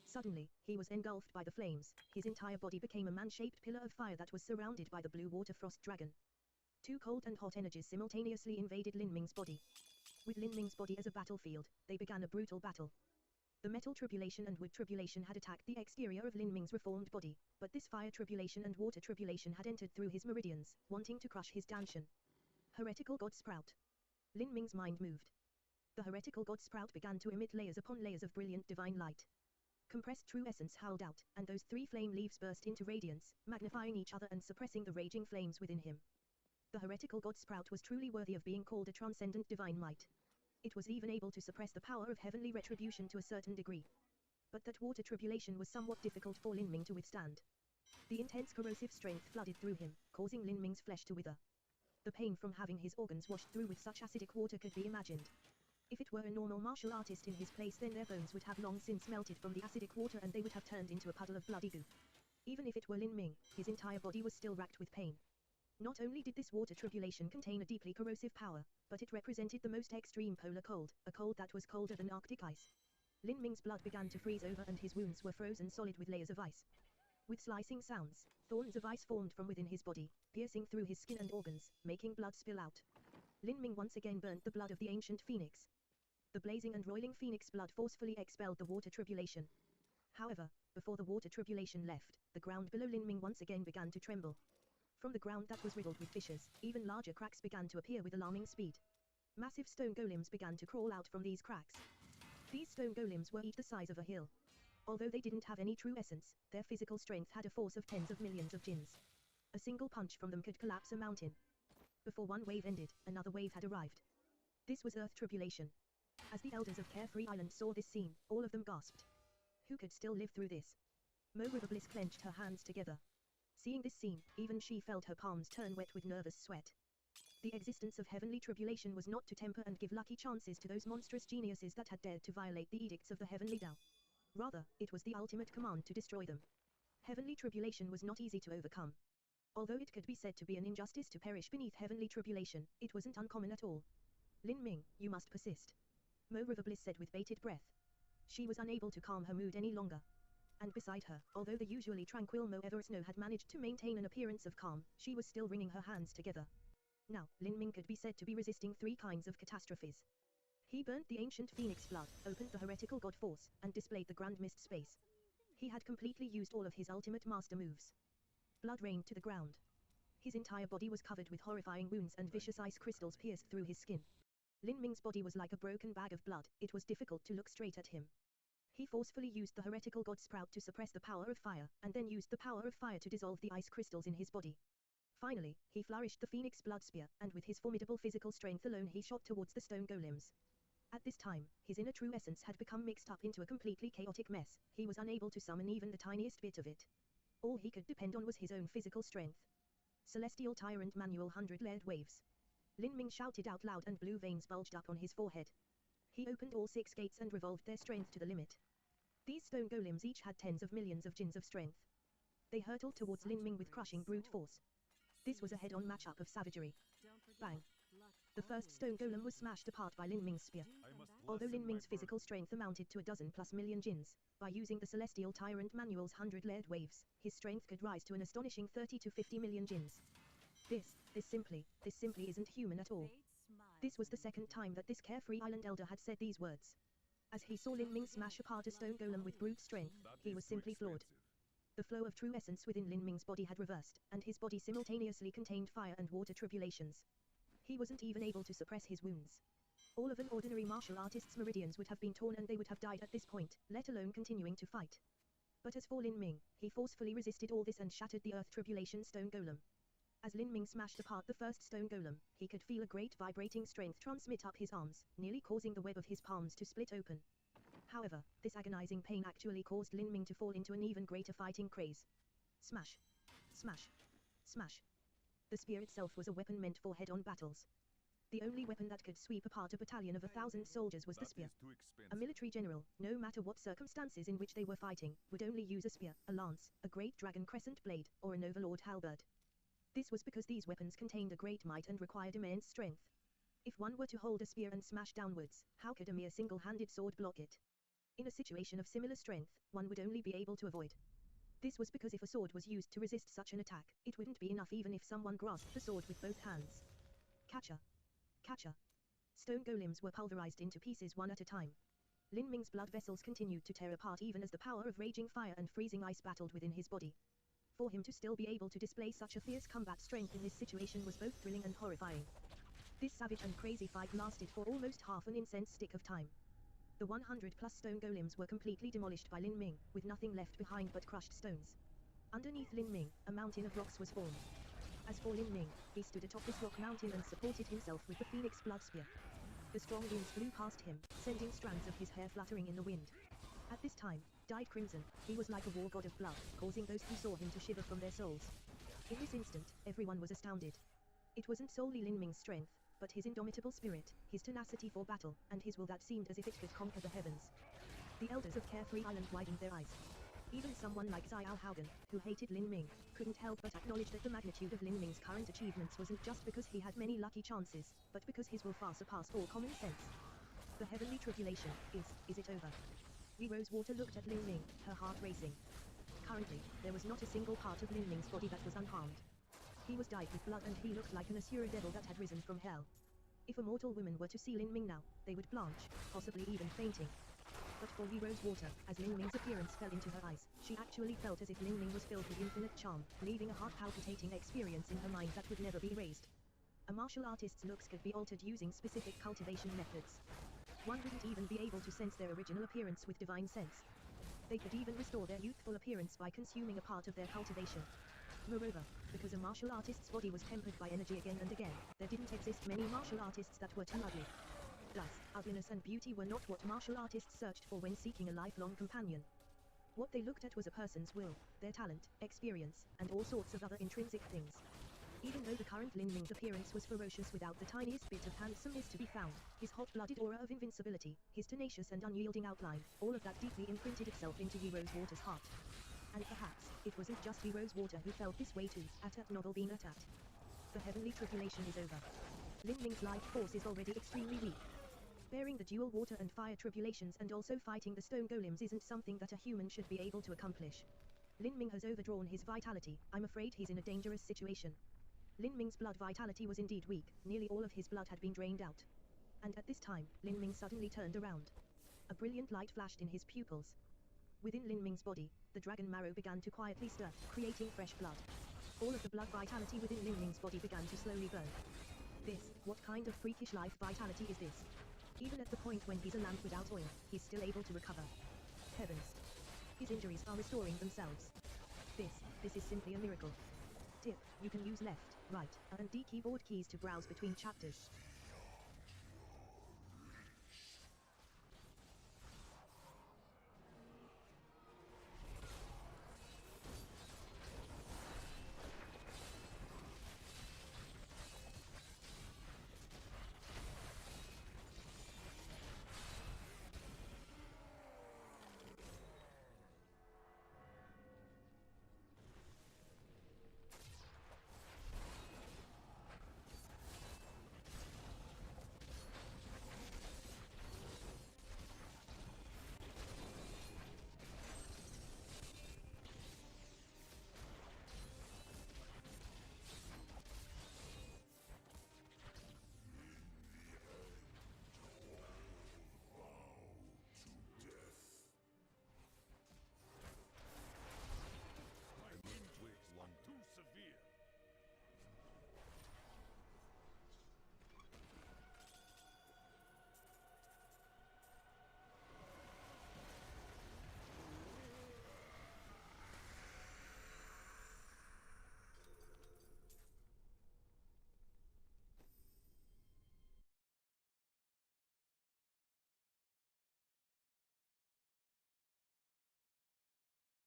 Suddenly, he was engulfed by the flames, his entire body became a man-shaped pillar of fire that was surrounded by the blue water frost dragon. 2 cold and hot energies simultaneously invaded Lin Ming's body. With Lin Ming's body as a battlefield, they began a brutal battle. The metal tribulation and wood tribulation had attacked the exterior of Lin Ming's reformed body, but this fire tribulation and water tribulation had entered through his meridians, wanting to crush his Danshan. Heretical God Sprout. Lin Ming's mind moved. The heretical God Sprout began to emit layers upon layers of brilliant divine light. Compressed true essence howled out, and those 3 flame leaves burst into radiance, magnifying each other and suppressing the raging flames within him. The heretical God Sprout was truly worthy of being called a transcendent divine might. It was even able to suppress the power of heavenly retribution to a certain degree. But that water tribulation was somewhat difficult for Lin Ming to withstand. The intense corrosive strength flooded through him, causing Lin Ming's flesh to wither. The pain from having his organs washed through with such acidic water could be imagined. If it were a normal martial artist in his place then their bones would have long since melted from the acidic water and they would have turned into a puddle of bloody goo. Even if it were Lin Ming, his entire body was still racked with pain. Not only did this water tribulation contain a deeply corrosive power, but it represented the most extreme polar cold, a cold that was colder than Arctic ice. Lin Ming's blood began to freeze over and his wounds were frozen solid with layers of ice. With slicing sounds, thorns of ice formed from within his body, piercing through his skin and organs, making blood spill out. Lin Ming once again burnt the blood of the ancient phoenix. The blazing and roiling phoenix blood forcefully expelled the water tribulation. However, before the water tribulation left, the ground below Lin Ming once again began to tremble. From the ground that was riddled with fissures, even larger cracks began to appear with alarming speed. Massive stone golems began to crawl out from these cracks. These stone golems were each the size of a hill. Although they didn't have any true essence, their physical strength had a force of tens of millions of jinns. A single punch from them could collapse a mountain. Before one wave ended, another wave had arrived. This was Earth Tribulation. As the elders of Carefree Island saw this scene, all of them gasped. Who could still live through this? Mo River Bliss clenched her hands together. Seeing this scene, even she felt her palms turn wet with nervous sweat. The existence of heavenly tribulation was not to temper and give lucky chances to those monstrous geniuses that had dared to violate the edicts of the heavenly Tao. Rather, it was the ultimate command to destroy them. Heavenly tribulation was not easy to overcome. Although it could be said to be an injustice to perish beneath heavenly tribulation, it wasn't uncommon at all. Lin Ming, you must persist. Mo River Bliss said with bated breath. She was unable to calm her mood any longer. And beside her, although the usually tranquil Mo Eversnow had managed to maintain an appearance of calm, she was still wringing her hands together. Now, Lin Ming could be said to be resisting three kinds of catastrophes. He burnt the ancient phoenix blood, opened the heretical god force, and displayed the grand mist space. He had completely used all of his ultimate master moves. Blood rained to the ground. His entire body was covered with horrifying wounds and vicious ice crystals pierced through his skin. Lin Ming's body was like a broken bag of blood, it was difficult to look straight at him. He forcefully used the heretical god sprout to suppress the power of fire, and then used the power of fire to dissolve the ice crystals in his body. Finally, he flourished the phoenix blood spear, and with his formidable physical strength alone he shot towards the stone golems. At this time, his inner true essence had become mixed up into a completely chaotic mess, he was unable to summon even the tiniest bit of it. All he could depend on was his own physical strength. Celestial Tyrant Manual 100 layered waves. Lin Ming shouted out loud and blue veins bulged up on his forehead. He opened all 6 gates and revolved their strength to the limit. These stone golems each had tens of millions of jins of strength. They hurtled towards Lin Ming with crushing brute force. This was a head-on matchup of savagery. Bang! The first stone golem was smashed apart by Lin Ming's spear. Although Lin Ming's physical strength amounted to a dozen plus million jins, by using the Celestial Tyrant Manual's 100 layered waves, his strength could rise to an astonishing 30 to 50 million jins. This simply isn't human at all. This was the second time that this carefree island elder had said these words. As he saw Lin Ming smash apart a stone golem with brute strength, he was simply floored. The flow of true essence within Lin Ming's body had reversed, and his body simultaneously contained fire and water tribulations. He wasn't even able to suppress his wounds. All of an ordinary martial artist's meridians would have been torn and they would have died at this point, let alone continuing to fight. But as for Lin Ming, he forcefully resisted all this and shattered the earth tribulation stone golem. As Lin Ming smashed apart the first stone golem, he could feel a great vibrating strength transmit up his arms, nearly causing the web of his palms to split open. However, this agonizing pain actually caused Lin Ming to fall into an even greater fighting craze. Smash! Smash! Smash! The spear itself was a weapon meant for head-on battles. The only weapon that could sweep apart a battalion of 1,000 soldiers was the spear. A military general, no matter what circumstances in which they were fighting, would only use a spear, a lance, a great dragon crescent blade, or an overlord halberd. This was because these weapons contained a great might and required immense strength. If one were to hold a spear and smash downwards, how could a mere single-handed sword block it? In a situation of similar strength, one would only be able to avoid. This was because if a sword was used to resist such an attack, it wouldn't be enough even if someone grasped the sword with both hands. Catcher! Catcher! Stone golems were pulverized into pieces one at a time. Lin Ming's blood vessels continued to tear apart even as the power of raging fire and freezing ice battled within his body. For him to still be able to display such a fierce combat strength in this situation was both thrilling and horrifying. This savage and crazy fight lasted for almost half an incense stick of time. The 100-plus stone golems were completely demolished by Lin Ming, with nothing left behind but crushed stones. Underneath Lin Ming, a mountain of rocks was formed. As for Lin Ming, he stood atop this rock mountain and supported himself with the phoenix blood spear. The strong winds blew past him, sending strands of his hair fluttering in the wind. At this time, dyed crimson, he was like a war god of blood, causing those who saw him to shiver from their souls. In this instant, everyone was astounded. It wasn't solely Lin Ming's strength, but his indomitable spirit, his tenacity for battle, and his will that seemed as if it could conquer the heavens. The elders of Carefree Island widened their eyes. Even someone like Xiao Haugen, who hated Lin Ming, couldn't help but acknowledge that the magnitude of Lin Ming's current achievements wasn't just because he had many lucky chances, but because his will far surpassed all common sense. The heavenly tribulation, is it over? Li Rosewater looked at Lin Ming, her heart racing. Currently, there was not a single part of Lin Ming's body that was unharmed. He was dyed with blood and he looked like an Asura devil that had risen from hell. If a mortal woman were to see Lin Ming now, they would blanch, possibly even fainting. But for Li Rosewater, as Lin Ming's appearance fell into her eyes, she actually felt as if Lin Ming was filled with infinite charm, leaving a heart-palpitating experience in her mind that would never be erased. A martial artist's looks could be altered using specific cultivation methods. One wouldn't even be able to sense their original appearance with divine sense. They could even restore their youthful appearance by consuming a part of their cultivation. Moreover, because a martial artist's body was tempered by energy again and again, there didn't exist many martial artists that were too ugly. Thus, ugliness and beauty were not what martial artists searched for when seeking a lifelong companion. What they looked at was a person's will, their talent, experience, and all sorts of other intrinsic things. Even though the current Lin Ming's appearance was ferocious without the tiniest bit of handsomeness to be found, his hot-blooded aura of invincibility, his tenacious and unyielding outline, all of that deeply imprinted itself into Li Rosewater's heart. And perhaps, it wasn't just Li Rosewater who felt this way too, at novel being at. The heavenly tribulation is over. Lin Ming's life force is already extremely weak. Bearing the dual water and fire tribulations and also fighting the stone golems isn't something that a human should be able to accomplish. Lin Ming has overdrawn his vitality. I'm afraid he's in a dangerous situation. Lin Ming's blood vitality was indeed weak, nearly all of his blood had been drained out. And at this time, Lin Ming suddenly turned around. A brilliant light flashed in his pupils. Within Lin Ming's body, the dragon marrow began to quietly stir, creating fresh blood. All of the blood vitality within Lin Ming's body began to slowly burn. What kind of freakish life vitality is this? Even at the point when he's a lamp without oil, he's still able to recover. Heavens! His injuries are restoring themselves. This is simply a miracle. Tip, you can use left, right, and D keyboard keys to browse between chapters. Too severe.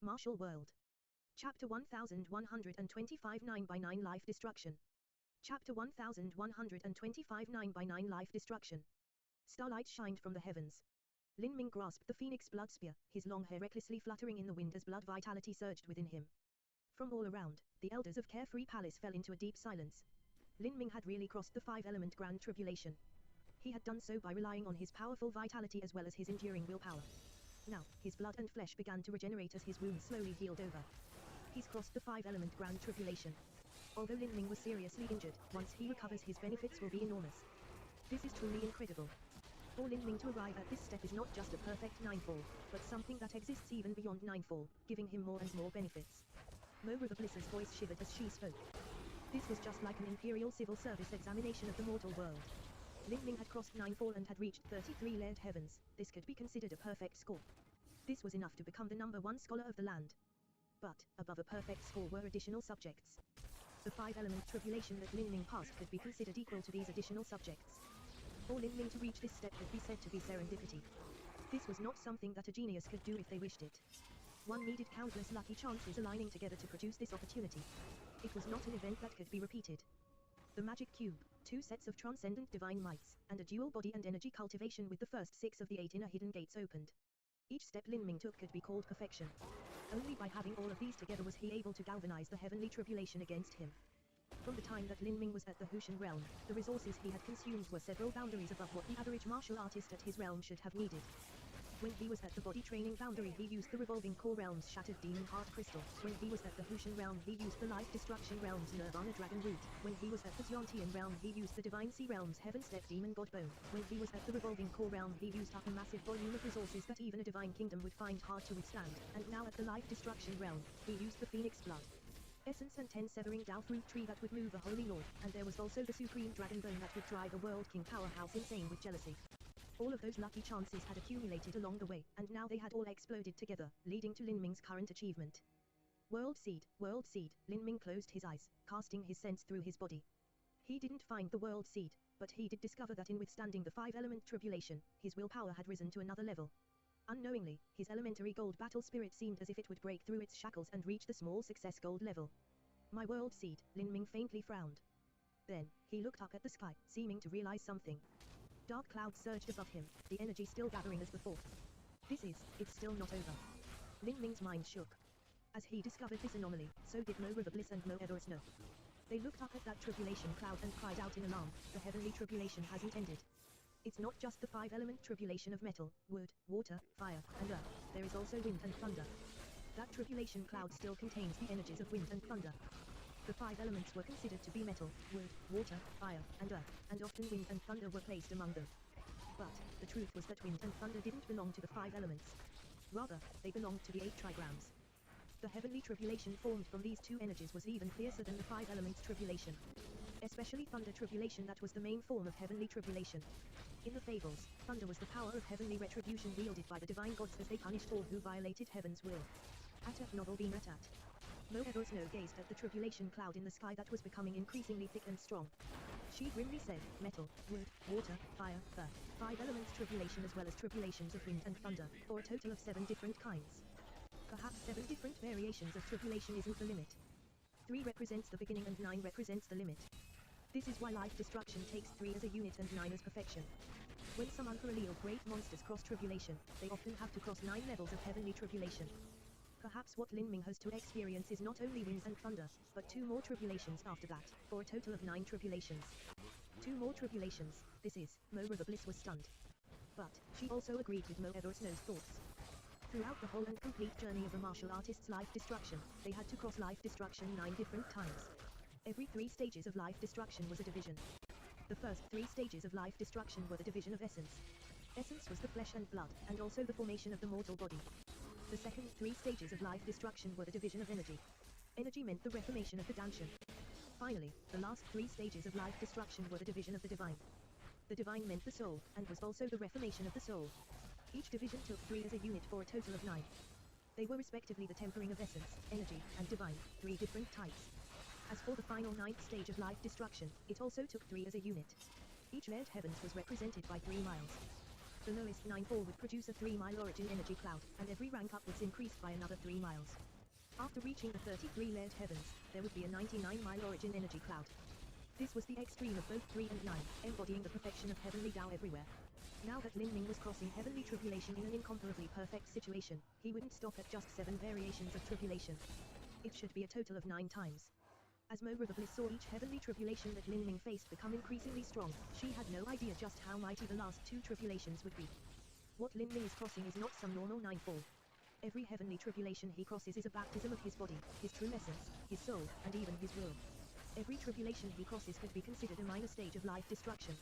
Martial World. Chapter 1125 9x9 Life Destruction. Chapter 1125 9x9 Life Destruction. Starlight shined from the heavens. Lin Ming grasped the phoenix blood spear, his long hair recklessly fluttering in the wind as blood vitality surged within him. From all around, the elders of Carefree Palace fell into a deep silence. Lin Ming had really crossed the five-element grand tribulation. He had done so by relying on his powerful vitality as well as his enduring willpower. Now, his blood and flesh began to regenerate as his wounds slowly healed over. He's crossed the five-element grand tribulation. Although Lin Ming was seriously injured, once he recovers his benefits will be enormous. This is truly incredible. For Lin Ming to arrive at this step is not just a perfect ninefall, but something that exists even beyond ninefall, giving him more and more benefits. Mora the Bliss's voice shivered as she spoke. This was just like an Imperial Civil Service examination of the mortal world. Lin Ming had crossed ninefall and had reached 33 layered heavens. This could be considered a perfect score. This was enough to become the #1 scholar of the land. But, above a perfect score were additional subjects. The five-element tribulation that Lin Ming passed could be considered equal to these additional subjects. For Lin Ming to reach this step could be said to be serendipity. This was not something that a genius could do if they wished it. One needed countless lucky chances aligning together to produce this opportunity. It was not an event that could be repeated. The magic cube, 2 sets of transcendent divine mights, and a dual body and energy cultivation with the first 6 of the 8 inner hidden gates opened. Each step Lin Ming took could be called perfection. Only by having all of these together was he able to galvanize the heavenly tribulation against him. From the time that Lin Ming was at the Hushan realm, the resources he had consumed were several boundaries above what the average martial artist at his realm should have needed. When he was at the body training boundary he used the revolving core realm's shattered demon heart crystal. When he was at the Hushan realm he used the life destruction realm's nirvana dragon root. When he was at the Xiantian realm he used the divine sea realm's heaven step demon god bone. When he was at the revolving core realm he used up a massive volume of resources that even a divine kingdom would find hard to withstand. And now at the life destruction realm, he used the phoenix blood essence and 10 severing Dao fruit tree that would move a holy lord, and there was also the supreme dragon bone that would drive a world king powerhouse insane with jealousy. All of those lucky chances had accumulated along the way, and now they had all exploded together, leading to Lin Ming's current achievement. World Seed, Lin Ming closed his eyes, casting his sense through his body. He didn't find the World Seed, but he did discover that in withstanding the five-element tribulation, his willpower had risen to another level. Unknowingly, his elementary gold battle spirit seemed as if it would break through its shackles and reach the small success gold level. My World Seed, Lin Ming faintly frowned. Then, he looked up at the sky, seeming to realize something. Dark clouds surged above him, the energy still gathering as before. It's still not over. Lin Ming's mind shook. As he discovered this anomaly, so did Mora the Bliss and Mo Everest know. They looked up at that tribulation cloud and cried out in alarm, the heavenly tribulation hasn't ended. It's not just the five-element tribulation of metal, wood, water, fire, and earth, there is also wind and thunder. That tribulation cloud still contains the energies of wind and thunder. The five elements were considered to be metal, wood, water, fire, and earth, and often wind and thunder were placed among them. But, the truth was that wind and thunder didn't belong to the five elements. Rather, they belonged to the 8 trigrams. The heavenly tribulation formed from these two energies was even fiercer than the five elements tribulation. Especially thunder tribulation, that was the main form of heavenly tribulation. In the fables, thunder was the power of heavenly retribution wielded by the divine gods as they punished all who violated heaven's will. Ataf novel beam Atat. Moebius Snow gazed at the tribulation cloud in the sky that was becoming increasingly thick and strong. She grimly said, metal, wood, water, fire, earth, 5 elements tribulation as well as tribulations of wind and thunder, or a total of 7 different kinds. Perhaps 7 different variations of tribulation isn't the limit. 3 represents the beginning and 9 represents the limit. This is why life destruction takes 3 as a unit and 9 as perfection. When some unholy or great monsters cross tribulation, they often have to cross 9 levels of heavenly tribulation. Perhaps what Lin Ming has to experience is not only wind and thunder, but 2 more tribulations after that, for a total of 9 tribulations. 2 more tribulations, this is, Mo River Bliss was stunned. But, she also agreed with Mo Ever Snow's thoughts. Throughout the whole and complete journey of a martial artist's life destruction, they had to cross life destruction 9 different times. Every 3 stages of life destruction was a division. The first 3 stages of life destruction were the division of essence. Essence was the flesh and blood, and also the formation of the mortal body. The second 3 stages of life destruction were the division of energy. Energy meant the reformation of the Danshan. Finally, the last 3 stages of life destruction were the division of the divine. The divine meant the soul, and was also the reformation of the soul. Each division took 3 as a unit for a total of 9. They were respectively the tempering of essence, energy, and divine, 3 different types. As for the final 9th stage of life destruction, it also took 3 as a unit. Each layered heavens was represented by 3 miles. The lowest 9 fall would produce a 3-mile origin energy cloud, and every rank upwards increased by another 3 miles. After reaching the 33 layered heavens, there would be a 99-mile origin energy cloud. This was the extreme of both 3 and 9, embodying the perfection of heavenly Tao everywhere. Now that Lin Ming was crossing heavenly tribulation in an incomparably perfect situation, he wouldn't stop at just 7 variations of tribulation. It should be a total of 9 times. As Mo River Bliss saw each heavenly tribulation that Lin Ming faced become increasingly strong, she had no idea just how mighty the last 2 tribulations would be. What Lin Ming is crossing is not some normal 9 fall. Every heavenly tribulation he crosses is a baptism of his body, his true essence, his soul, and even his will. Every tribulation he crosses could be considered a minor stage of life destruction.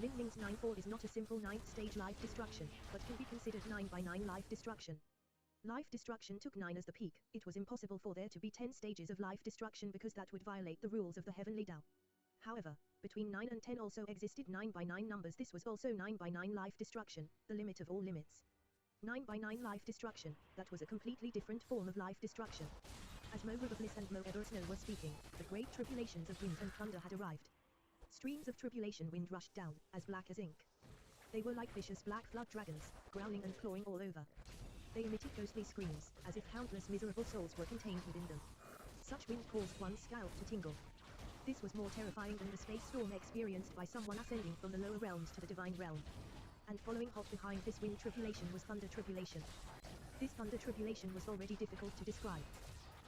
Lin Ming's 9 fall is not a simple 9th stage life destruction, but can be considered 9 by 9 life destruction. Life destruction took 9 as the peak. It was impossible for there to be 10 stages of life destruction because that would violate the rules of the heavenly Tao. However, between 9 and 10 also existed 9 by 9 numbers. This was also 9 by 9 life destruction, the limit of all limits. 9 by 9 life destruction, that was a completely different form of life destruction. As Mo River Bliss and Mo Ever Snow were speaking, the great tribulations of wind and thunder had arrived. Streams of tribulation wind rushed down, as black as ink. They were like vicious black flood dragons, growling and clawing all over. They emitted ghostly screams, as if countless miserable souls were contained within them. Such wind caused one's scalp to tingle. This was more terrifying than the space storm experienced by someone ascending from the lower realms to the divine realm. And following hot behind this wind tribulation was thunder tribulation. This thunder tribulation was already difficult to describe.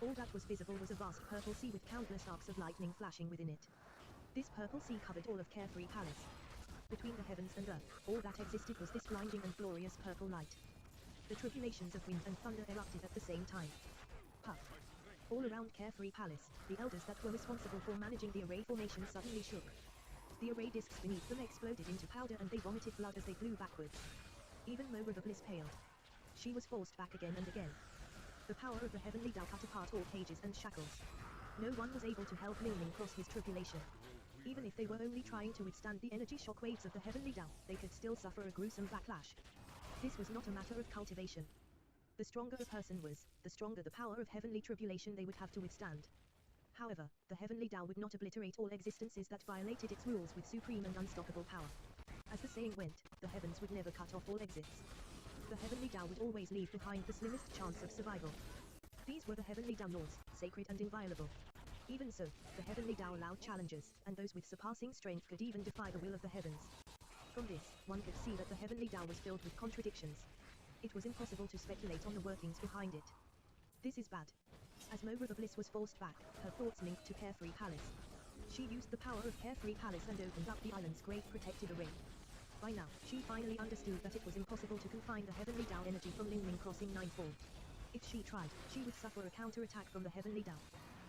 All that was visible was a vast purple sea with countless arcs of lightning flashing within it. This purple sea covered all of Carefree Palace. Between the heavens and earth, all that existed was this blinding and glorious purple light. The tribulations of wind and thunder erupted at the same time. Puff. All around Carefree Palace, the elders that were responsible for managing the array formation suddenly shook. The array discs beneath them exploded into powder and they vomited blood as they flew backwards. Even Mo River Bliss paled. She was forced back again and again. The power of the heavenly Tao cut apart all cages and shackles. No one was able to help Lin Ming cross his tribulation. Even if they were only trying to withstand the energy shockwaves of the heavenly Tao, they could still suffer a gruesome backlash. This was not a matter of cultivation. The stronger a person was, the stronger the power of heavenly tribulation they would have to withstand. However, the heavenly Tao would not obliterate all existences that violated its rules with supreme and unstoppable power. As the saying went, the heavens would never cut off all exits. The heavenly Tao would always leave behind the slimmest chance of survival. These were the heavenly Tao laws, sacred and inviolable. Even so, the heavenly Tao allowed challenges, and those with surpassing strength could even defy the will of the heavens. From this, one could see that the heavenly Tao was filled with contradictions. It was impossible to speculate on the workings behind it. This is bad. As Mo River Bliss was forced back, her thoughts linked to Carefree Palace. She used the power of Carefree Palace and opened up the island's great protective array. By now, she finally understood that it was impossible to confine the Heavenly Dao energy from Lin Ming crossing Ninefall. If she tried, she would suffer a counter-attack from the Heavenly Dao.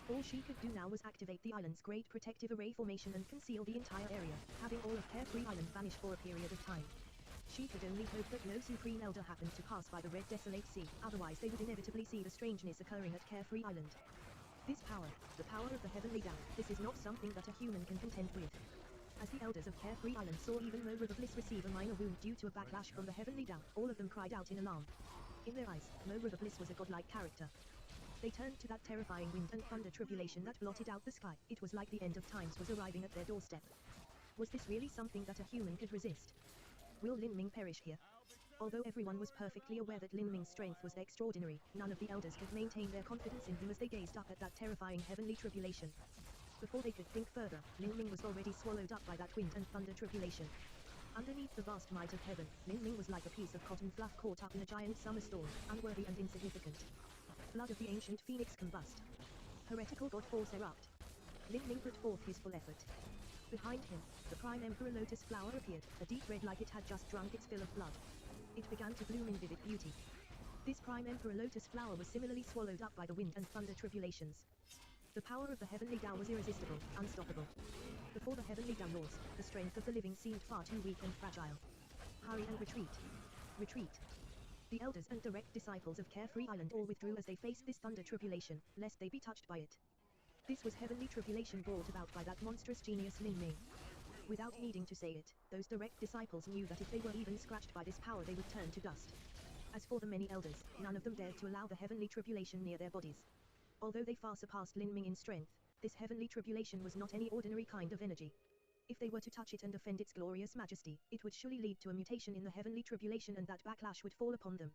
All she could do now was activate the island's great protective array formation and conceal the entire area, having all of Carefree Island vanish for a period of time. She could only hope that no Supreme Elder happened to pass by the Red Desolate Sea, otherwise they would inevitably see the strangeness occurring at Carefree Island. This power, the power of the Heavenly Dao, this is not something that a human can contend with. As the elders of Carefree Island saw even Mo River Bliss receive a minor wound due to a backlash from the Heavenly Dao, all of them cried out in alarm. In their eyes, Mo River Bliss was a godlike character. They turned to that terrifying wind and thunder tribulation that blotted out the sky. It was like the end of times was arriving at their doorstep. Was this really something that a human could resist? Will Lin Ming perish here? Although everyone was perfectly aware that Lin Ming's strength was extraordinary, none of the elders could maintain their confidence in him as they gazed up at that terrifying heavenly tribulation. Before they could think further, Lin Ming was already swallowed up by that wind and thunder tribulation. Underneath the vast might of heaven, Lin Ming was like a piece of cotton fluff caught up in a giant summer storm, unworthy and insignificant. Blood of the ancient phoenix combust. Heretical god force erupt. Lin Ming put forth his full effort. Behind him, the prime emperor lotus flower appeared, a deep red like it had just drunk its fill of blood. It began to bloom in vivid beauty. This prime emperor lotus flower was similarly swallowed up by the wind and thunder tribulations. The power of the Heavenly Dao was irresistible, unstoppable. Before the Heavenly Dao laws, the strength of the living seemed far too weak and fragile. Hurry and retreat. Retreat. The elders and direct disciples of Carefree Island all withdrew as they faced this thunder tribulation, lest they be touched by it. This was heavenly tribulation brought about by that monstrous genius Lin Ming. Without needing to say it, those direct disciples knew that if they were even scratched by this power they would turn to dust. As for the many elders, none of them dared to allow the heavenly tribulation near their bodies. Although they far surpassed Lin Ming in strength, this heavenly tribulation was not any ordinary kind of energy. If they were to touch it and offend its glorious majesty, it would surely lead to a mutation in the heavenly tribulation and that backlash would fall upon them.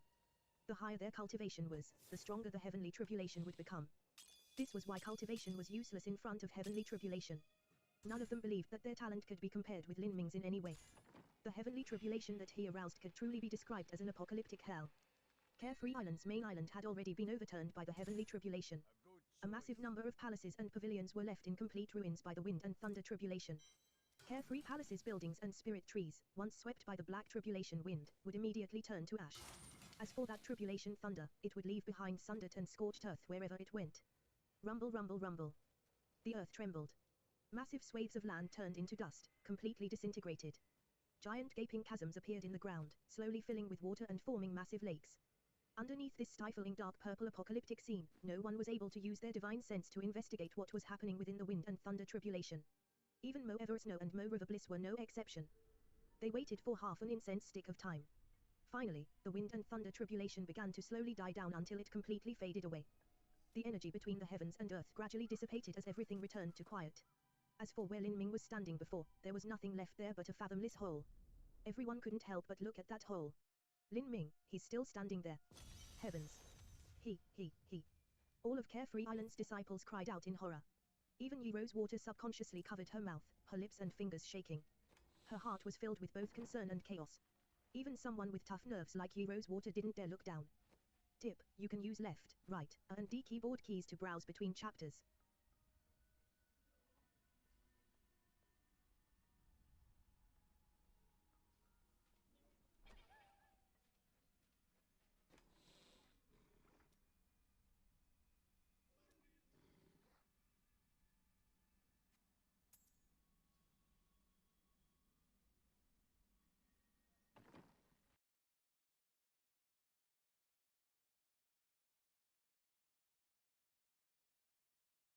The higher their cultivation was, the stronger the heavenly tribulation would become. This was why cultivation was useless in front of heavenly tribulation. None of them believed that their talent could be compared with Lin Ming's in any way. The heavenly tribulation that he aroused could truly be described as an apocalyptic hell. Carefree Island's main island had already been overturned by the heavenly tribulation. A massive number of palaces and pavilions were left in complete ruins by the wind and thunder tribulation. Carefree Palace's buildings and spirit trees, once swept by the black tribulation wind, would immediately turn to ash. As for that tribulation thunder, it would leave behind sundered and scorched earth wherever it went. Rumble, rumble, rumble. The earth trembled. Massive swathes of land turned into dust, completely disintegrated. Giant gaping chasms appeared in the ground, slowly filling with water and forming massive lakes. Underneath this stifling dark purple apocalyptic scene, no one was able to use their divine sense to investigate what was happening within the wind and thunder tribulation. Even Mo Eversnow and Mo River Bliss were no exception. They waited for half an incense stick of time. Finally, the wind and thunder tribulation began to slowly die down until it completely faded away. The energy between the heavens and earth gradually dissipated as everything returned to quiet. As for where Lin Ming was standing before, there was nothing left there but a fathomless hole. Everyone couldn't help but look at that hole. Lin Ming, he's still standing there. Heavens. He. All of Carefree Island's disciples cried out in horror. Even Yi Rosewater subconsciously covered her mouth, her lips and fingers shaking. Her heart was filled with both concern and chaos. Even someone with tough nerves like Yi Rosewater didn't dare look down. Tip, you can use left, right, A and D keyboard keys to browse between chapters.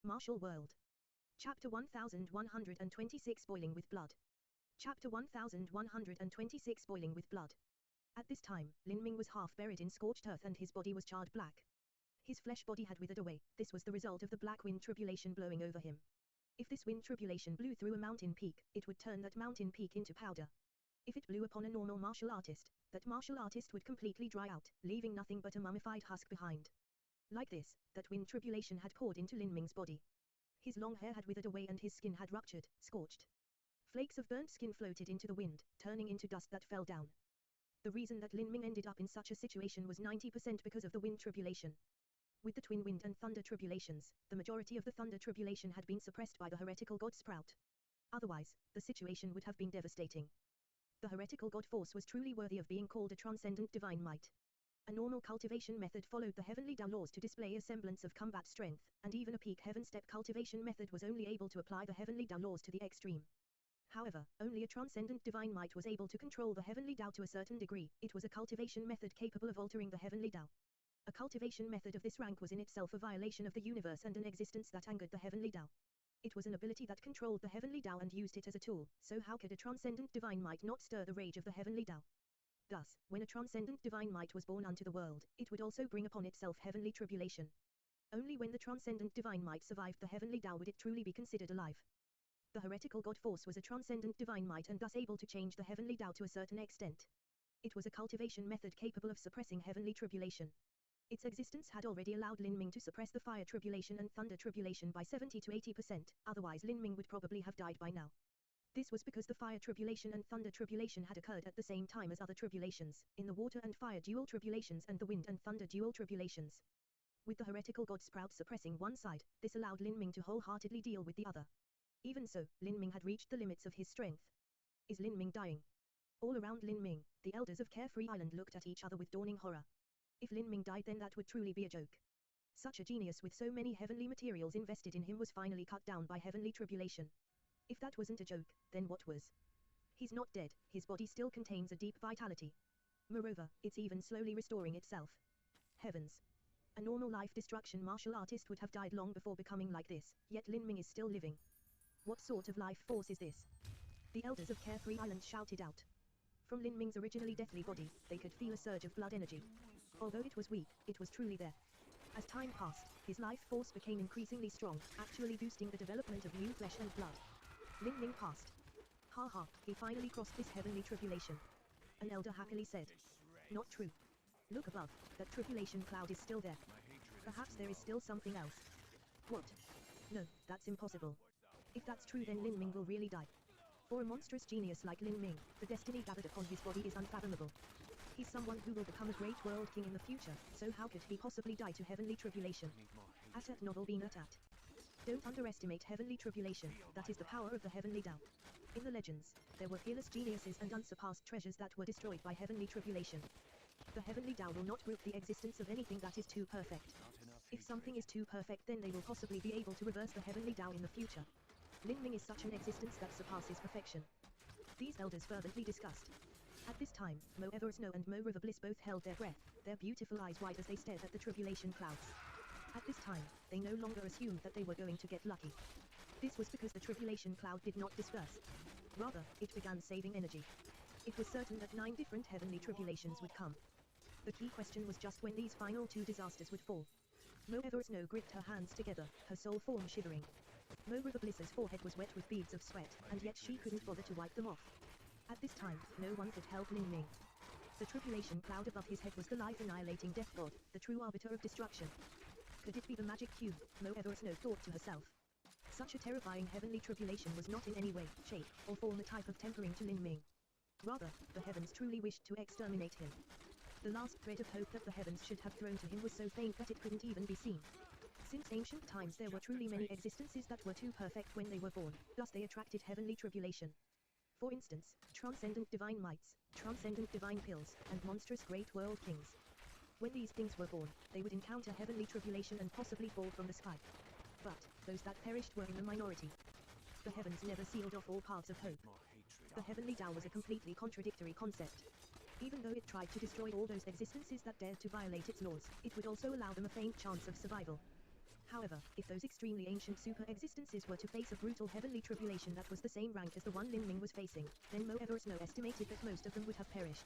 Martial World. Chapter 1126 Boiling with Blood. Chapter 1126 Boiling with Blood. At this time, Lin Ming was half buried in scorched earth and his body was charred black. His flesh body had withered away. This was the result of the black wind tribulation blowing over him. If this wind tribulation blew through a mountain peak, it would turn that mountain peak into powder. If it blew upon a normal martial artist, that martial artist would completely dry out, leaving nothing but a mummified husk behind. Like this, that wind tribulation had poured into Lin Ming's body. His long hair had withered away and his skin had ruptured, scorched. Flakes of burnt skin floated into the wind, turning into dust that fell down. The reason that Lin Ming ended up in such a situation was 90% because of the wind tribulation. With the twin wind and thunder tribulations, the majority of the thunder tribulation had been suppressed by the heretical god Sprout. Otherwise, the situation would have been devastating. The heretical god force was truly worthy of being called a transcendent divine might. A normal cultivation method followed the heavenly Tao laws to display a semblance of combat strength, and even a peak heaven step cultivation method was only able to apply the heavenly Tao laws to the extreme. However, only a transcendent divine might was able to control the heavenly Tao to a certain degree. It was a cultivation method capable of altering the heavenly Tao. A cultivation method of this rank was in itself a violation of the universe and an existence that angered the heavenly Tao. It was an ability that controlled the heavenly Tao and used it as a tool, so how could a transcendent divine might not stir the rage of the heavenly Tao? Thus, when a transcendent divine might was born unto the world, it would also bring upon itself heavenly tribulation. Only when the transcendent divine might survived the heavenly Tao would it truly be considered alive. The heretical god force was a transcendent divine might and thus able to change the heavenly Tao to a certain extent. It was a cultivation method capable of suppressing heavenly tribulation. Its existence had already allowed Lin Ming to suppress the fire tribulation and thunder tribulation by 70 to 80%, otherwise Lin Ming would probably have died by now. This was because the fire tribulation and thunder tribulation had occurred at the same time as other tribulations, in the water and fire dual tribulations and the wind and thunder dual tribulations. With the heretical god Sprout suppressing one side, this allowed Lin Ming to wholeheartedly deal with the other. Even so, Lin Ming had reached the limits of his strength. Is Lin Ming dying? All around Lin Ming, the elders of Carefree Island looked at each other with dawning horror. If Lin Ming died, then that would truly be a joke. Such a genius with so many heavenly materials invested in him was finally cut down by heavenly tribulation. If that wasn't a joke, then what was? He's not dead, his body still contains a deep vitality. Moreover, it's even slowly restoring itself. Heavens! A normal life destruction martial artist would have died long before becoming like this, yet Lin Ming is still living. What sort of life force is this? The elders of Carefree Island shouted out. From Lin Ming's originally deathly body, they could feel a surge of blood energy. Although it was weak, it was truly there. As time passed, his life force became increasingly strong, actually boosting the development of new flesh and blood. Lin Ming passed. Ha ha, he finally crossed this heavenly tribulation. An elder happily said. Not true. Look above, that tribulation cloud is still there. Perhaps there is still something else. What? No, that's impossible. If that's true, then Lin Ming will really die. For a monstrous genius like Lin Ming, the destiny gathered upon his body is unfathomable. He's someone who will become a great world king in the future, so how could he possibly die to heavenly tribulation? At novel being at. Don't underestimate heavenly tribulation, that is the power of the heavenly Tao. In the legends, there were peerless geniuses and unsurpassed treasures that were destroyed by heavenly tribulation. The heavenly Tao will not brook the existence of anything that is too perfect. If something is too perfect, then they will possibly be able to reverse the heavenly Tao in the future. Lin Ming is such an existence that surpasses perfection. These elders fervently discussed. At this time, Mo Eversnow and Mo River Bliss both held their breath, their beautiful eyes wide as they stared at the tribulation clouds. At this time, they no longer assumed that they were going to get lucky. This was because the tribulation cloud did not disperse. Rather, it began saving energy. It was certain that 9 different heavenly tribulations would come. The key question was just when these final 2 disasters would fall. Mo Eversnow gripped her hands together, her soul form shivering. Mo River Bliss's forehead was wet with beads of sweat, and yet she couldn't bother to wipe them off. At this time, no one could help Lin Ming. The tribulation cloud above his head was the life-annihilating death god, the true arbiter of destruction. Could it be the magic cube? Mo Eversnow thought to herself. Such a terrifying heavenly tribulation was not in any way, shape, or form a type of tempering to Lin Ming. Rather, the heavens truly wished to exterminate him. The last thread of hope that the heavens should have thrown to him was so faint that it couldn't even be seen. Since ancient times there were truly many existences that were too perfect when they were born, thus they attracted heavenly tribulation. For instance, transcendent divine mights, transcendent divine pills, and monstrous great world kings. When these things were born, they would encounter heavenly tribulation and possibly fall from the sky. But, those that perished were in the minority. The heavens never sealed off all paths of hope. The heavenly Tao was a completely contradictory concept. Even though it tried to destroy all those existences that dared to violate its laws, it would also allow them a faint chance of survival. However, if those extremely ancient super-existences were to face a brutal heavenly tribulation that was the same rank as the one Lin Ming was facing, then Mo Eversnow estimated that most of them would have perished.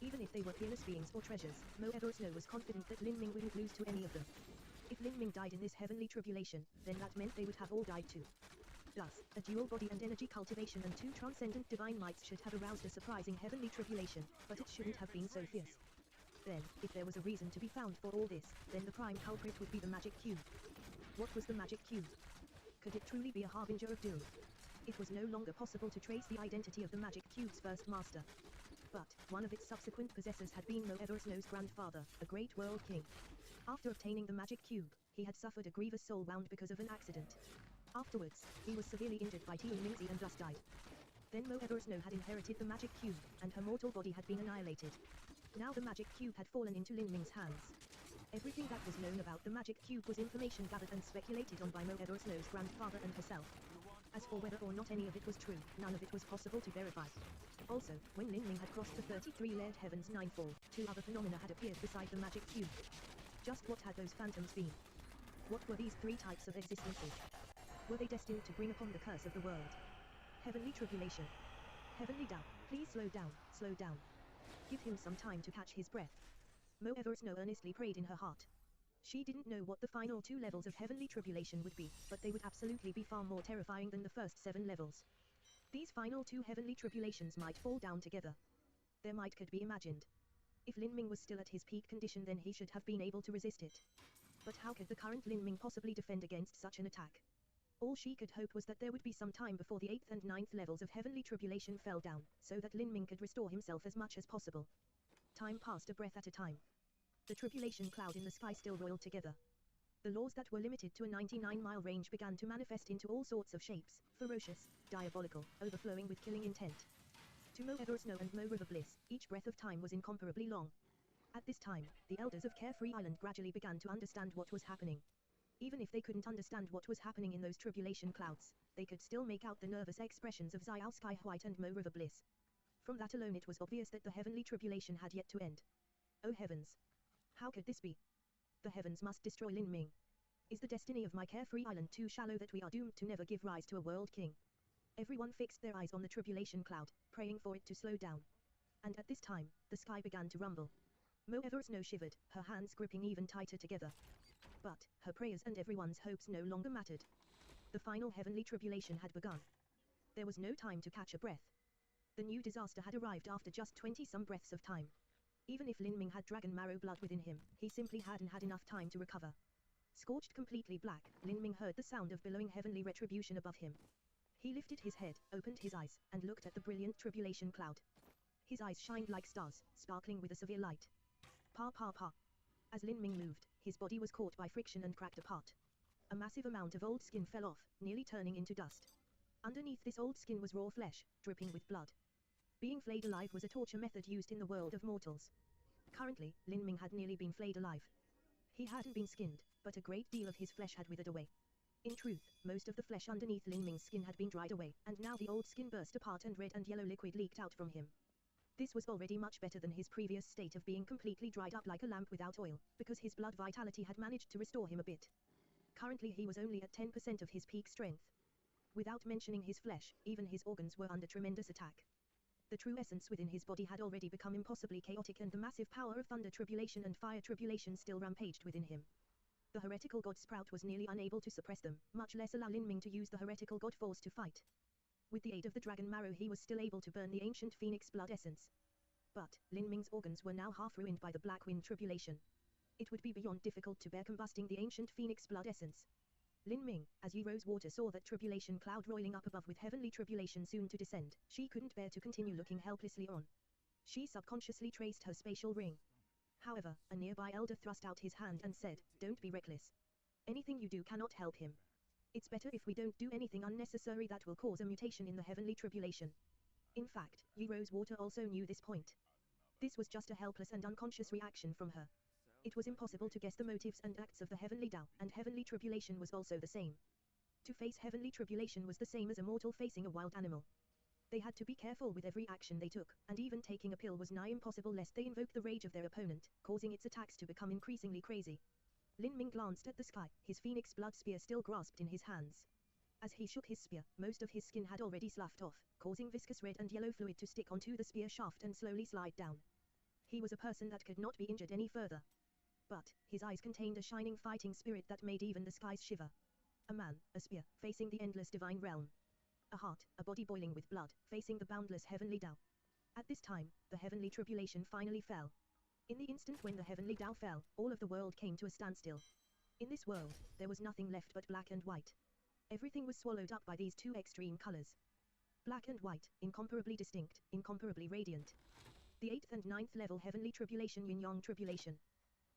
Even if they were peerless beings or treasures, Mo Eversnow was confident that Lin Ming wouldn't lose to any of them. If Lin Ming died in this heavenly tribulation, then that meant they would have all died too. Thus, a dual body and energy cultivation and 2 transcendent divine mights should have aroused a surprising heavenly tribulation, but it shouldn't have been so fierce. Then, if there was a reason to be found for all this, then the prime culprit would be the magic cube. What was the magic cube? Could it truly be a harbinger of doom? It was no longer possible to trace the identity of the magic cube's first master. But one of its subsequent possessors had been Moeversno's grandfather, a great world king. After obtaining the magic cube, he had suffered a grievous soul wound because of an accident. Afterwards, he was severely injured by Team Lindsay and thus died. Then Moeversno had inherited the magic cube, and her mortal body had been annihilated. Now the magic cube had fallen into Lin Ming's hands. Everything that was known about the magic cube was information gathered and speculated on by Moeversno's grandfather and herself. As for whether or not any of it was true, none of it was possible to verify. Also, when Lin Ming had crossed the 33-layered heaven's ninefall, two other phenomena had appeared beside the magic cube. Just what had those phantoms been? What were these three types of existences? Were they destined to bring upon the curse of the world? Heavenly tribulation. Heavenly Tao, please slow down, slow down. Give him some time to catch his breath. Moeversno earnestly prayed in her heart. She didn't know what the final 2 levels of heavenly tribulation would be, but they would absolutely be far more terrifying than the first 7 levels. These final 2 heavenly tribulations might fall down together. Their might could be imagined. If Lin Ming was still at his peak condition, then he should have been able to resist it. But how could the current Lin Ming possibly defend against such an attack? All she could hope was that there would be some time before the 8th and 9th levels of heavenly tribulation fell down, so that Lin Ming could restore himself as much as possible. Time passed a breath at a time. The tribulation cloud in the sky still roiled together. The laws that were limited to a 99-mile range began to manifest into all sorts of shapes, ferocious, diabolical, overflowing with killing intent. To Moeversno and Mo River Bliss, each breath of time was incomparably long. At this time, the elders of Carefree Island gradually began to understand what was happening. Even if they couldn't understand what was happening in those tribulation clouds, they could still make out the nervous expressions of Xiao Sky White and Mo River Bliss. From that alone it was obvious that the heavenly tribulation had yet to end. Oh heavens! How could this be? The heavens must destroy Lin Ming. Is the destiny of my Carefree Island too shallow that we are doomed to never give rise to a world king? Everyone fixed their eyes on the tribulation cloud, praying for it to slow down. And at this time, the sky began to rumble. Moeversno shivered, her hands gripping even tighter together. But her prayers and everyone's hopes no longer mattered. The final heavenly tribulation had begun. There was no time to catch a breath. The new disaster had arrived after just 20-some breaths of time. Even if Lin Ming had dragon marrow blood within him, he simply hadn't had enough time to recover. Scorched completely black, Lin Ming heard the sound of billowing heavenly retribution above him. He lifted his head, opened his eyes, and looked at the brilliant tribulation cloud. His eyes shined like stars, sparkling with a severe light. Pa pa pa. As Lin Ming moved, his body was caught by friction and cracked apart. A massive amount of old skin fell off, nearly turning into dust. Underneath this old skin was raw flesh, dripping with blood. Being flayed alive was a torture method used in the world of mortals. Currently, Lin Ming had nearly been flayed alive. He hadn't been skinned, but a great deal of his flesh had withered away. In truth, most of the flesh underneath Lin Ming's skin had been dried away, and now the old skin burst apart and red and yellow liquid leaked out from him. This was already much better than his previous state of being completely dried up like a lamp without oil, because his blood vitality had managed to restore him a bit. Currently he was only at 10% of his peak strength. Without mentioning his flesh, even his organs were under tremendous attack. The true essence within his body had already become impossibly chaotic, and the massive power of thunder tribulation and fire tribulation still rampaged within him. The heretical god Sprout was nearly unable to suppress them, much less allow Lin Ming to use the heretical god force to fight. With the aid of the dragon marrow he was still able to burn the ancient phoenix blood essence. But Lin Ming's organs were now half ruined by the black wind tribulation. It would be beyond difficult to bear combusting the ancient phoenix blood essence. Lin Ming, as Yi Rosewater saw that tribulation cloud roiling up above with heavenly tribulation soon to descend, she couldn't bear to continue looking helplessly on. She subconsciously traced her spatial ring. However, a nearby elder thrust out his hand and said, "Don't be reckless. Anything you do cannot help him. It's better if we don't do anything unnecessary that will cause a mutation in the heavenly tribulation." In fact, Yi Rosewater also knew this point. This was just a helpless and unconscious reaction from her. It was impossible to guess the motives and acts of the heavenly Tao, and heavenly tribulation was also the same. To face heavenly tribulation was the same as a mortal facing a wild animal. They had to be careful with every action they took, and even taking a pill was nigh impossible lest they invoke the rage of their opponent, causing its attacks to become increasingly crazy. Lin Ming glanced at the sky, his phoenix blood spear still grasped in his hands. As he shook his spear, most of his skin had already sloughed off, causing viscous red and yellow fluid to stick onto the spear shaft and slowly slide down. He was a person that could not be injured any further. But his eyes contained a shining fighting spirit that made even the skies shiver. A man, a spear, facing the endless divine realm. A heart, a body boiling with blood, facing the boundless heavenly Tao. At this time, the heavenly tribulation finally fell. In the instant when the heavenly Tao fell, all of the world came to a standstill. In this world, there was nothing left but black and white. Everything was swallowed up by these two extreme colors. Black and white, incomparably distinct, incomparably radiant. The 8th and 9th level heavenly tribulation, Yin-Yang tribulation.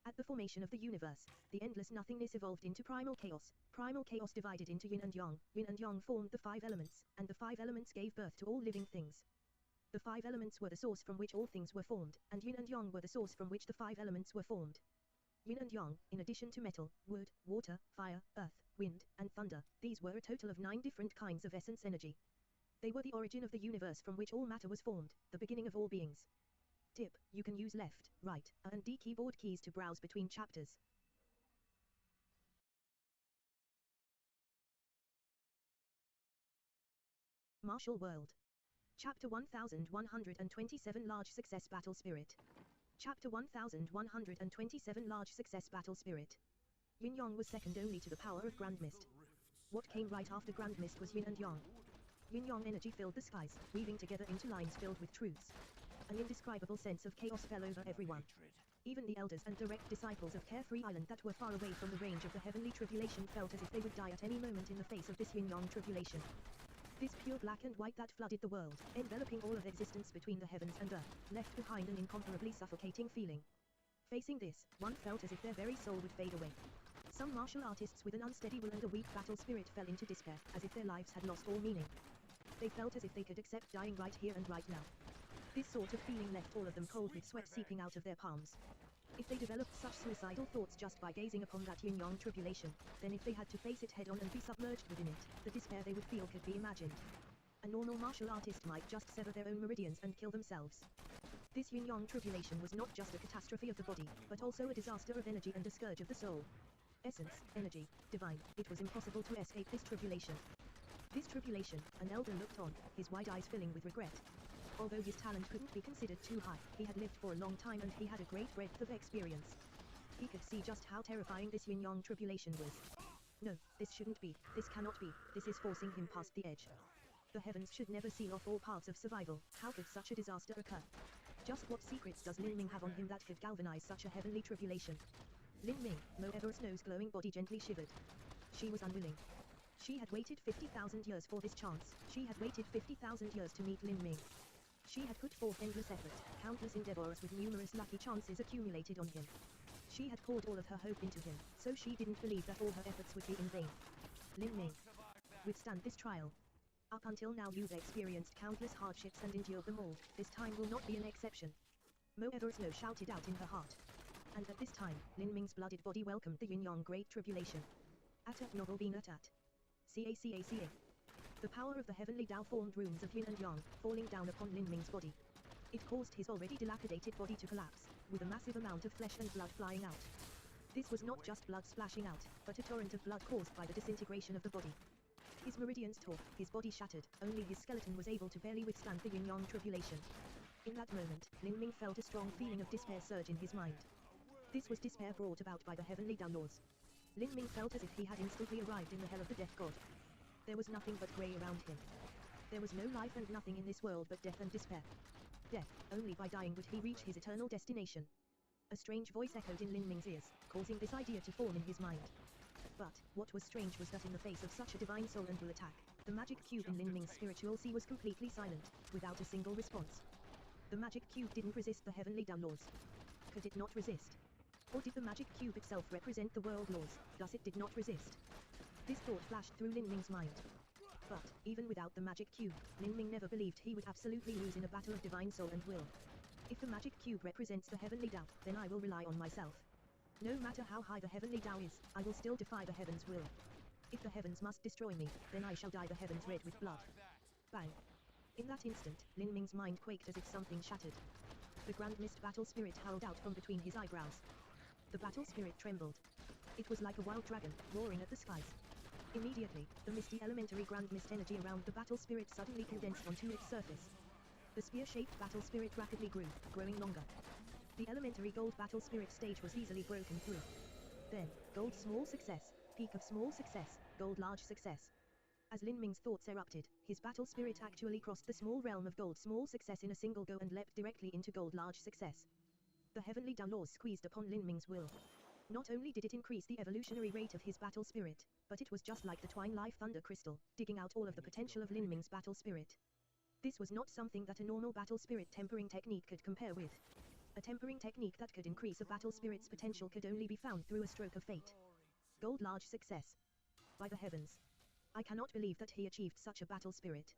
At the formation of the universe, the endless nothingness evolved into primal chaos. Primal chaos divided into yin and yang. Yin and yang formed the 5 elements, and the 5 elements gave birth to all living things. The 5 elements were the source from which all things were formed, and yin and yang were the source from which the 5 elements were formed. Yin and yang, in addition to metal, wood, water, fire, earth, wind, and thunder, these were a total of 9 different kinds of essence energy. They were the origin of the universe from which all matter was formed, the beginning of all beings. Tip: you can use left, right, A and D keyboard keys to browse between chapters. Martial World. Chapter 1127 Large Success Battle Spirit. Chapter 1127 Large Success Battle Spirit. Yin-Yang was second only to the power of Grand Mist. What came right after Grand Mist was Yin and Yang. Yin-Yang energy filled the skies, weaving together into lines filled with truths. An indescribable sense of chaos fell over everyone. Even the elders and direct disciples of Carefree Island that were far away from the range of the heavenly tribulation felt as if they would die at any moment in the face of this Yin-Yang tribulation. This pure black and white that flooded the world, enveloping all of existence between the heavens and earth, left behind an incomparably suffocating feeling. Facing this, one felt as if their very soul would fade away. Some martial artists with an unsteady will and a weak battle spirit fell into despair, as if their lives had lost all meaning. They felt as if they could accept dying right here and right now. This sort of feeling left all of them cold with sweat seeping out of their palms. If they developed such suicidal thoughts just by gazing upon that Yin-Yang tribulation, then if they had to face it head-on and be submerged within it, the despair they would feel could be imagined. A normal martial artist might just sever their own meridians and kill themselves. This Yin-Yang tribulation was not just a catastrophe of the body, but also a disaster of energy and a scourge of the soul. Essence, energy, divine, it was impossible to escape this tribulation. This tribulation, an elder looked on, his wide eyes filling with regret. Although his talent couldn't be considered too high, he had lived for a long time and he had a great breadth of experience. He could see just how terrifying this Yin-Yang tribulation was. No, this shouldn't be, this cannot be, this is forcing him past the edge. The heavens should never seal off all paths of survival, how could such a disaster occur? Just what secrets does Lin Ming have on him that could galvanize such a heavenly tribulation? Lin Ming, Mo Everest's glowing body gently shivered. She was unwilling. She had waited 50,000 years for this chance, she had waited 50,000 years to meet Lin Ming. She had put forth endless effort, countless endeavors with numerous lucky chances accumulated on him. She had poured all of her hope into him, so she didn't believe that all her efforts would be in vain. Lin Ming. Withstand this trial. Up until now you've experienced countless hardships and endured them all, this time will not be an exception. Mo Everest shouted out in her heart. And at this time, Lin Ming's blooded body welcomed the Yin-Yang Great Tribulation. At novel being at. CACACA. The power of the heavenly Tao formed runes of yin and yang, falling down upon Lin Ming's body. It caused his already dilapidated body to collapse, with a massive amount of flesh and blood flying out. This was not just blood splashing out, but a torrent of blood caused by the disintegration of the body. His meridians tore, his body shattered, only his skeleton was able to barely withstand the Yin-Yang tribulation. In that moment, Lin Ming felt a strong feeling of despair surge in his mind. This was despair brought about by the heavenly Tao laws. Lin Ming felt as if he had instantly arrived in the hell of the death god. There was nothing but grey around him. There was no life and nothing in this world but death and despair. Death, only by dying would he reach his eternal destination. A strange voice echoed in Lin Ming's ears, causing this idea to form in his mind. But, what was strange was that in the face of such a divine soul and will attack, the magic cube in Lin Ming's spiritual sea was completely silent, without a single response. The magic cube didn't resist the heavenly Tao laws. Could it not resist? Or did the magic cube itself represent the world laws, thus it did not resist? This thought flashed through Lin Ming's mind. But, even without the magic cube, Lin Ming never believed he would absolutely lose in a battle of divine soul and will. If the magic cube represents the heavenly Tao, then I will rely on myself. No matter how high the heavenly Tao is, I will still defy the heavens' will. If the heavens must destroy me, then I shall dye the heavens red with blood. Bang. In that instant, Lin Ming's mind quaked as if something shattered. The Grand Mist battle spirit howled out from between his eyebrows. The battle spirit trembled. It was like a wild dragon, roaring at the skies. Immediately, the misty elementary Grand Mist energy around the battle spirit suddenly condensed onto its surface. The spear-shaped battle spirit rapidly grew, growing longer. The elementary gold battle spirit stage was easily broken through. Then, gold small success, peak of small success, gold large success. As Lin Ming's thoughts erupted, his battle spirit actually crossed the small realm of gold small success in a single go and leapt directly into gold large success. The heavenly Tao laws squeezed upon Lin Ming's will. Not only did it increase the evolutionary rate of his battle spirit, but it was just like the Twine Life Thunder Crystal, digging out all of the potential of Lin Ming's battle spirit. This was not something that a normal battle spirit tempering technique could compare with. A tempering technique that could increase a battle spirit's potential could only be found through a stroke of fate. Gold large success. By the heavens. I cannot believe that he achieved such a battle spirit.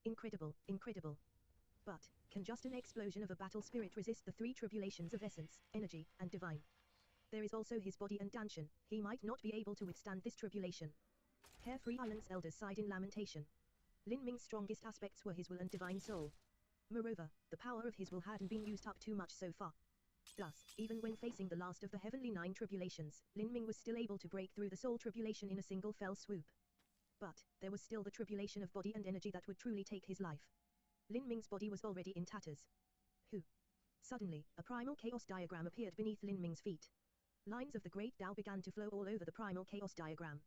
Incredible, incredible. But, can just an explosion of a battle spirit resist the three tribulations of essence, energy, and divine? There is also his body and Danshan, he might not be able to withstand this tribulation. Carefree Island's elders sighed in lamentation. Lin Ming's strongest aspects were his will and divine soul. Moreover, the power of his will hadn't been used up too much so far. Thus, even when facing the last of the heavenly 9 tribulations, Lin Ming was still able to break through the soul tribulation in a single fell swoop. But, there was still the tribulation of body and energy that would truly take his life. Lin Ming's body was already in tatters. Suddenly, a primal chaos diagram appeared beneath Lin Ming's feet. Lines of the great Tao began to flow all over the primal chaos diagram.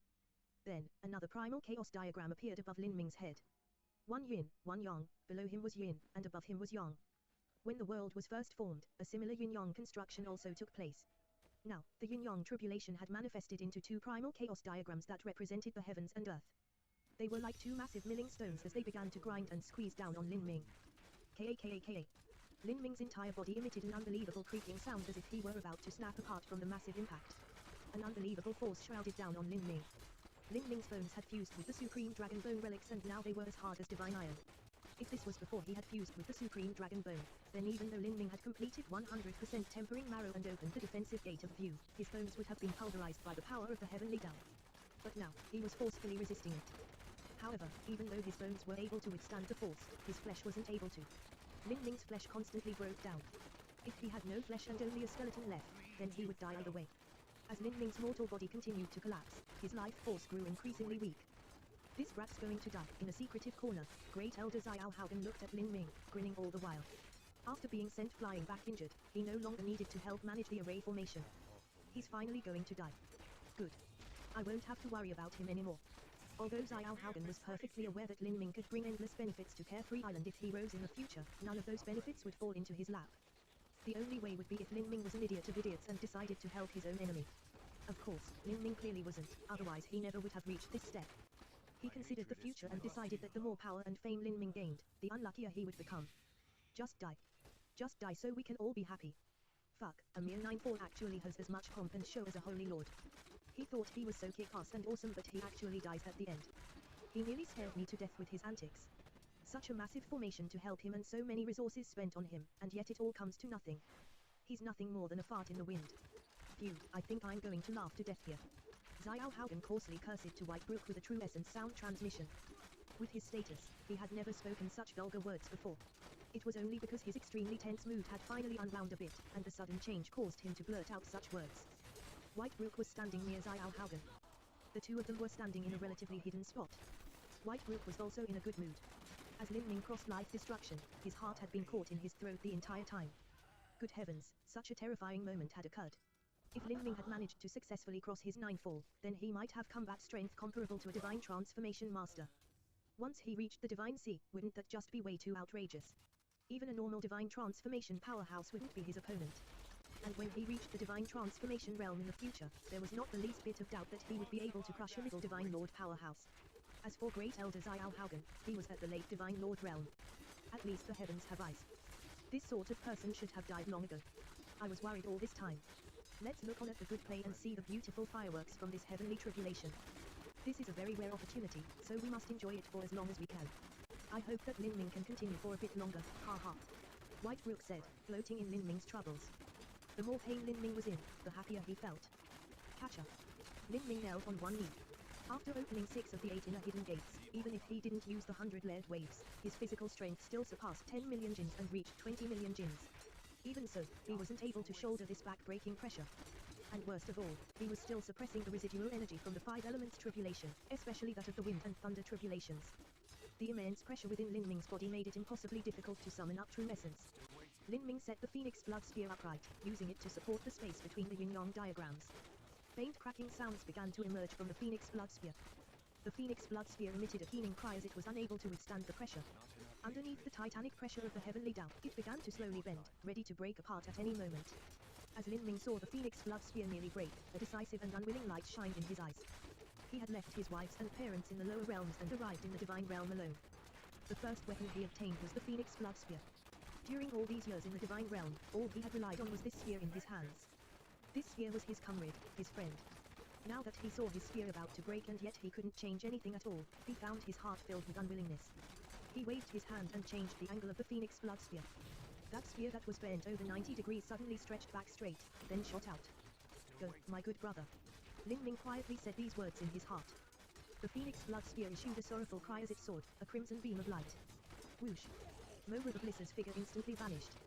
Then, another primal chaos diagram appeared above Lin Ming's head. One yin, one yang, below him was yin, and above him was yang. When the world was first formed, a similar yin-yang construction also took place. Now, the yin-yang tribulation had manifested into 2 primal chaos diagrams that represented the heavens and earth. They were like 2 massive milling stones as they began to grind and squeeze down on Lin Ming. Ka. Lin Ming's entire body emitted an unbelievable creaking sound as if he were about to snap apart from the massive impact. An unbelievable force shrouded down on Lin Ming. Lin Ming's bones had fused with the Supreme Dragon Bone relics and now they were as hard as divine iron. If this was before he had fused with the Supreme Dragon Bone, then even though Lin Ming had completed 100% tempering marrow and opened the defensive gate of view, his bones would have been pulverized by the power of the heavenly Tao. But now, he was forcefully resisting it. However, even though his bones were able to withstand the force, his flesh wasn't able to. Lin Ming's flesh constantly broke down. If he had no flesh and only a skeleton left, then he would die either way. As Lin Ming's mortal body continued to collapse, his life force grew increasingly weak. This brat's going to die. In a secretive corner, Great Elder Xiao Haugen looked at Lin Ming, grinning all the while. After being sent flying back injured, he no longer needed to help manage the array formation. He's finally going to die. Good. I won't have to worry about him anymore. Although Xiao Haugen was perfectly aware that Lin Ming could bring endless benefits to Carefree Island if he rose in the future, none of those benefits would fall into his lap. The only way would be if Lin Ming was an idiot of idiots and decided to help his own enemy. Of course, Lin Ming clearly wasn't, otherwise he never would have reached this step. He considered the future and decided that the more power and fame Lin Ming gained, the unluckier he would become. Just die. Just die so we can all be happy. Fuck, a mere 9-4 actually has as much pomp and show as a holy lord. He thought he was so kick-ass and awesome but he actually dies at the end. He nearly scared me to death with his antics. Such a massive formation to help him and so many resources spent on him, and yet it all comes to nothing. He's nothing more than a fart in the wind. Phew, I think I'm going to laugh to death here. Xiao Haugen coarsely cursed to Whitebrook with a true essence sound transmission. With his status, he had never spoken such vulgar words before. It was only because his extremely tense mood had finally unwound a bit, and the sudden change caused him to blurt out such words. Whitebrook was standing near Xiao Haugen. The two of them were standing in a relatively hidden spot. Whitebrook was also in a good mood. As Lin Ming crossed life destruction, his heart had been caught in his throat the entire time. Good heavens, such a terrifying moment had occurred. If Lin Ming had managed to successfully cross his 9-fall, then he might have combat strength comparable to a divine transformation master. Once he reached the divine sea, wouldn't that just be way too outrageous? Even a normal divine transformation powerhouse wouldn't be his opponent. And when he reached the divine transformation realm in the future, there was not the least bit of doubt that he would be able to crush a little divine lord powerhouse. As for Great Elder Xiao Haugen, he was at the late divine lord realm. At least the heavens have eyes. This sort of person should have died long ago. I was worried all this time. Let's look on at the good play and see the beautiful fireworks from this heavenly tribulation. This is a very rare opportunity, so we must enjoy it for as long as we can. I hope that Lin Ming can continue for a bit longer, haha. Whitebrook said, gloating in Lin Ming's troubles. The more pain Lin Ming was in, the happier he felt. Catcher. Lin Ming knelt on one knee. After opening 6 of the 8 inner hidden gates, even if he didn't use the 100 layered waves, his physical strength still surpassed 10 million jins and reached 20 million jins. Even so, he wasn't able to shoulder this back-breaking pressure. And worst of all, he was still suppressing the residual energy from the 5 elements tribulation, especially that of the wind and thunder tribulations. The immense pressure within Lin Ming's body made it impossibly difficult to summon up true essence. Lin Ming set the Phoenix Blood Spear upright, using it to support the space between the yin-yang diagrams. Faint cracking sounds began to emerge from the Phoenix Blood Spear. The Phoenix Blood Spear emitted a keening cry as it was unable to withstand the pressure. Underneath the titanic pressure of the heavenly Tao, it began to slowly bend, ready to break apart at any moment. As Lin Ming saw the Phoenix Blood Spear nearly break, a decisive and unwilling light shined in his eyes. He had left his wives and parents in the lower realms and arrived in the divine realm alone. The first weapon he obtained was the Phoenix Blood Spear. During all these years in the Divine Realm, all he had relied on was this spear in his hands. This spear was his comrade, his friend. Now that he saw his spear about to break and yet he couldn't change anything at all, he found his heart filled with unwillingness. He waved his hand and changed the angle of the Phoenix Blood Spear. That spear that was bent over 90 degrees suddenly stretched back straight, then shot out. Go, my good brother. Lin Ming quietly said these words in his heart. The Phoenix Blood Spear issued a sorrowful cry as it soared, a crimson beam of light. Whoosh! Mora the Bliss's figure instantly vanished.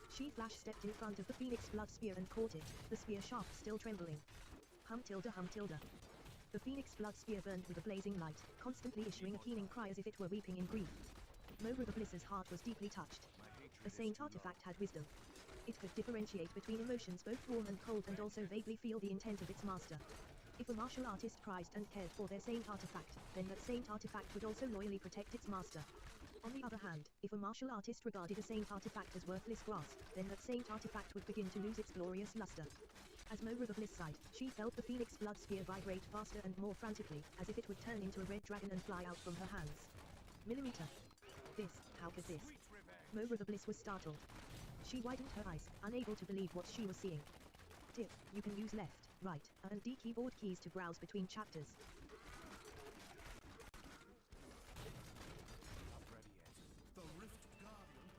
She flash stepped in front of the Phoenix Blood Spear and caught it, the spear shaft still trembling. Hum tilde hum tilde. The Phoenix Blood Spear burned with a blazing light, constantly issuing a keening cry as if it were weeping in grief. Mora the Bliss's heart was deeply touched. A saint artifact had wisdom. It could differentiate between emotions both warm and cold and also vaguely feel the intent of its master. If a martial artist prized and cared for their saint artifact, then that saint artifact would also loyally protect its master. On the other hand, if a martial artist regarded a saint artifact as worthless grass, then that saint artifact would begin to lose its glorious luster. As Mora the Bliss sighed, she felt the Phoenix Blood Spear vibrate faster and more frantically, as if it would turn into a red dragon and fly out from her hands. Millimeter. This, how could this? Mora the Bliss was startled. She widened her eyes, unable to believe what she was seeing. Tip, you can use left, right, and D keyboard keys to browse between chapters. The Rift Guardian.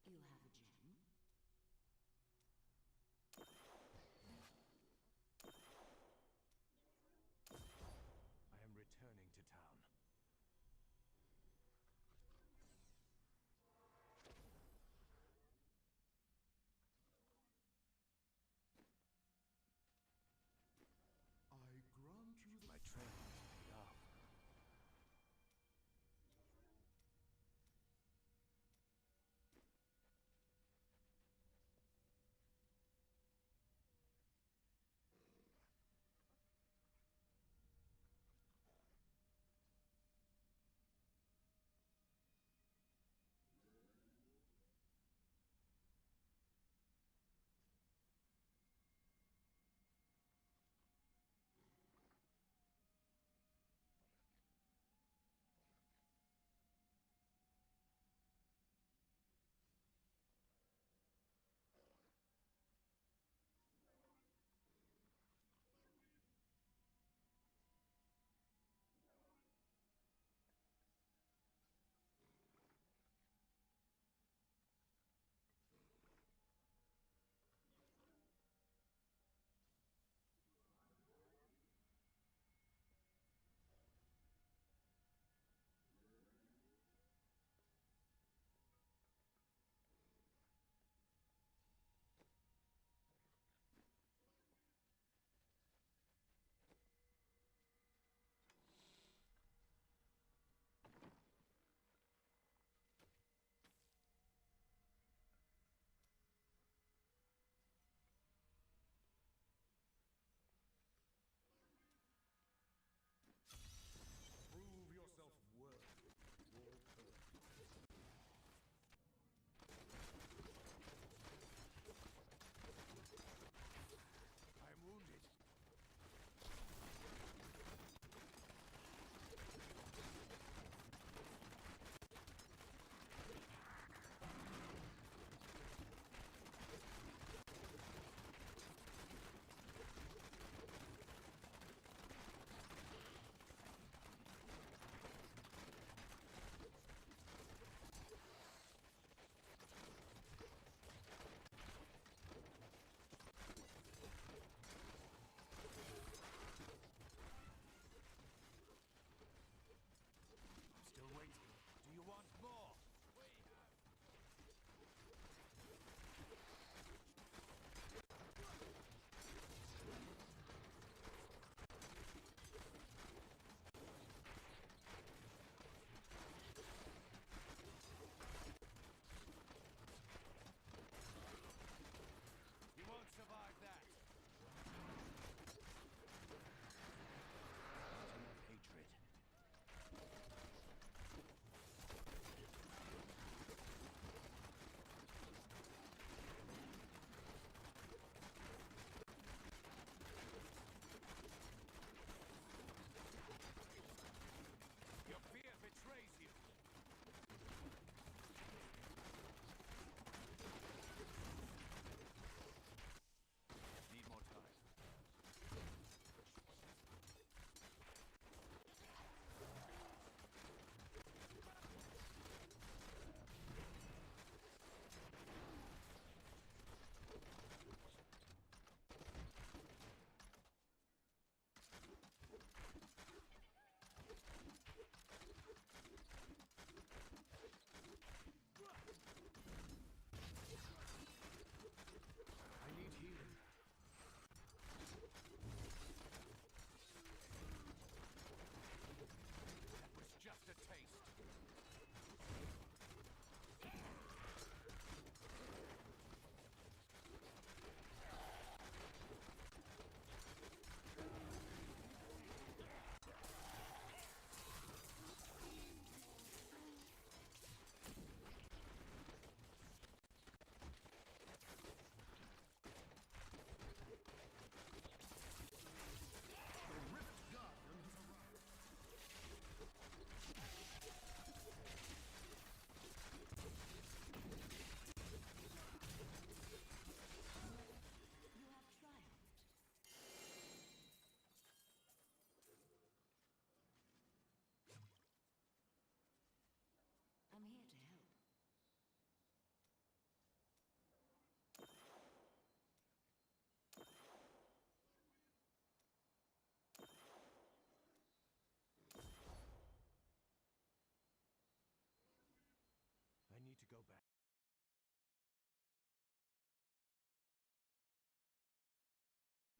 You have a gem? I am returning to town.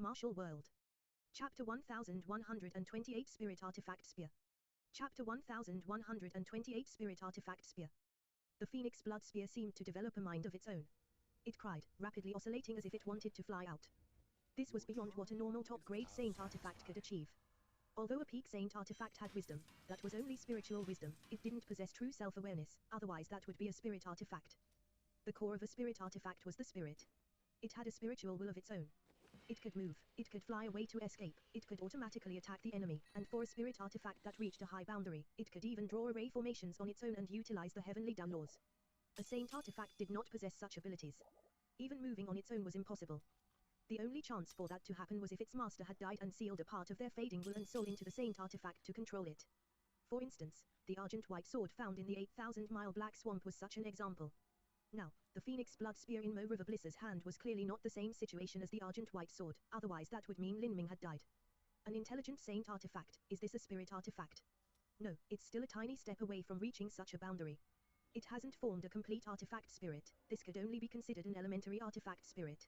Martial World. Chapter 1128 Spirit Artifact Spear. Chapter 1128 Spirit Artifact Spear. The Phoenix Blood Spear seemed to develop a mind of its own. It cried, rapidly oscillating as if it wanted to fly out. This was beyond what a normal top-grade Saint artifact could achieve. Although a peak Saint artifact had wisdom, that was only spiritual wisdom, it didn't possess true self-awareness, otherwise that would be a spirit artifact. The core of a spirit artifact was the spirit. It had a spiritual will of its own. It could move, it could fly away to escape, it could automatically attack the enemy, and for a spirit artifact that reached a high boundary, it could even draw array formations on its own and utilize the heavenly Tao laws. A Saint artifact did not possess such abilities. Even moving on its own was impossible. The only chance for that to happen was if its master had died and sealed a part of their fading will and soul into the Saint artifact to control it. For instance, the Argent White Sword found in the 8,000-mile Black Swamp was such an example. Now, the Phoenix Blood Spear in Mo River Bliss's hand was clearly not the same situation as the Argent White Sword, otherwise that would mean Lin Ming had died. An intelligent Saint artifact, is this a spirit artifact? No, it's still a tiny step away from reaching such a boundary. It hasn't formed a complete artifact spirit, this could only be considered an elementary artifact spirit.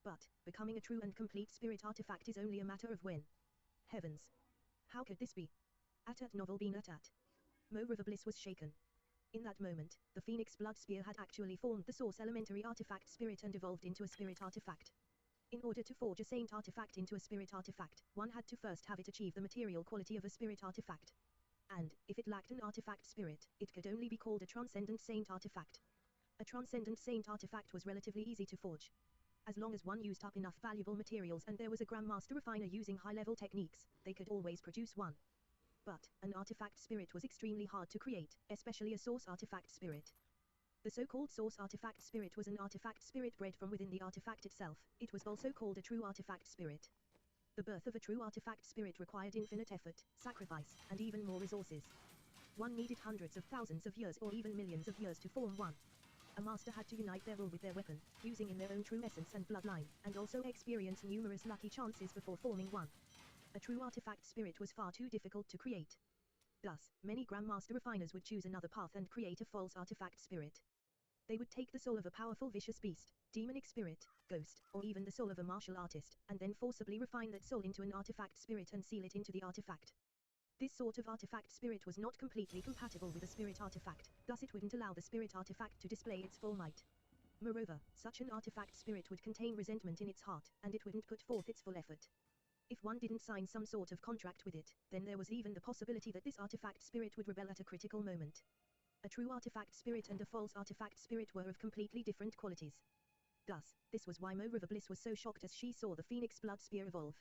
But, becoming a true and complete spirit artifact is only a matter of when. Heavens! How could this be? At novel been at. Mo River Bliss was shaken. In that moment, the Phoenix Blood Spear had actually formed the source elementary artifact spirit and evolved into a spirit artifact. In order to forge a Saint artifact into a spirit artifact, one had to first have it achieve the material quality of a spirit artifact. And, if it lacked an artifact spirit, it could only be called a transcendent Saint artifact. A transcendent Saint artifact was relatively easy to forge. As long as one used up enough valuable materials and there was a Grandmaster refiner using high-level techniques, they could always produce one. But, an artifact spirit was extremely hard to create, especially a source artifact spirit. The so-called source artifact spirit was an artifact spirit bred from within the artifact itself. It was also called a true artifact spirit. The birth of a true artifact spirit required infinite effort, sacrifice, and even more resources. One needed hundreds of thousands of years or even millions of years to form one. A master had to unite their will with their weapon, fusing in their own true essence and bloodline, and also experience numerous lucky chances before forming one. A true artifact spirit was far too difficult to create. Thus, many Grandmaster refiners would choose another path and create a false artifact spirit. They would take the soul of a powerful vicious beast, demonic spirit, ghost, or even the soul of a martial artist, and then forcibly refine that soul into an artifact spirit and seal it into the artifact. This sort of artifact spirit was not completely compatible with a spirit artifact, thus it wouldn't allow the spirit artifact to display its full might. Moreover, such an artifact spirit would contain resentment in its heart, and it wouldn't put forth its full effort. If one didn't sign some sort of contract with it, then there was even the possibility that this artifact spirit would rebel at a critical moment. A true artifact spirit and a false artifact spirit were of completely different qualities. Thus, this was why Mo River Bliss was so shocked as she saw the Phoenix Blood Spear evolve.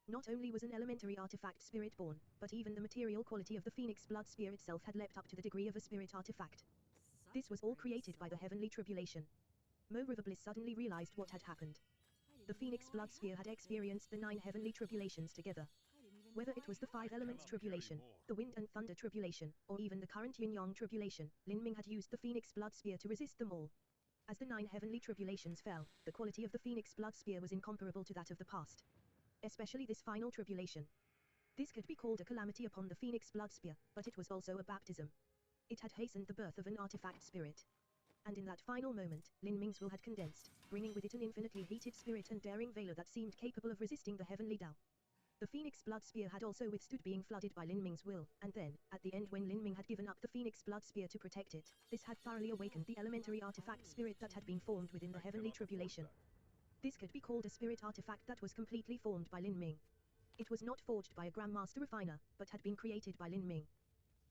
Not only was an elementary artifact spirit born, but even the material quality of the Phoenix Blood Spear itself had leapt up to the degree of a spirit artifact. This was all created by the heavenly tribulation. Mo River Bliss suddenly realized what had happened. The Phoenix Blood Spear had experienced the 9 heavenly tribulations together. Whether it was the 5 elements tribulation, the wind and thunder tribulation, or even the current yin-yang tribulation, Lin Ming had used the Phoenix Blood Spear to resist them all. As the 9 heavenly tribulations fell, the quality of the Phoenix Blood Spear was incomparable to that of the past. Especially this final tribulation. This could be called a calamity upon the Phoenix Blood Spear, but it was also a baptism. It had hastened the birth of an artifact spirit. And in that final moment, Lin Ming's will had condensed, bringing with it an infinitely heated spirit and daring valor that seemed capable of resisting the heavenly Tao. The Phoenix Blood Spear had also withstood being flooded by Lin Ming's will, and then, at the end when Lin Ming had given up the Phoenix Blood Spear to protect it, this had thoroughly awakened the elementary artifact spirit that had been formed within the heavenly tribulation. This could be called a spirit artifact that was completely formed by Lin Ming. It was not forged by a Grandmaster refiner, but had been created by Lin Ming.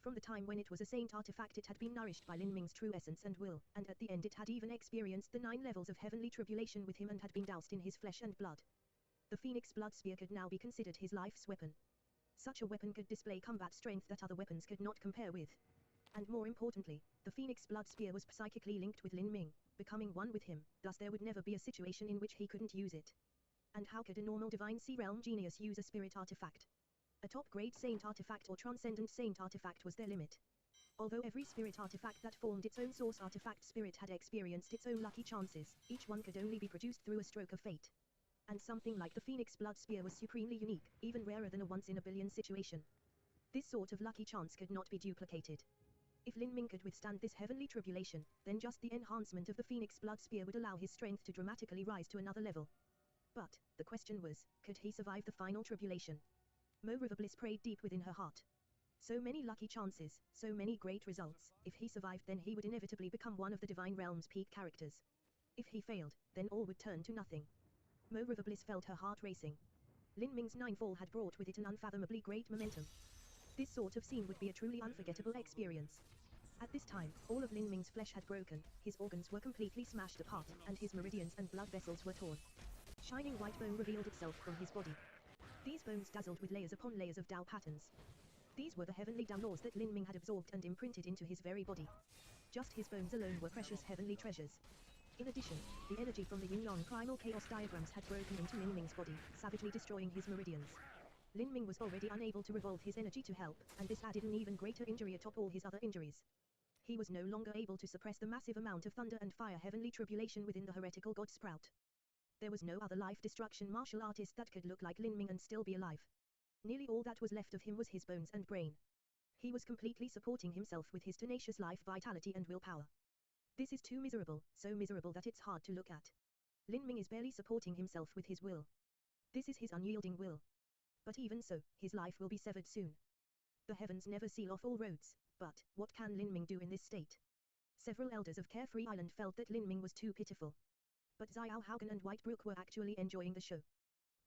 From the time when it was a Saint artifact it had been nourished by Lin Ming's true essence and will, and at the end it had even experienced the 9 levels of heavenly tribulation with him and had been doused in his flesh and blood. The Phoenix Blood Spear could now be considered his life's weapon. Such a weapon could display combat strength that other weapons could not compare with. And more importantly, the Phoenix Blood Spear was psychically linked with Lin Ming, becoming one with him, thus there would never be a situation in which he couldn't use it. And how could a normal Divine Sea Realm genius use a spirit artifact? A top-grade Saint artifact or transcendent Saint artifact was their limit. Although every spirit artifact that formed its own source artifact spirit had experienced its own lucky chances, each one could only be produced through a stroke of fate. And something like the Phoenix Blood Spear was supremely unique, even rarer than a once-in-a-billion situation. This sort of lucky chance could not be duplicated. If Lin Ming could withstand this heavenly tribulation, then just the enhancement of the Phoenix Blood Spear would allow his strength to dramatically rise to another level. But, the question was, could he survive the final tribulation? Mo River Bliss prayed deep within her heart. So many lucky chances, so many great results. If he survived, then he would inevitably become one of the Divine Realm's peak characters. If he failed, then all would turn to nothing. Mo River Bliss felt her heart racing. Lin Ming's ninefall had brought with it an unfathomably great momentum. This sort of scene would be a truly unforgettable experience. At this time, all of Lin Ming's flesh had broken, his organs were completely smashed apart, and his meridians and blood vessels were torn. Shining white bone revealed itself from his body. These bones dazzled with layers upon layers of Dao patterns. These were the heavenly Dao laws that Lin Ming had absorbed and imprinted into his very body. Just his bones alone were precious heavenly treasures. In addition, the energy from the Yunnan primal chaos diagrams had broken into Lin Ming's body, savagely destroying his meridians. Lin Ming was already unable to revolve his energy to help, and this added an even greater injury atop all his other injuries. He was no longer able to suppress the massive amount of thunder and fire heavenly tribulation within the heretical god Sprout. There was no other life destruction martial artist that could look like Lin Ming and still be alive. Nearly all that was left of him was his bones and brain. He was completely supporting himself with his tenacious life vitality and willpower. This is too miserable, so miserable that it's hard to look at. Lin Ming is barely supporting himself with his will. This is his unyielding will. But even so, his life will be severed soon. The heavens never seal off all roads, but what can Lin Ming do in this state? Several elders of Carefree Island felt that Lin Ming was too pitiful. But Xiao Haugen and White Brook were actually enjoying the show.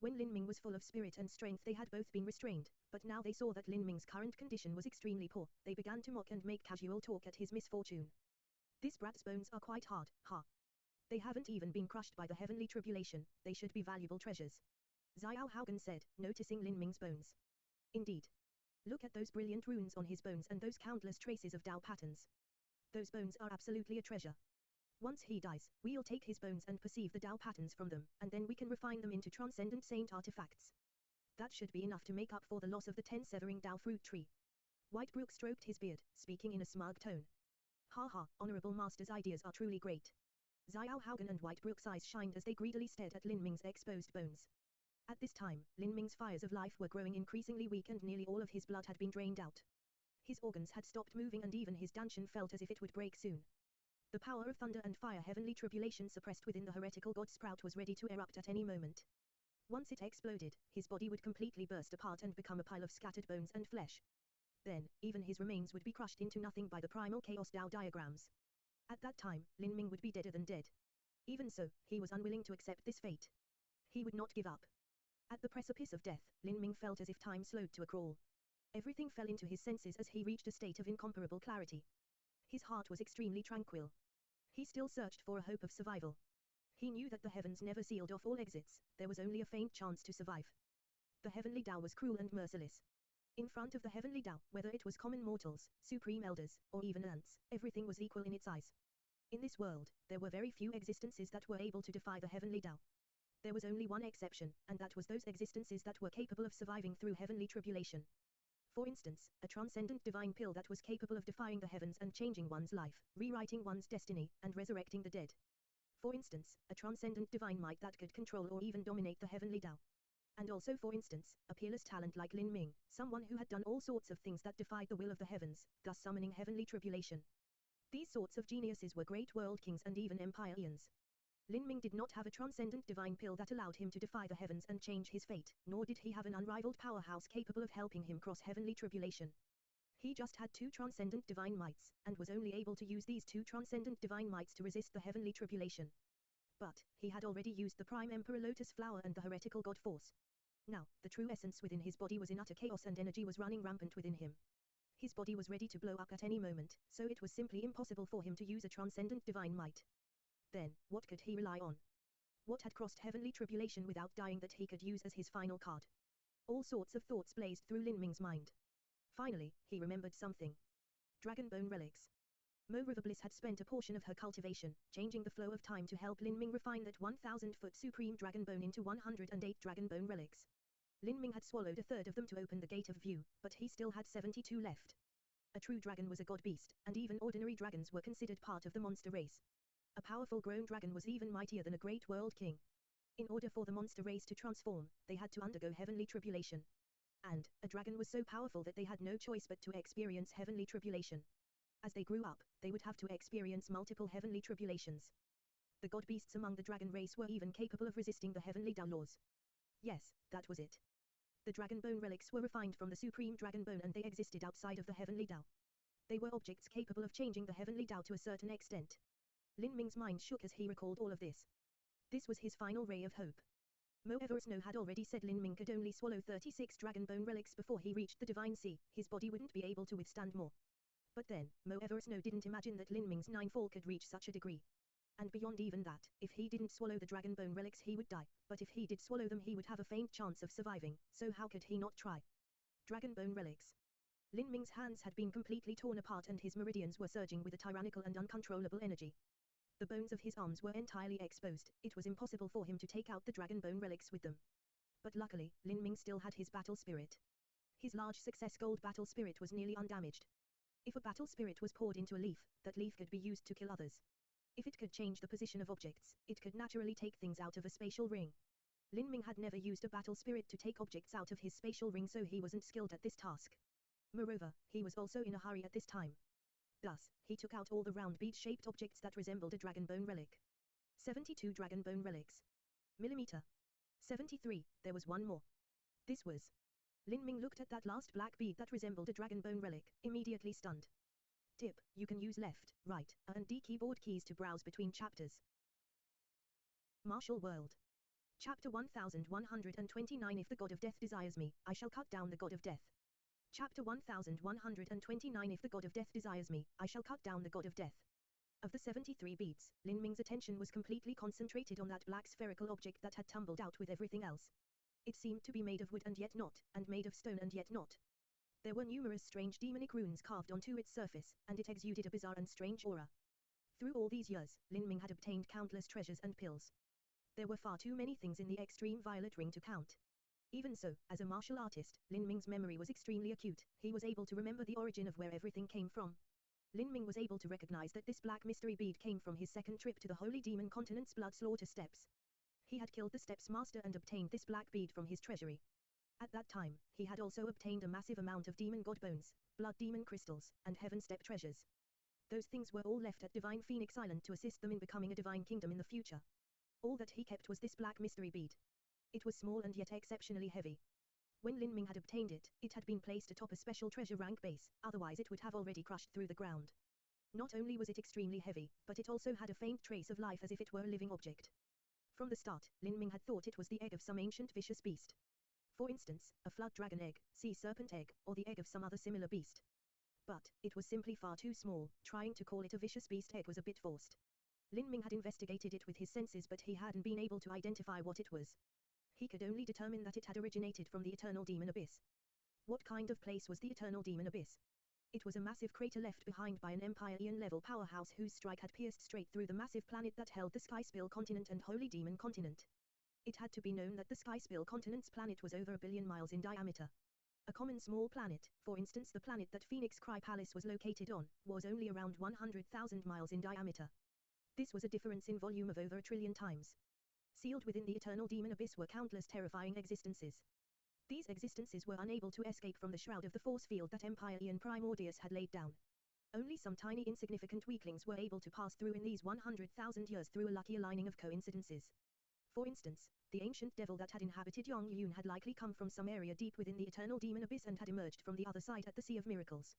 When Lin Ming was full of spirit and strength, they had both been restrained, but now they saw that Lin Ming's current condition was extremely poor. They began to mock and make casual talk at his misfortune. This brat's bones are quite hard, ha. They haven't even been crushed by the heavenly tribulation, they should be valuable treasures. Xiao Haugen said, noticing Lin Ming's bones. Indeed. Look at those brilliant runes on his bones and those countless traces of Dao patterns. Those bones are absolutely a treasure. Once he dies, we'll take his bones and perceive the Dao patterns from them, and then we can refine them into transcendent saint artifacts. That should be enough to make up for the loss of the 10 severing Dao fruit tree. White Brook stroked his beard, speaking in a smug tone. Ha ha, honorable master's ideas are truly great. Xiao Haugen and White Brook's eyes shined as they greedily stared at Lin Ming's exposed bones. At this time, Lin Ming's fires of life were growing increasingly weak and nearly all of his blood had been drained out. His organs had stopped moving and even his dantian felt as if it would break soon. The power of thunder and fire heavenly tribulation suppressed within the heretical god Sprout was ready to erupt at any moment. Once it exploded, his body would completely burst apart and become a pile of scattered bones and flesh. Then, even his remains would be crushed into nothing by the primal chaos Dao diagrams. At that time, Lin Ming would be deader than dead. Even so, he was unwilling to accept this fate. He would not give up. At the precipice of death, Lin Ming felt as if time slowed to a crawl. Everything fell into his senses as he reached a state of incomparable clarity. His heart was extremely tranquil. He still searched for a hope of survival. He knew that the heavens never sealed off all exits, there was only a faint chance to survive. The heavenly Dao was cruel and merciless. In front of the heavenly Dao, whether it was common mortals, supreme elders, or even ants, everything was equal in its eyes. In this world, there were very few existences that were able to defy the heavenly Dao. There was only one exception, and that was those existences that were capable of surviving through heavenly tribulation. For instance, a transcendent divine pill that was capable of defying the heavens and changing one's life, rewriting one's destiny, and resurrecting the dead. For instance, a transcendent divine might that could control or even dominate the heavenly Dao. And also for instance, a peerless talent like Lin Ming, someone who had done all sorts of things that defied the will of the heavens, thus summoning heavenly tribulation. These sorts of geniuses were great world kings and even empire eons. Lin Ming did not have a transcendent divine pill that allowed him to defy the heavens and change his fate, nor did he have an unrivaled powerhouse capable of helping him cross heavenly tribulation. He just had 2 transcendent divine mights, and was only able to use these 2 transcendent divine mights to resist the heavenly tribulation. But, he had already used the Prime Emperor Lotus Flower and the heretical God Force. Now, the true essence within his body was in utter chaos and energy was running rampant within him. His body was ready to blow up at any moment, so it was simply impossible for him to use a transcendent divine might. Then, what could he rely on? What had crossed heavenly tribulation without dying that he could use as his final card? All sorts of thoughts blazed through Lin Ming's mind. Finally, he remembered something. Dragon Bone Relics. Mo River Bliss had spent a portion of her cultivation, changing the flow of time to help Lin Ming refine that 1,000-foot supreme dragon bone into 108 dragon bone relics. Lin Ming had swallowed a third of them to open the gate of view, but he still had 72 left. A true dragon was a god beast, and even ordinary dragons were considered part of the monster race. A powerful grown dragon was even mightier than a great world king. In order for the monster race to transform, they had to undergo heavenly tribulation. And, a dragon was so powerful that they had no choice but to experience heavenly tribulation. As they grew up, they would have to experience multiple heavenly tribulations. The god beasts among the dragon race were even capable of resisting the heavenly Tao laws. Yes, that was it. The dragon bone relics were refined from the supreme dragon bone and they existed outside of the heavenly Tao. They were objects capable of changing the heavenly Tao to a certain extent. Lin Ming's mind shook as he recalled all of this. This was his final ray of hope. Mo Eversnow had already said Lin Ming could only swallow 36 dragon bone relics before he reached the divine sea, his body wouldn't be able to withstand more. But then, Mo Eversnow didn't imagine that Lin Ming's ninefall could reach such a degree. And beyond even that, if he didn't swallow the dragon bone relics he would die, but if he did swallow them he would have a faint chance of surviving, so how could he not try? Dragon bone relics. Lin Ming's hands had been completely torn apart and his meridians were surging with a tyrannical and uncontrollable energy. The bones of his arms were entirely exposed, it was impossible for him to take out the dragon bone relics with them. But luckily, Lin Ming still had his battle spirit. His large success gold battle spirit was nearly undamaged. If a battle spirit was poured into a leaf, that leaf could be used to kill others. If it could change the position of objects, it could naturally take things out of a spatial ring. Lin Ming had never used a battle spirit to take objects out of his spatial ring so he wasn't skilled at this task. Moreover, he was also in a hurry at this time. Thus, he took out all the round bead-shaped objects that resembled a dragon bone relic. 72 dragon bone relics. Millimeter. 73, there was one more. This was. Lin Ming looked at that last black bead that resembled a dragon bone relic, immediately stunned. Tip, you can use left, right, A and D keyboard keys to browse between chapters. Martial World. Chapter 1129 If the God of Death desires me, I shall cut down the God of Death. Chapter 1129 If the God of Death desires me, I shall cut down the God of Death. Of the 73 beads, Lin Ming's attention was completely concentrated on that black spherical object that had tumbled out with everything else. It seemed to be made of wood and yet not, and made of stone and yet not. There were numerous strange demonic runes carved onto its surface, and it exuded a bizarre and strange aura. Through all these years, Lin Ming had obtained countless treasures and pills. There were far too many things in the extreme violet ring to count. Even so, as a martial artist, Lin Ming's memory was extremely acute, he was able to remember the origin of where everything came from. Lin Ming was able to recognize that this black mystery bead came from his second trip to the Holy Demon Continent's blood slaughter steppes. He had killed the steppes master and obtained this black bead from his treasury. At that time, he had also obtained a massive amount of demon god bones, blood demon crystals, and heaven step treasures. Those things were all left at Divine Phoenix Island to assist them in becoming a divine kingdom in the future. All that he kept was this black mystery bead. It was small and yet exceptionally heavy. When Lin Ming had obtained it, it had been placed atop a special treasure rank base, otherwise it would have already crushed through the ground. Not only was it extremely heavy, but it also had a faint trace of life as if it were a living object. From the start, Lin Ming had thought it was the egg of some ancient vicious beast. For instance, a flood dragon egg, sea serpent egg, or the egg of some other similar beast. But, it was simply far too small, trying to call it a vicious beast egg was a bit forced. Lin Ming had investigated it with his senses but he hadn't been able to identify what it was. He could only determine that it had originated from the Eternal Demon Abyss. What kind of place was the Eternal Demon Abyss? It was a massive crater left behind by an Empyrean-level powerhouse whose strike had pierced straight through the massive planet that held the Skyspill continent and Holy Demon continent. It had to be known that the Skyspill continent's planet was over 1 billion miles in diameter. A common small planet, for instance the planet that Phoenix Cry Palace was located on, was only around 100,000 miles in diameter. This was a difference in volume of over 1 trillion times. Sealed within the Eternal Demon Abyss were countless terrifying existences. These existences were unable to escape from the shroud of the force field that Empyrean Primordius had laid down. Only some tiny insignificant weaklings were able to pass through in these 100,000 years through a lucky aligning of coincidences. For instance, the ancient devil that had inhabited Yongyun had likely come from some area deep within the Eternal Demon Abyss and had emerged from the other side at the Sea of Miracles.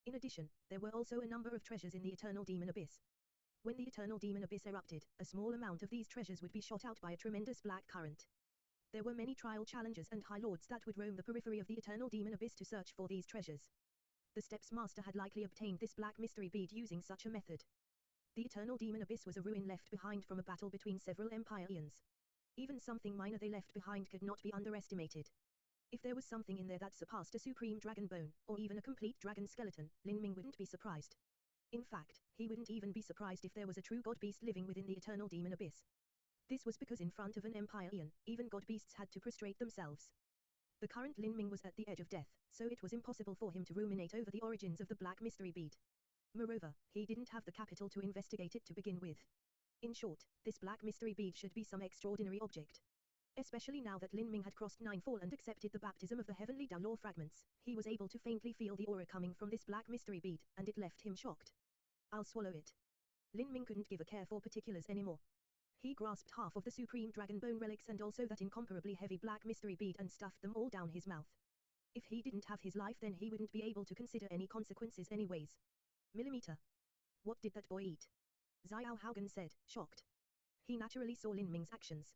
In addition, there were also a number of treasures in the Eternal Demon Abyss. When the Eternal Demon Abyss erupted, a small amount of these treasures would be shot out by a tremendous black current. There were many trial challengers and high lords that would roam the periphery of the Eternal Demon Abyss to search for these treasures. The Steps Master had likely obtained this black mystery bead using such a method. The Eternal Demon Abyss was a ruin left behind from a battle between several Empyreans. Even something minor they left behind could not be underestimated. If there was something in there that surpassed a supreme dragon bone, or even a complete dragon skeleton, Lin Ming wouldn't be surprised. In fact, he wouldn't even be surprised if there was a true god beast living within the Eternal Demon Abyss. This was because in front of an Empyrean, even god beasts had to prostrate themselves. The current Lin Ming was at the edge of death, so it was impossible for him to ruminate over the origins of the black mystery bead. Moreover, he didn't have the capital to investigate it to begin with. In short, this black mystery bead should be some extraordinary object. Especially now that Lin Ming had crossed Ninefall and accepted the baptism of the heavenly Tao law fragments, he was able to faintly feel the aura coming from this black mystery bead, and it left him shocked. I'll swallow it. Lin Ming couldn't give a care for particulars anymore. He grasped half of the supreme dragon bone relics and also that incomparably heavy black mystery bead and stuffed them all down his mouth. If he didn't have his life, then he wouldn't be able to consider any consequences anyways. Millimeter. What did that boy eat? Xiao Haugen said, shocked. He naturally saw Lin Ming's actions.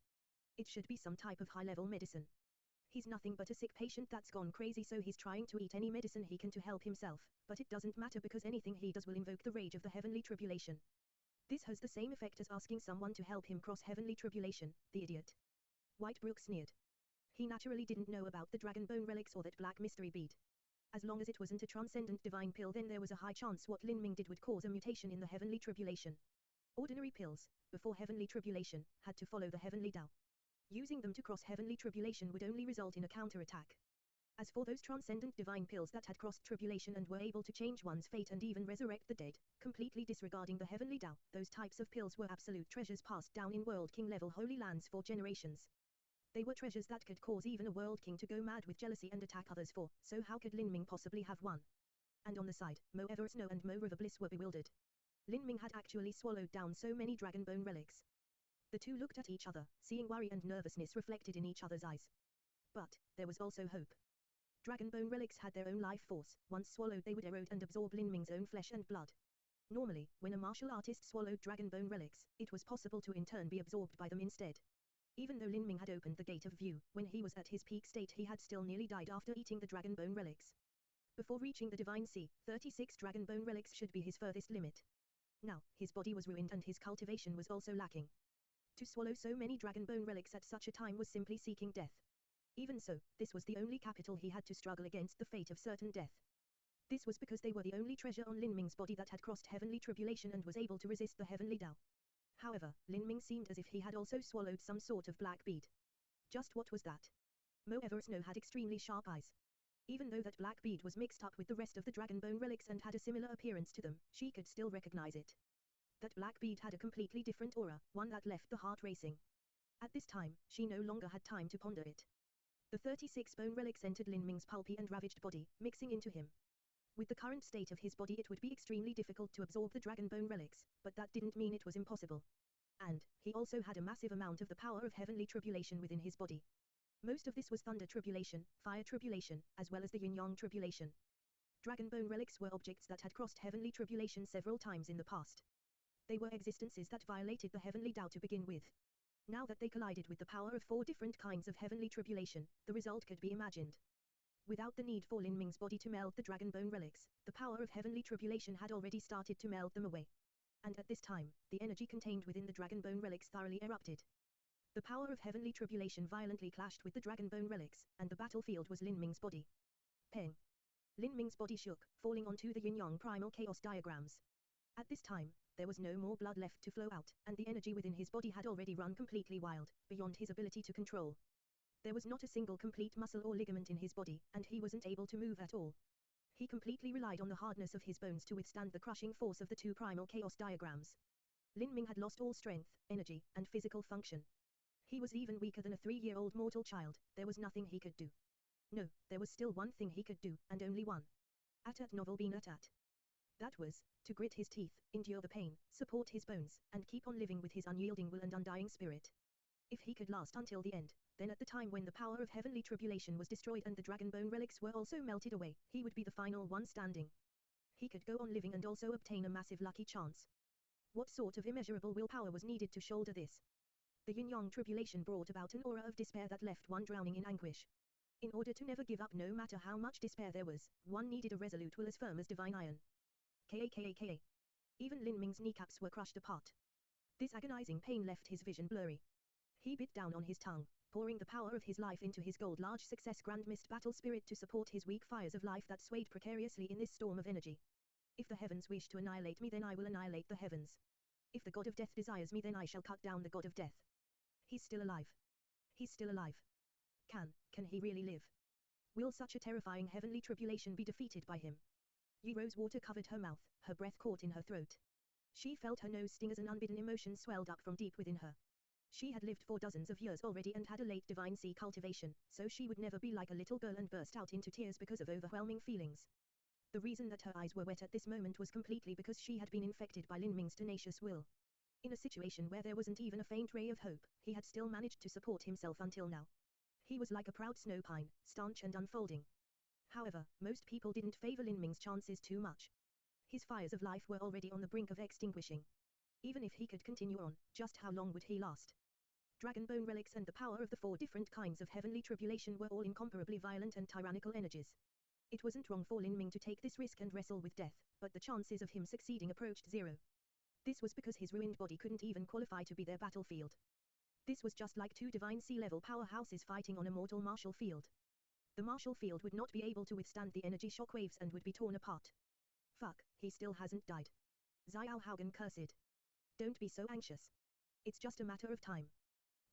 It should be some type of high-level medicine. He's nothing but a sick patient that's gone crazy, so he's trying to eat any medicine he can to help himself, but it doesn't matter because anything he does will invoke the rage of the heavenly tribulation. This has the same effect as asking someone to help him cross heavenly tribulation, the idiot. Whitebrook sneered. He naturally didn't know about the dragon bone relics or that black mystery bead. As long as it wasn't a transcendent divine pill, then there was a high chance what Lin Ming did would cause a mutation in the heavenly tribulation. Ordinary pills, before heavenly tribulation, had to follow the heavenly Tao. Using them to cross heavenly tribulation would only result in a counterattack. As for those transcendent divine pills that had crossed tribulation and were able to change one's fate and even resurrect the dead, completely disregarding the heavenly Tao, those types of pills were absolute treasures passed down in World King level holy lands for generations. They were treasures that could cause even a World King to go mad with jealousy and attack others for, so how could Lin Ming possibly have one? And on the side, Mo Eversnow and Mo River Bliss were bewildered. Lin Ming had actually swallowed down so many dragon bone relics. The two looked at each other, seeing worry and nervousness reflected in each other's eyes. But there was also hope. Dragon bone relics had their own life force. Once swallowed, they would erode and absorb Lin Ming's own flesh and blood. Normally, when a martial artist swallowed dragon bone relics, it was possible to in turn be absorbed by them instead. Even though Lin Ming had opened the gate of view, when he was at his peak state he had still nearly died after eating the dragon bone relics. Before reaching the divine sea, 36 dragon bone relics should be his furthest limit. Now, his body was ruined and his cultivation was also lacking. To swallow so many dragon bone relics at such a time was simply seeking death. Even so, this was the only capital he had to struggle against the fate of certain death. This was because they were the only treasure on Lin Ming's body that had crossed heavenly tribulation and was able to resist the heavenly Tao. However, Lin Ming seemed as if he had also swallowed some sort of black bead. Just what was that? Mo Eversnow had extremely sharp eyes. Even though that black bead was mixed up with the rest of the dragon bone relics and had a similar appearance to them, she could still recognize it. That black bead had a completely different aura, one that left the heart racing. At this time, she no longer had time to ponder it. The 36 bone relics entered Lin Ming's pulpy and ravaged body, mixing into him. With the current state of his body, it would be extremely difficult to absorb the dragon bone relics, but that didn't mean it was impossible. And he also had a massive amount of the power of heavenly tribulation within his body. Most of this was thunder tribulation, fire tribulation, as well as the yin-yang tribulation. Dragon bone relics were objects that had crossed heavenly tribulation several times in the past. They were existences that violated the heavenly Tao to begin with. Now that they collided with the power of 4 different kinds of heavenly tribulation, the result could be imagined. Without the need for Lin Ming's body to meld the dragon bone relics, the power of heavenly tribulation had already started to meld them away. And at this time, the energy contained within the dragon bone relics thoroughly erupted. The power of heavenly tribulation violently clashed with the dragon bone relics, and the battlefield was Lin Ming's body. Peng. Lin Ming's body shook, falling onto the yin-yang primal chaos diagrams. At this time, there was no more blood left to flow out, and the energy within his body had already run completely wild, beyond his ability to control. There was not a single complete muscle or ligament in his body, and he wasn't able to move at all. He completely relied on the hardness of his bones to withstand the crushing force of the 2 primal chaos diagrams. Lin Ming had lost all strength, energy, and physical function. He was even weaker than a 3-year-old mortal child. There was nothing he could do. No, there was still one thing he could do, and only one. At novel bean at. That was, to grit his teeth, endure the pain, support his bones, and keep on living with his unyielding will and undying spirit. If he could last until the end, then at the time when the power of heavenly tribulation was destroyed and the dragon bone relics were also melted away, he would be the final one standing. He could go on living and also obtain a massive lucky chance. What sort of immeasurable willpower was needed to shoulder this? The yin-yang tribulation brought about an aura of despair that left one drowning in anguish. In order to never give up no matter how much despair there was, one needed a resolute will as firm as divine iron. Ka. Even Lin Ming's kneecaps were crushed apart. This agonizing pain left his vision blurry. He bit down on his tongue, pouring the power of his life into his gold large success grand mist battle spirit to support his weak fires of life that swayed precariously in this storm of energy. If the heavens wish to annihilate me, then I will annihilate the heavens. If the god of death desires me, then I shall cut down the god of death. He's still alive. He's still alive. Can he really live? Will such a terrifying heavenly tribulation be defeated by him? Yi Rose water covered her mouth, her breath caught in her throat. She felt her nose sting as an unbidden emotion swelled up from deep within her. She had lived for dozens of years already and had a late divine sea cultivation, so she would never be like a little girl and burst out into tears because of overwhelming feelings. The reason that her eyes were wet at this moment was completely because she had been infected by Lin Ming's tenacious will. In a situation where there wasn't even a faint ray of hope, he had still managed to support himself until now. He was like a proud snow pine, staunch and unfolding. However, most people didn't favor Lin Ming's chances too much. His fires of life were already on the brink of extinguishing. Even if he could continue on, just how long would he last? Dragonbone relics and the power of the 4 different kinds of heavenly tribulation were all incomparably violent and tyrannical energies. It wasn't wrong for Lin Ming to take this risk and wrestle with death, but the chances of him succeeding approached 0. This was because his ruined body couldn't even qualify to be their battlefield. This was just like 2 divine sea-level powerhouses fighting on a mortal martial field. The martial field would not be able to withstand the energy shockwaves and would be torn apart. Fuck, he still hasn't died. Xiao Haugen cursed. Don't be so anxious. It's just a matter of time.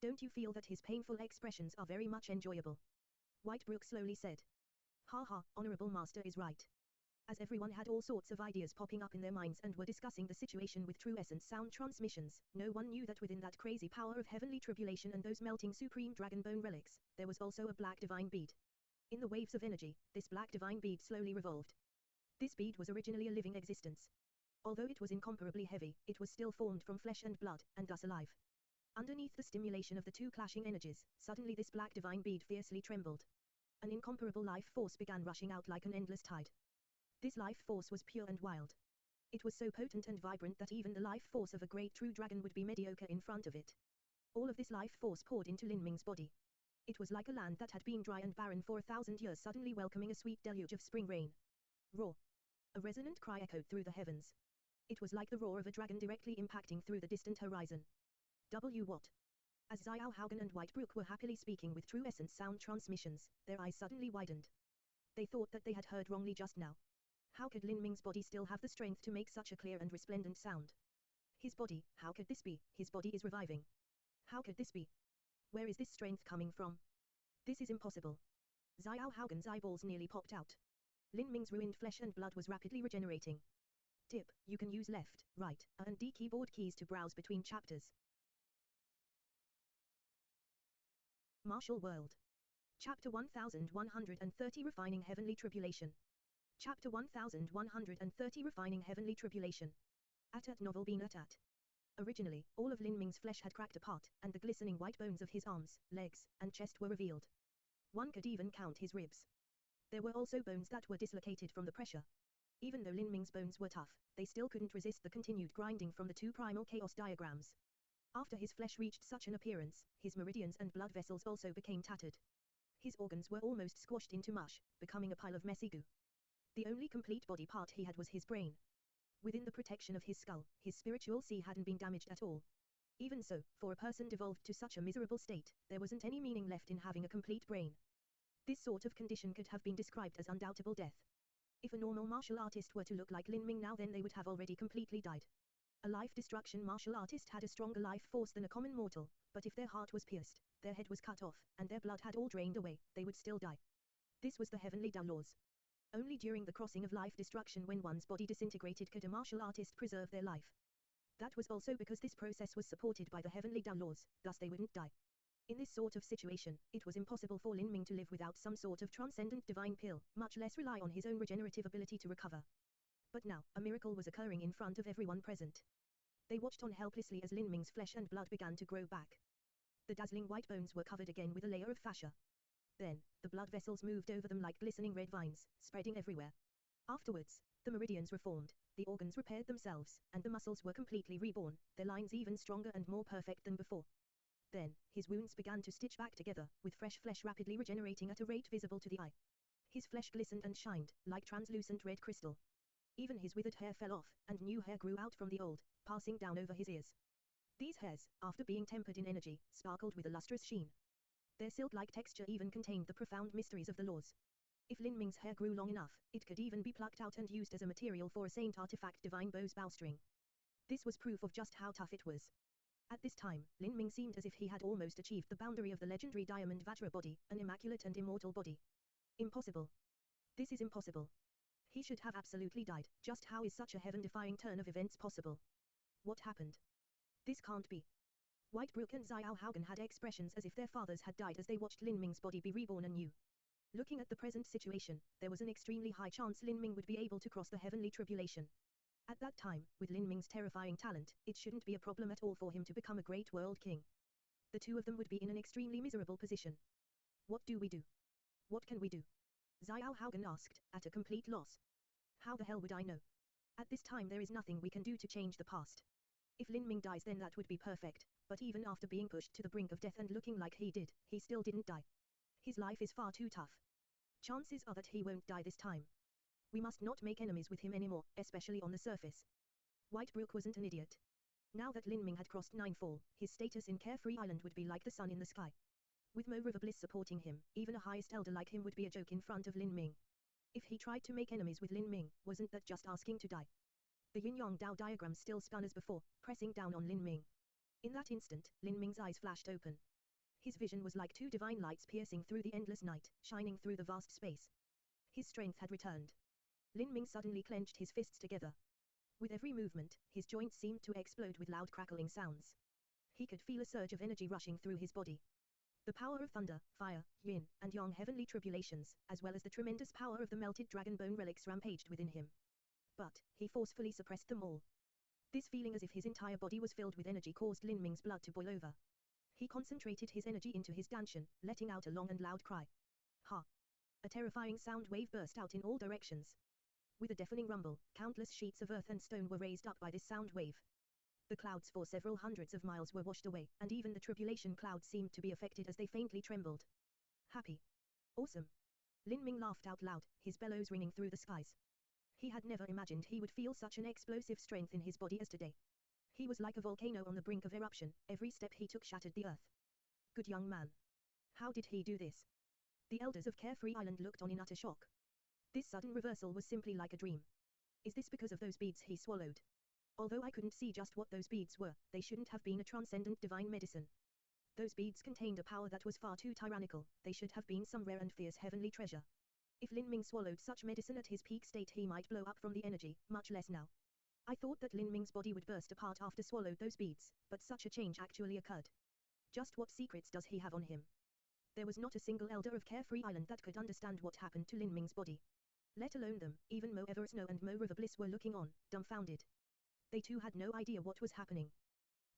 Don't you feel that his painful expressions are very much enjoyable? Whitebrook slowly said. Ha ha, Honorable Master is right. As everyone had all sorts of ideas popping up in their minds and were discussing the situation with True Essence sound transmissions, no one knew that within that crazy power of heavenly tribulation and those melting supreme dragonbone relics, there was also a black divine bead. In the waves of energy, this black divine bead slowly revolved. This bead was originally a living existence. Although it was incomparably heavy, it was still formed from flesh and blood, and thus alive. Underneath the stimulation of the 2 clashing energies, suddenly this black divine bead fiercely trembled. An incomparable life force began rushing out like an endless tide. This life force was pure and wild. It was so potent and vibrant that even the life force of a great true dragon would be mediocre in front of it. All of this life force poured into Lin Ming's body. It was like a land that had been dry and barren for 1,000 years suddenly welcoming a sweet deluge of spring rain. Roar. A resonant cry echoed through the heavens. It was like the roar of a dragon directly impacting through the distant horizon. What? As Xiao Haugen and Whitebrook were happily speaking with True Essence sound transmissions, their eyes suddenly widened. They thought that they had heard wrongly just now. How could Lin Ming's body still have the strength to make such a clear and resplendent sound? His body, how could this be? His body is reviving. How could this be? Where is this strength coming from? This is impossible. Xiao Haugen's eyeballs nearly popped out. Lin Ming's ruined flesh and blood was rapidly regenerating. Tip, you can use left, right, A and D keyboard keys to browse between chapters. Martial World. Chapter 1130 Refining Heavenly Tribulation. Chapter 1130 Refining Heavenly Tribulation. At novel been at. Originally, all of Lin Ming's flesh had cracked apart, and the glistening white bones of his arms, legs, and chest were revealed. One could even count his ribs. There were also bones that were dislocated from the pressure. Even though Lin Ming's bones were tough, they still couldn't resist the continued grinding from the 2 primal chaos diagrams. After his flesh reached such an appearance, his meridians and blood vessels also became tattered. His organs were almost squashed into mush, becoming a pile of messy goo. The only complete body part he had was his brain. Within the protection of his skull, his spiritual sea hadn't been damaged at all. Even so, for a person devolved to such a miserable state, there wasn't any meaning left in having a complete brain. This sort of condition could have been described as undoubtable death. If a normal martial artist were to look like Lin Ming now, then they would have already completely died. A life-destruction martial artist had a stronger life force than a common mortal, but if their heart was pierced, their head was cut off, and their blood had all drained away, they would still die. This was the heavenly Tao laws. Only during the crossing of life destruction when one's body disintegrated could a martial artist preserve their life. That was also because this process was supported by the heavenly Tao laws, thus they wouldn't die. In this sort of situation, it was impossible for Lin Ming to live without some sort of transcendent divine pill, much less rely on his own regenerative ability to recover. But now, a miracle was occurring in front of everyone present. They watched on helplessly as Lin Ming's flesh and blood began to grow back. The dazzling white bones were covered again with a layer of fascia. Then, the blood vessels moved over them like glistening red vines, spreading everywhere. Afterwards, the meridians reformed, the organs repaired themselves, and the muscles were completely reborn, their lines even stronger and more perfect than before. Then, his wounds began to stitch back together, with fresh flesh rapidly regenerating at a rate visible to the eye. His flesh glistened and shined, like translucent red crystal. Even his withered hair fell off, and new hair grew out from the old, passing down over his ears. These hairs, after being tempered in energy, sparkled with a lustrous sheen. Their silk-like texture even contained the profound mysteries of the laws. If Lin Ming's hair grew long enough, it could even be plucked out and used as a material for a saint artifact divine bow's bowstring. This was proof of just how tough it was. At this time, Lin Ming seemed as if he had almost achieved the boundary of the legendary Diamond Vajra body, an immaculate and immortal body. Impossible. This is impossible. He should have absolutely died. Just how is such a heaven-defying turn of events possible? What happened? This can't be. Whitebrook and Xiao Haugen had expressions as if their fathers had died as they watched Lin Ming's body be reborn anew. Looking at the present situation, there was an extremely high chance Lin Ming would be able to cross the heavenly tribulation. At that time, with Lin Ming's terrifying talent, it shouldn't be a problem at all for him to become a great world king. The two of them would be in an extremely miserable position. What do we do? What can we do? Xiao Haugen asked, at a complete loss. How the hell would I know? At this time there is nothing we can do to change the past. If Lin Ming dies then that would be perfect, but even after being pushed to the brink of death and looking like he did, he still didn't die. His life is far too tough. Chances are that he won't die this time. We must not make enemies with him anymore, especially on the surface. Whitebrook wasn't an idiot. Now that Lin Ming had crossed Ninefall, his status in Carefree Island would be like the sun in the sky. With Mo River Bliss supporting him, even a highest elder like him would be a joke in front of Lin Ming. If he tried to make enemies with Lin Ming, wasn't that just asking to die? The yin-yang Dao diagram still spun as before, pressing down on Lin Ming. In that instant, Lin Ming's eyes flashed open. His vision was like two divine lights piercing through the endless night, shining through the vast space. His strength had returned. Lin Ming suddenly clenched his fists together. With every movement, his joints seemed to explode with loud crackling sounds. He could feel a surge of energy rushing through his body. The power of thunder, fire, yin, and yang heavenly tribulations, as well as the tremendous power of the melted dragon bone relics rampaged within him. But, he forcefully suppressed them all. This feeling as if his entire body was filled with energy caused Lin Ming's blood to boil over. He concentrated his energy into his danshan, letting out a long and loud cry. Ha! A terrifying sound wave burst out in all directions. With a deafening rumble, countless sheets of earth and stone were raised up by this sound wave. The clouds for several hundreds of miles were washed away, and even the tribulation clouds seemed to be affected as they faintly trembled. Happy. Awesome. Lin Ming laughed out loud, his bellows ringing through the skies. He had never imagined he would feel such an explosive strength in his body as today. He was like a volcano on the brink of eruption, every step he took shattered the earth. Good young man. How did he do this? The elders of Carefree Island looked on in utter shock. This sudden reversal was simply like a dream. Is this because of those beads he swallowed? Although I couldn't see just what those beads were, they shouldn't have been a transcendent divine medicine. Those beads contained a power that was far too tyrannical, they should have been some rare and fierce heavenly treasure. If Lin Ming swallowed such medicine at his peak state he might blow up from the energy, much less now. I thought that Lin Ming's body would burst apart after swallowed those beads, but such a change actually occurred. Just what secrets does he have on him? There was not a single elder of Carefree Island that could understand what happened to Lin Ming's body. Let alone them, even Mo Eversnow and Mo River Bliss were looking on, dumbfounded. They too had no idea what was happening.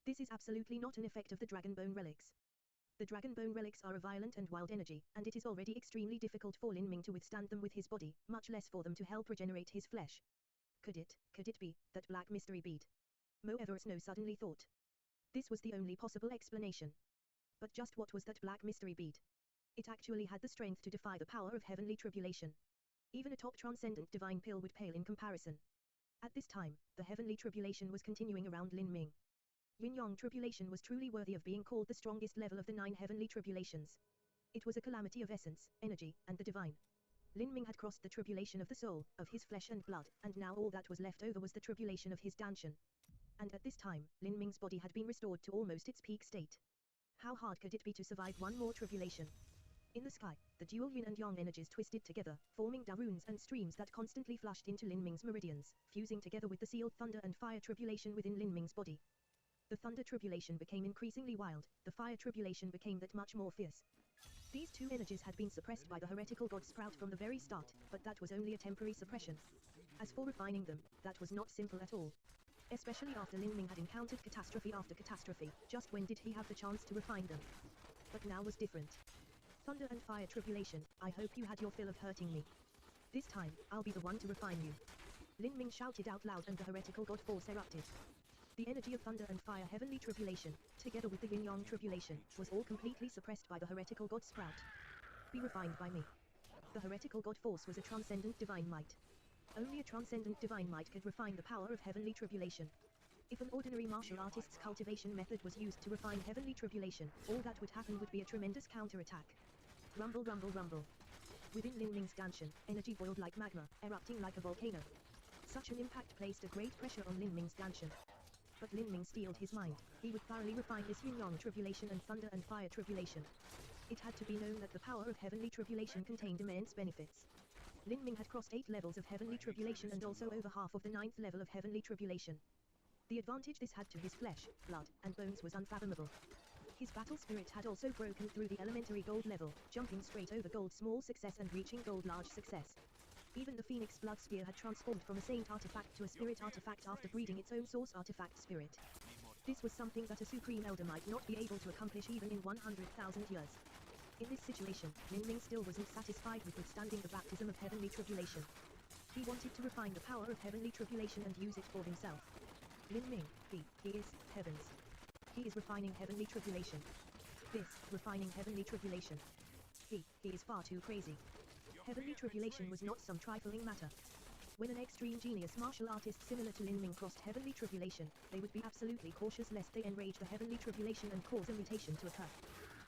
This is absolutely not an effect of the Dragon Bone relics. The Dragon Bone relics are a violent and wild energy, and it is already extremely difficult for Lin Ming to withstand them with his body, much less for them to help regenerate his flesh. Could it be, that black mystery bead? Mo Eversnow suddenly thought. This was the only possible explanation. But just what was that black mystery bead? It actually had the strength to defy the power of heavenly tribulation. Even a top transcendent divine pill would pale in comparison. At this time, the heavenly tribulation was continuing around Lin Ming. Yin-Yang tribulation was truly worthy of being called the strongest level of the 9 heavenly tribulations. It was a calamity of essence, energy, and the divine. Lin Ming had crossed the tribulation of the soul, of his flesh and blood, and now all that was left over was the tribulation of his danshan. And at this time, Lin Ming's body had been restored to almost its peak state. How hard could it be to survive one more tribulation? In the sky, the dual yin and yang energies twisted together, forming daruns and streams that constantly flushed into Lin Ming's meridians, fusing together with the sealed thunder and fire tribulation within Lin Ming's body. The thunder tribulation became increasingly wild, the fire tribulation became that much more fierce. These two energies had been suppressed by the heretical god Sprout from the very start, but that was only a temporary suppression. As for refining them, that was not simple at all. Especially after Lin Ming had encountered catastrophe after catastrophe, just when did he have the chance to refine them? But now was different. Thunder and fire tribulation, I hope you had your fill of hurting me. This time, I'll be the one to refine you. Lin Ming shouted out loud and the heretical god force erupted. The energy of thunder and fire heavenly tribulation, together with the yin-yang tribulation, was all completely suppressed by the heretical god Sprout. Be refined by me. The heretical god force was a transcendent divine might. Only a transcendent divine might could refine the power of heavenly tribulation. If an ordinary martial artist's cultivation method was used to refine heavenly tribulation, all that would happen would be a tremendous counterattack. Rumble, rumble, rumble. Within Lin Ming's danshan, energy boiled like magma, erupting like a volcano. Such an impact placed a great pressure on Lin Ming's danshan. But Lin Ming steeled his mind. He would thoroughly refine his yin-yang tribulation and thunder and fire tribulation. It had to be known that the power of heavenly tribulation contained immense benefits. Lin Ming had crossed 8 levels of heavenly tribulation and also over half of the 9th level of heavenly tribulation. The advantage this had to his flesh, blood, and bones was unfathomable. His battle spirit had also broken through the elementary gold level, jumping straight over gold small success and reaching gold large success. Even the Phoenix Blood Spear had transformed from a saint artifact to a spirit artifact after breeding its own source artifact spirit. This was something that a Supreme Elder might not be able to accomplish even in 100,000 years. In this situation, Lin Ming still wasn't satisfied with withstanding the baptism of heavenly tribulation. He wanted to refine the power of heavenly tribulation and use it for himself. Lin Ming, he is heavens. He is refining heavenly tribulation. Refining heavenly tribulation. He is far too crazy. Heavenly tribulation was not some trifling matter. When an extreme genius martial artist similar to Lin Ming crossed heavenly tribulation, they would be absolutely cautious lest they enrage the heavenly tribulation and cause a mutation to occur.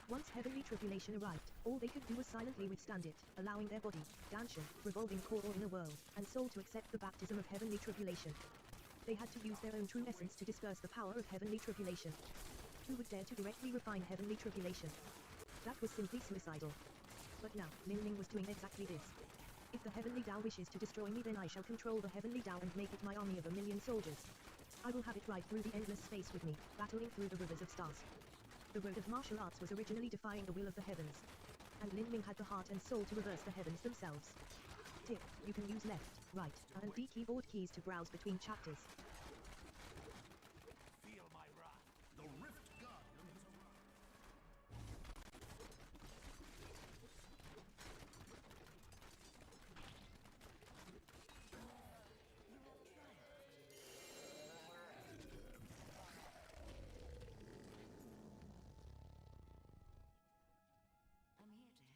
Once heavenly tribulation arrived, all they could do was silently withstand it, allowing their body, Danshan, revolving core inner world, and soul to accept the baptism of heavenly tribulation. They had to use their own true essence to disperse the power of heavenly tribulation. Who would dare to directly refine heavenly tribulation? That was simply suicidal. But now, Lin Ming was doing exactly this. If the heavenly Tao wishes to destroy me, then I shall control the heavenly Tao and make it my army of 1,000,000 soldiers. I will have it ride through the endless space with me, battling through the rivers of stars. The road of martial arts was originally defying the will of the heavens. And Lin Ming had the heart and soul to reverse the heavens themselves. Tip, you can use left, right, and D keyboard keys to browse between chapters. Feel my wrath. The Rift Guardian has arrived. I'm here to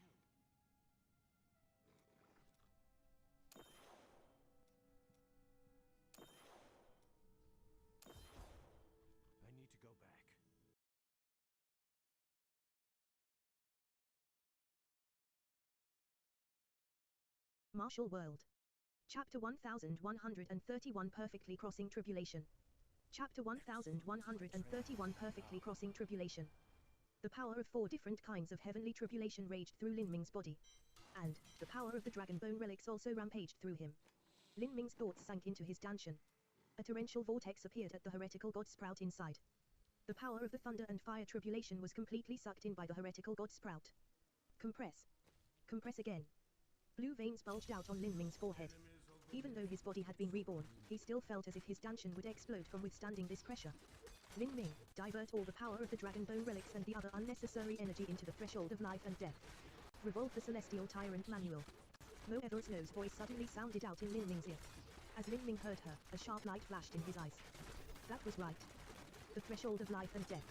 help. I need to go back. Martial World. Chapter 1131 Perfectly Crossing Tribulation. Chapter 1131 Perfectly Crossing Tribulation. The power of 4 different kinds of heavenly tribulation raged through Lin Ming's body. And, the power of the dragon bone relics also rampaged through him. Lin Ming's thoughts sank into his Danshan. A torrential vortex appeared at the heretical god sprout inside. The power of the thunder and fire tribulation was completely sucked in by the heretical god sprout. Compress. Compress again. Blue veins bulged out on Lin Ming's forehead. Even though his body had been reborn, he still felt as if his Danshan would explode from withstanding this pressure. Lin Ming, divert all the power of the dragon bone relics and the other unnecessary energy into the threshold of life and death. Revolve the celestial tyrant manual. Mo Eversnow's voice suddenly sounded out in Lin Ming's ear. As Lin Ming heard her, a sharp light flashed in his eyes. That was right. The threshold of life and death.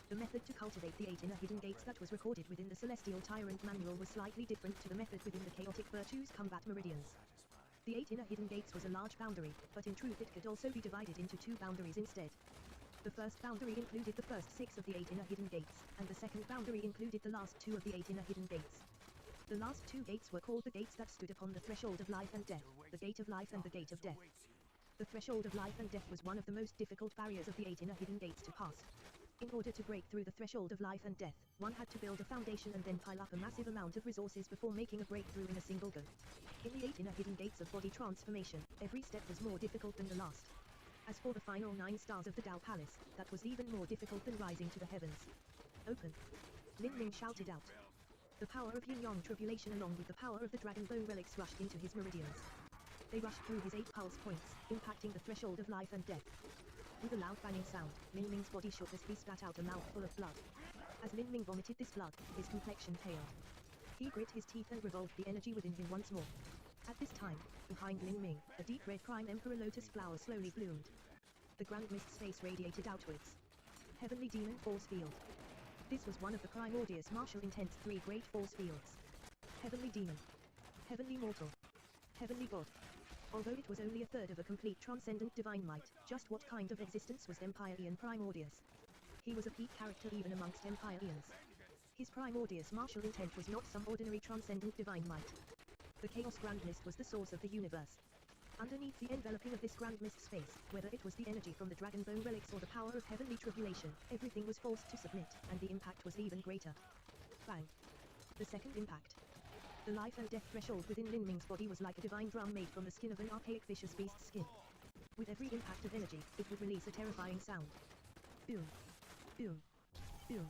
The method to cultivate the 8 inner hidden gates that was recorded within the celestial tyrant manual was slightly different to the method within the chaotic virtues combat meridians. The 8 inner hidden gates was a large boundary, but in truth it could also be divided into 2 boundaries instead. The first boundary included the first 6 of the 8 inner hidden gates, and the second boundary included the last 2 of the 8 inner hidden gates. The last 2 gates were called the gates that stood upon the threshold of life and death, the gate of life and the gate of death. The threshold of life and death was one of the most difficult barriers of the 8 inner hidden gates to pass. In order to break through the threshold of life and death, one had to build a foundation and then pile up a massive amount of resources before making a breakthrough in a single go. In the 8 inner hidden gates of body transformation, every step was more difficult than the last. As for the final 9 stars of the Tao Palace, that was even more difficult than rising to the heavens. Open. Lin Ming shouted out. The power of Yin-Yang tribulation along with the power of the dragon bone relics rushed into his meridians. They rushed through his 8 pulse points, impacting the threshold of life and death. With a loud banging sound, Lin Ming's body shook as he spat out a mouthful of blood. As Lin Ming vomited this blood, his complexion paled. He grit his teeth and revolved the energy within him once more. At this time, behind Lin Ming, a deep red prime emperor lotus flower slowly bloomed. The grand mist's face radiated outwards. Heavenly demon force field. This was one of the primordious martial intent's 3 great force fields. Heavenly demon. Heavenly mortal. Heavenly god. Although it was only a third of a complete transcendent divine might, just what kind of existence was Empyrean Primordius? He was a peak character even amongst Empyreans. His Primordius martial intent was not some ordinary transcendent divine might. The Chaos Grand Mist was the source of the universe. Underneath the enveloping of this Grand Mist space, whether it was the energy from the Dragon Bone relics or the power of heavenly tribulation, everything was forced to submit, and the impact was even greater. Bang. The second impact. The life and death threshold within Lin Ming's body was like a divine drum made from the skin of an archaic vicious beast's skin. With every impact of energy, it would release a terrifying sound. Boom. Boom. Boom.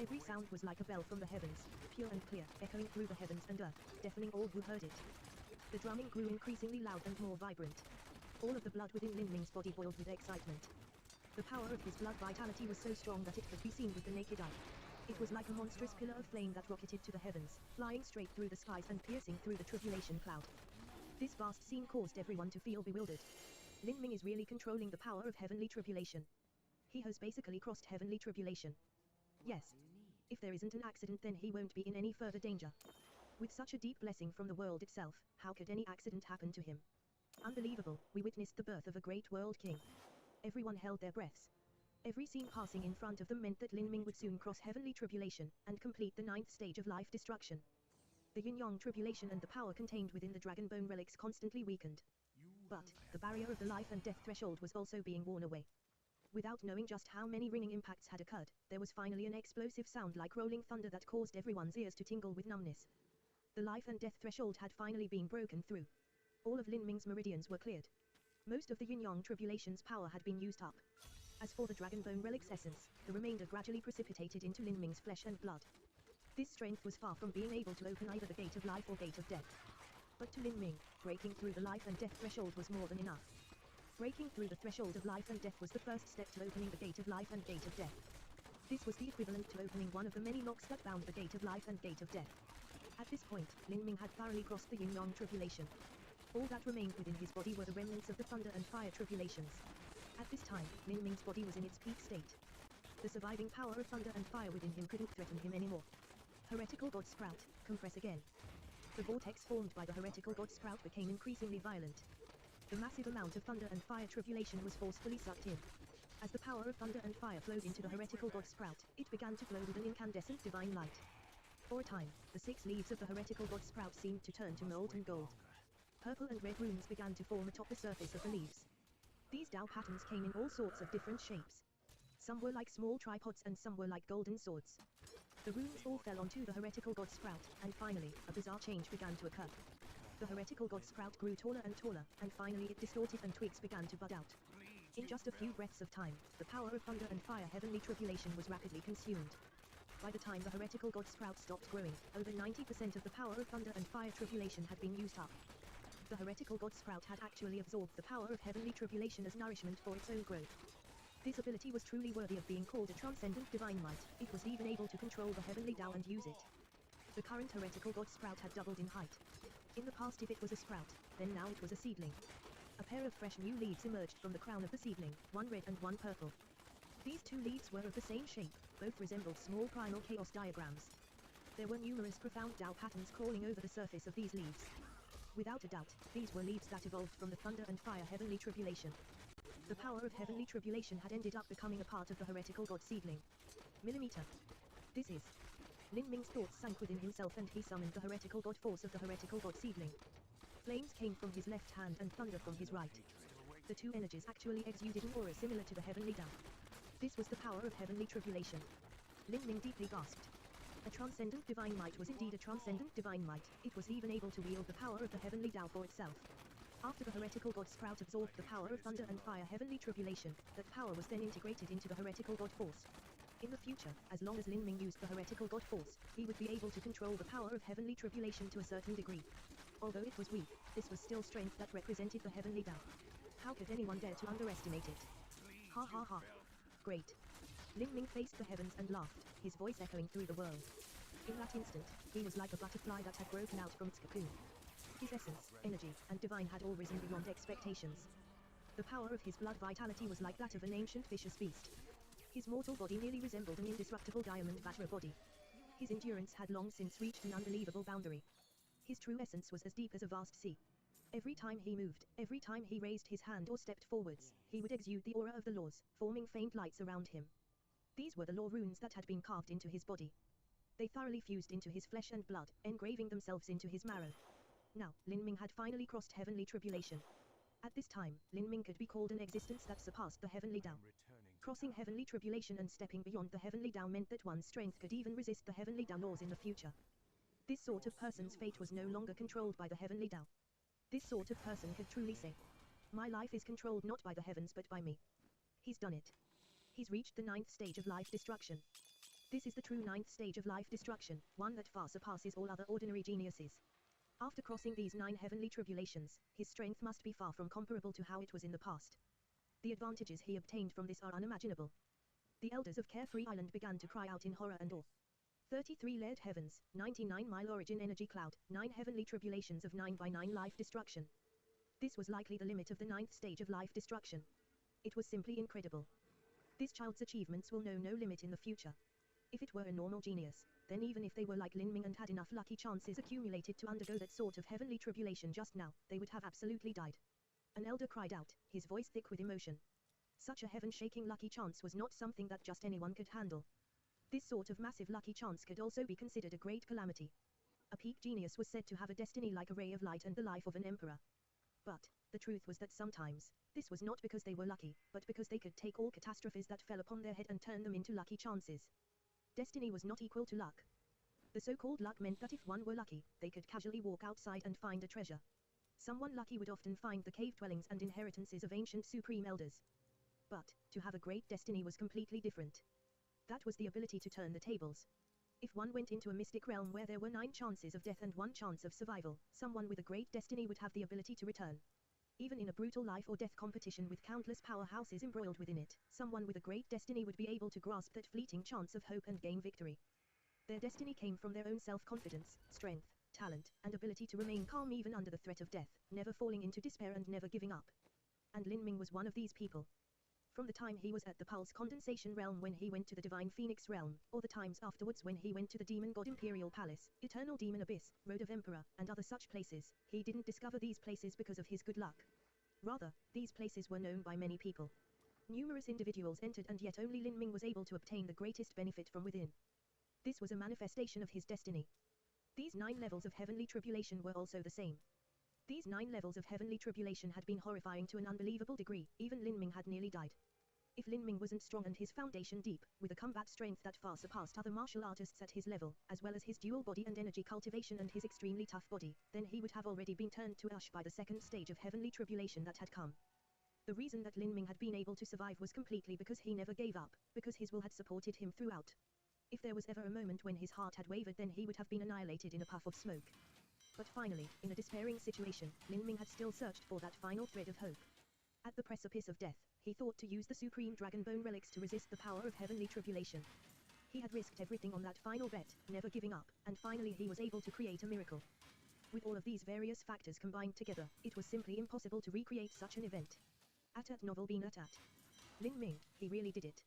Every sound was like a bell from the heavens, pure and clear, echoing through the heavens and earth, deafening all who heard it. The drumming grew increasingly loud and more vibrant. All of the blood within Lin Ming's body boiled with excitement. The power of his blood vitality was so strong that it could be seen with the naked eye. It was like a monstrous pillar of flame that rocketed to the heavens, flying straight through the skies and piercing through the tribulation cloud. This vast scene caused everyone to feel bewildered. Lin Ming is really controlling the power of heavenly tribulation. He has basically crossed heavenly tribulation. Yes. If there isn't an accident, then he won't be in any further danger. With such a deep blessing from the world itself, how could any accident happen to him? Unbelievable, we witnessed the birth of a great world king. Everyone held their breaths. Every scene passing in front of them meant that Lin Ming would soon cross heavenly tribulation, and complete the 9th stage of life destruction. The yin-yang tribulation and the power contained within the dragon bone relics constantly weakened. But, the barrier of the life and death threshold was also being worn away. Without knowing just how many ringing impacts had occurred, there was finally an explosive sound like rolling thunder that caused everyone's ears to tingle with numbness. The life and death threshold had finally been broken through. All of Lin Ming's meridians were cleared. Most of the yin-yang tribulation's power had been used up. As for the dragon bone relic's essence, the remainder gradually precipitated into Lin Ming's flesh and blood. This strength was far from being able to open either the gate of life or gate of death. But to Lin Ming, breaking through the life and death threshold was more than enough. Breaking through the threshold of life and death was the first step to opening the gate of life and gate of death. This was the equivalent to opening one of the many locks that bound the gate of life and gate of death. At this point, Lin Ming had thoroughly crossed the yin-yang tribulation. All that remained within his body were the remnants of the thunder and fire tribulations. At this time, Lin Ming's body was in its peak state. The surviving power of thunder and fire within him couldn't threaten him anymore. Heretical God Sprout, compress again. The vortex formed by the heretical God Sprout became increasingly violent. The massive amount of thunder and fire tribulation was forcefully sucked in. As the power of thunder and fire flowed into the heretical God Sprout, it began to glow with an incandescent divine light. For a time, the 6 leaves of the heretical God Sprout seemed to turn to molten gold. Purple and red runes began to form atop the surface of the leaves. These Dao patterns came in all sorts of different shapes. Some were like small tripods and some were like golden swords. The runes all fell onto the heretical God Sprout, and finally, a bizarre change began to occur. The heretical God Sprout grew taller and taller, and finally it distorted and twigs began to bud out. In just a few breaths of time, the power of thunder and fire heavenly tribulation was rapidly consumed. By the time the heretical God Sprout stopped growing, over 90% of the power of thunder and fire tribulation had been used up. The heretical God Sprout had actually absorbed the power of heavenly tribulation as nourishment for its own growth. This ability was truly worthy of being called a transcendent divine might. It was even able to control the heavenly Tao and use it. The current heretical God Sprout had doubled in height. In the past, if it was a sprout, then now it was a seedling. A pair of fresh new leaves emerged from the crown of the seedling, one red and one purple. These 2 leaves were of the same shape, both resembled small primal chaos diagrams. There were numerous profound Tao patterns crawling over the surface of these leaves. Without a doubt, these were leaves that evolved from the thunder and fire heavenly tribulation. The power of heavenly tribulation had ended up becoming a part of the heretical god seedling. Millimeter. This is. Lin Ming's thoughts sank within himself and he summoned the heretical god force of the heretical god seedling. Flames came from his left hand and thunder from his right. The 2 energies actually exuded an aura similar to the heavenly Tao. This was the power of heavenly tribulation. Lin Ming deeply gasped. A transcendent divine might was indeed a transcendent divine might. It was even able to wield the power of the heavenly Tao for itself. After the heretical god Sprout absorbed the power of thunder and fire heavenly tribulation, that power was then integrated into the heretical god force. In the future, as long as Lin Ming used the heretical god force, he would be able to control the power of heavenly tribulation to a certain degree. Although it was weak, this was still strength that represented the heavenly Tao. How could anyone dare to underestimate it? Ha ha ha. Great. Lin Ming faced the heavens and laughed, his voice echoing through the world. In that instant, he was like a butterfly that had broken out from its cocoon. His essence, energy, and divine had all risen beyond expectations. The power of his blood vitality was like that of an ancient vicious beast. His mortal body nearly resembled an indestructible diamond batter body. His endurance had long since reached an unbelievable boundary. His true essence was as deep as a vast sea. Every time he moved, every time he raised his hand or stepped forwards, he would exude the aura of the laws, forming faint lights around him. These were the law runes that had been carved into his body. They thoroughly fused into his flesh and blood, engraving themselves into his marrow. Now, Lin Ming had finally crossed heavenly tribulation. At this time, Lin Ming could be called an existence that surpassed the heavenly Tao. Crossing heavenly tribulation and stepping beyond the heavenly Tao meant that one's strength could even resist the heavenly Tao laws in the future. This sort of person's fate was no longer controlled by the heavenly Tao. This sort of person could truly say, "My life is controlled not by the heavens but by me." He's done it. He's reached the 9th stage of life destruction. This is the true 9th stage of life destruction, one that far surpasses all other ordinary geniuses. After crossing these 9 heavenly tribulations, his strength must be far from comparable to how it was in the past. The advantages he obtained from this are unimaginable. The elders of Carefree Island began to cry out in horror and awe. 33 layered heavens, 99-mile origin energy cloud, 9 heavenly tribulations of 9 by 9 life destruction. This was likely the limit of the 9th stage of life destruction. It was simply incredible. This child's achievements will know no limit in the future. If it were a normal genius, then even if they were like Lin Ming and had enough lucky chances accumulated to undergo that sort of heavenly tribulation just now, they would have absolutely died. An elder cried out, his voice thick with emotion. Such a heaven-shaking lucky chance was not something that just anyone could handle. This sort of massive lucky chance could also be considered a great calamity. A peak genius was said to have a destiny like a ray of light and the life of an emperor. But the truth was that sometimes, this was not because they were lucky, but because they could take all catastrophes that fell upon their head and turn them into lucky chances. Destiny was not equal to luck. The so-called luck meant that if one were lucky, they could casually walk outside and find a treasure. Someone lucky would often find the cave dwellings and inheritances of ancient supreme elders. But to have a great destiny was completely different. That was the ability to turn the tables. If one went into a mystic realm where there were 9 chances of death and 1 chance of survival, someone with a great destiny would have the ability to return. Even in a brutal life or death competition with countless powerhouses embroiled within it, someone with a great destiny would be able to grasp that fleeting chance of hope and gain victory. Their destiny came from their own self-confidence, strength, talent, and ability to remain calm even under the threat of death, never falling into despair and never giving up. And Lin Ming was one of these people. From the time he was at the Pulse Condensation Realm when he went to the Divine Phoenix Realm, or the times afterwards when he went to the Demon God Imperial Palace, Eternal Demon Abyss, Road of Emperor, and other such places, he didn't discover these places because of his good luck. Rather, these places were known by many people. Numerous individuals entered and yet only Lin Ming was able to obtain the greatest benefit from within. This was a manifestation of his destiny. These 9 levels of heavenly tribulation were also the same. These 9 levels of heavenly tribulation had been horrifying to an unbelievable degree, even Lin Ming had nearly died. If Lin Ming wasn't strong and his foundation deep, with a combat strength that far surpassed other martial artists at his level, as well as his dual body and energy cultivation and his extremely tough body, then he would have already been turned to ash by the 2nd stage of heavenly tribulation that had come. The reason that Lin Ming had been able to survive was completely because he never gave up, because his will had supported him throughout. If there was ever a moment when his heart had wavered, then he would have been annihilated in a puff of smoke. But finally, in a despairing situation, Lin Ming had still searched for that final thread of hope. At the precipice of death, he thought to use the Supreme Dragon Bone relics to resist the power of heavenly tribulation. He had risked everything on that final bet, never giving up, and finally he was able to create a miracle. With all of these various factors combined together, it was simply impossible to recreate such an event. At novel being at. Lin Ming, he really did it.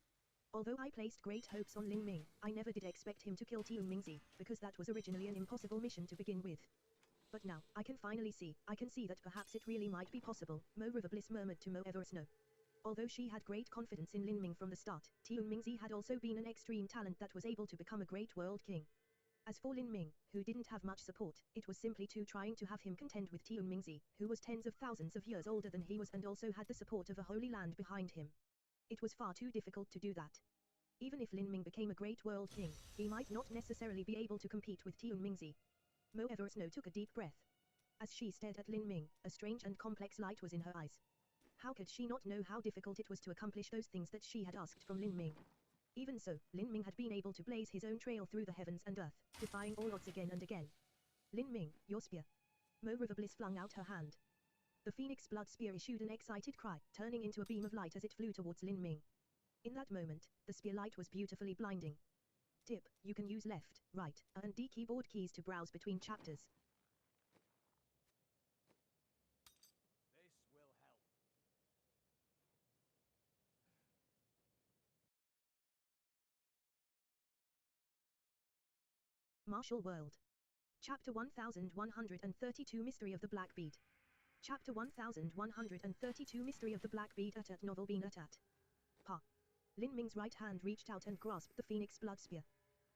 Although I placed great hopes on Lin Ming, I never did expect him to kill Tiun Mingzi, because that was originally an impossible mission to begin with. But now, I can see that perhaps it really might be possible, Mo River Bliss murmured to Mo Ever Snow. Although she had great confidence in Lin Ming from the start, Tiun Mingzi had also been an extreme talent that was able to become a great world king. As for Lin Ming, who didn't have much support, it was simply too trying to have him contend with Tiun Mingzi, who was tens of thousands of years older than he was and also had the support of a holy land behind him. It was far too difficult to do that. Even if Lin Ming became a great world king, he might not necessarily be able to compete with Tiun Mingzi. Mo Ever Snow took a deep breath. As she stared at Lin Ming, a strange and complex light was in her eyes. How could she not know how difficult it was to accomplish those things that she had asked from Lin Ming? Even so, Lin Ming had been able to blaze his own trail through the heavens and earth, defying all odds again and again. Lin Ming, your spear. Mo River Bliss flung out her hand. The Phoenix Blood Spear issued an excited cry, turning into a beam of light as it flew towards Lin Ming. In that moment, the spear light was beautifully blinding. Tip, you can use left, right, A and D keyboard keys to browse between chapters. This will help. Martial World. Chapter 1132 Mystery of the Black Bead. Chapter 1132 Mystery of the Black Bead at novel being at. Pa. Lin Ming's right hand reached out and grasped the Phoenix Blood Spear.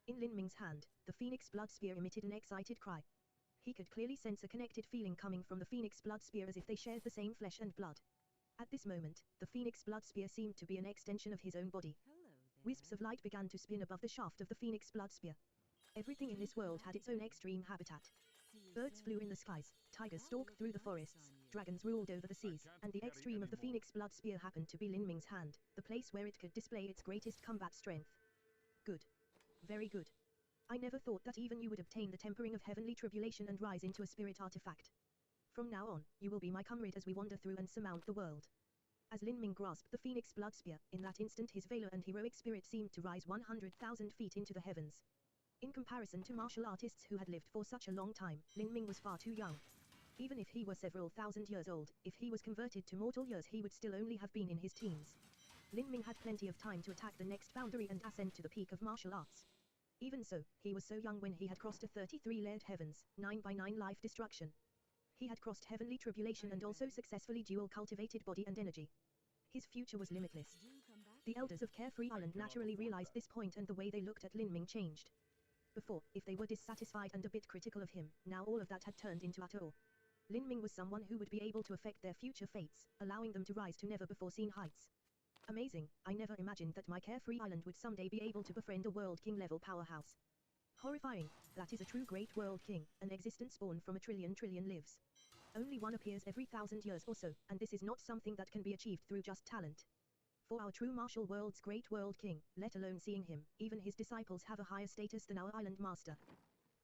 In Lin Ming's hand, the Phoenix Blood Spear emitted an excited cry. He could clearly sense a connected feeling coming from the Phoenix Blood Spear as if they shared the same flesh and blood. At this moment, the Phoenix Blood Spear seemed to be an extension of his own body. Hello there. Wisps of light began to spin above the shaft of the Phoenix Blood Spear. Everything in this world had its own extreme habitat. Birds flew in the skies, tigers stalked through the forests, dragons ruled over the seas, and the extreme of the Phoenix Blood Spear happened to be Lin Ming's hand, the place where it could display its greatest combat strength. Good. Very good. I never thought that even you would obtain the tempering of heavenly tribulation and rise into a spirit artifact. From now on, you will be my comrade as we wander through and surmount the world. As Lin Ming grasped the phoenix blood spear, in that instant his valor and heroic spirit seemed to rise 100,000 feet into the heavens. In comparison to martial artists who had lived for such a long time, Lin Ming was far too young. Even if he were several thousand years old, if he was converted to mortal years he would still only have been in his teens. Lin Ming had plenty of time to attack the next boundary and ascend to the peak of martial arts. Even so, he was so young when he had crossed a 33-layered heavens, 9 by 9 life destruction. He had crossed heavenly tribulation and also successfully dual cultivated body and energy. His future was limitless. The elders of Carefree Island naturally realized this point and the way they looked at Lin Ming changed. Before, if they were dissatisfied and a bit critical of him, now all of that had turned into utter awe. Lin Ming was someone who would be able to affect their future fates, allowing them to rise to never-before-seen heights. Amazing, I never imagined that my Carefree Island would someday be able to befriend a World King level powerhouse. Horrifying, that is a true great World King, an existence born from a trillion lives. Only one appears every 1,000 years or so, and this is not something that can be achieved through just talent. For our true martial world's great World King, let alone seeing him, even his disciples have a higher status than our island master.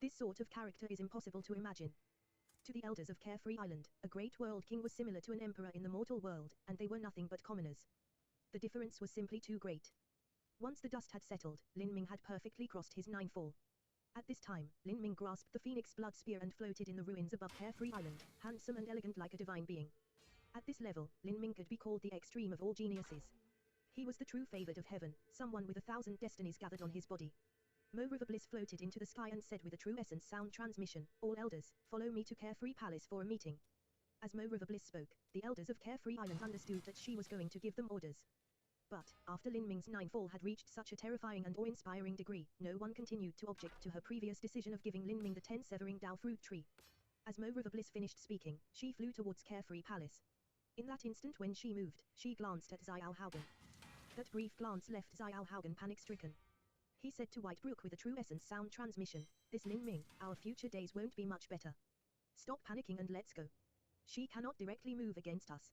This sort of character is impossible to imagine. To the elders of Carefree Island, a great World King was similar to an emperor in the mortal world, and they were nothing but commoners. The difference was simply too great. Once the dust had settled, Lin Ming had perfectly crossed his ninefall. At this time, Lin Ming grasped the phoenix blood spear and floated in the ruins above Carefree Island, handsome and elegant like a divine being. At this level, Lin Ming could be called the extreme of all geniuses. He was the true favored of heaven, someone with 1,000 destinies gathered on his body. Mo River Bliss floated into the sky and said with a true essence sound transmission, "All elders, follow me to Carefree Palace for a meeting." As Mo River Bliss spoke, the elders of Carefree Island understood that she was going to give them orders. But, after Lin Ming's ninefall had reached such a terrifying and awe-inspiring degree, no one continued to object to her previous decision of giving Lin Ming the 10 severing Dao fruit tree. As Mo River Bliss finished speaking, she flew towards Carefree Palace. In that instant when she moved, she glanced at Xiao Haugen. That brief glance left Xiao Haugen panic-stricken. He said to White Brook with a true essence sound transmission, "This Lin Ming, our future days won't be much better. Stop panicking and let's go. She cannot directly move against us."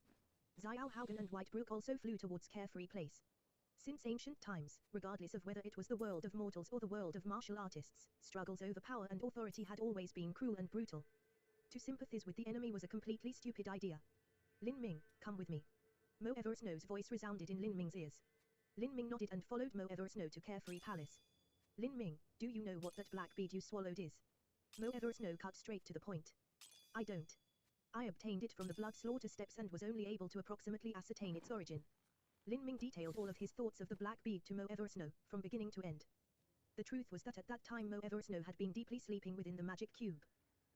Xiao Haugen and White Brook also flew towards Carefree Place. Since ancient times, regardless of whether it was the world of mortals or the world of martial artists, struggles over power and authority had always been cruel and brutal. To sympathize with the enemy was a completely stupid idea. "Lin Ming, come with me." Mo Eversnow's voice resounded in Lin Ming's ears. Lin Ming nodded and followed Mo Eversnow to Carefree Palace. "Lin Ming, do you know what that black bead you swallowed is?" Mo Eversnow cut straight to the point. "I don't. I obtained it from the blood slaughter steps and was only able to approximately ascertain its origin." Lin Ming detailed all of his thoughts of the black bead to Mo Eversnow, from beginning to end. The truth was that at that time Mo Eversnow had been deeply sleeping within the magic cube.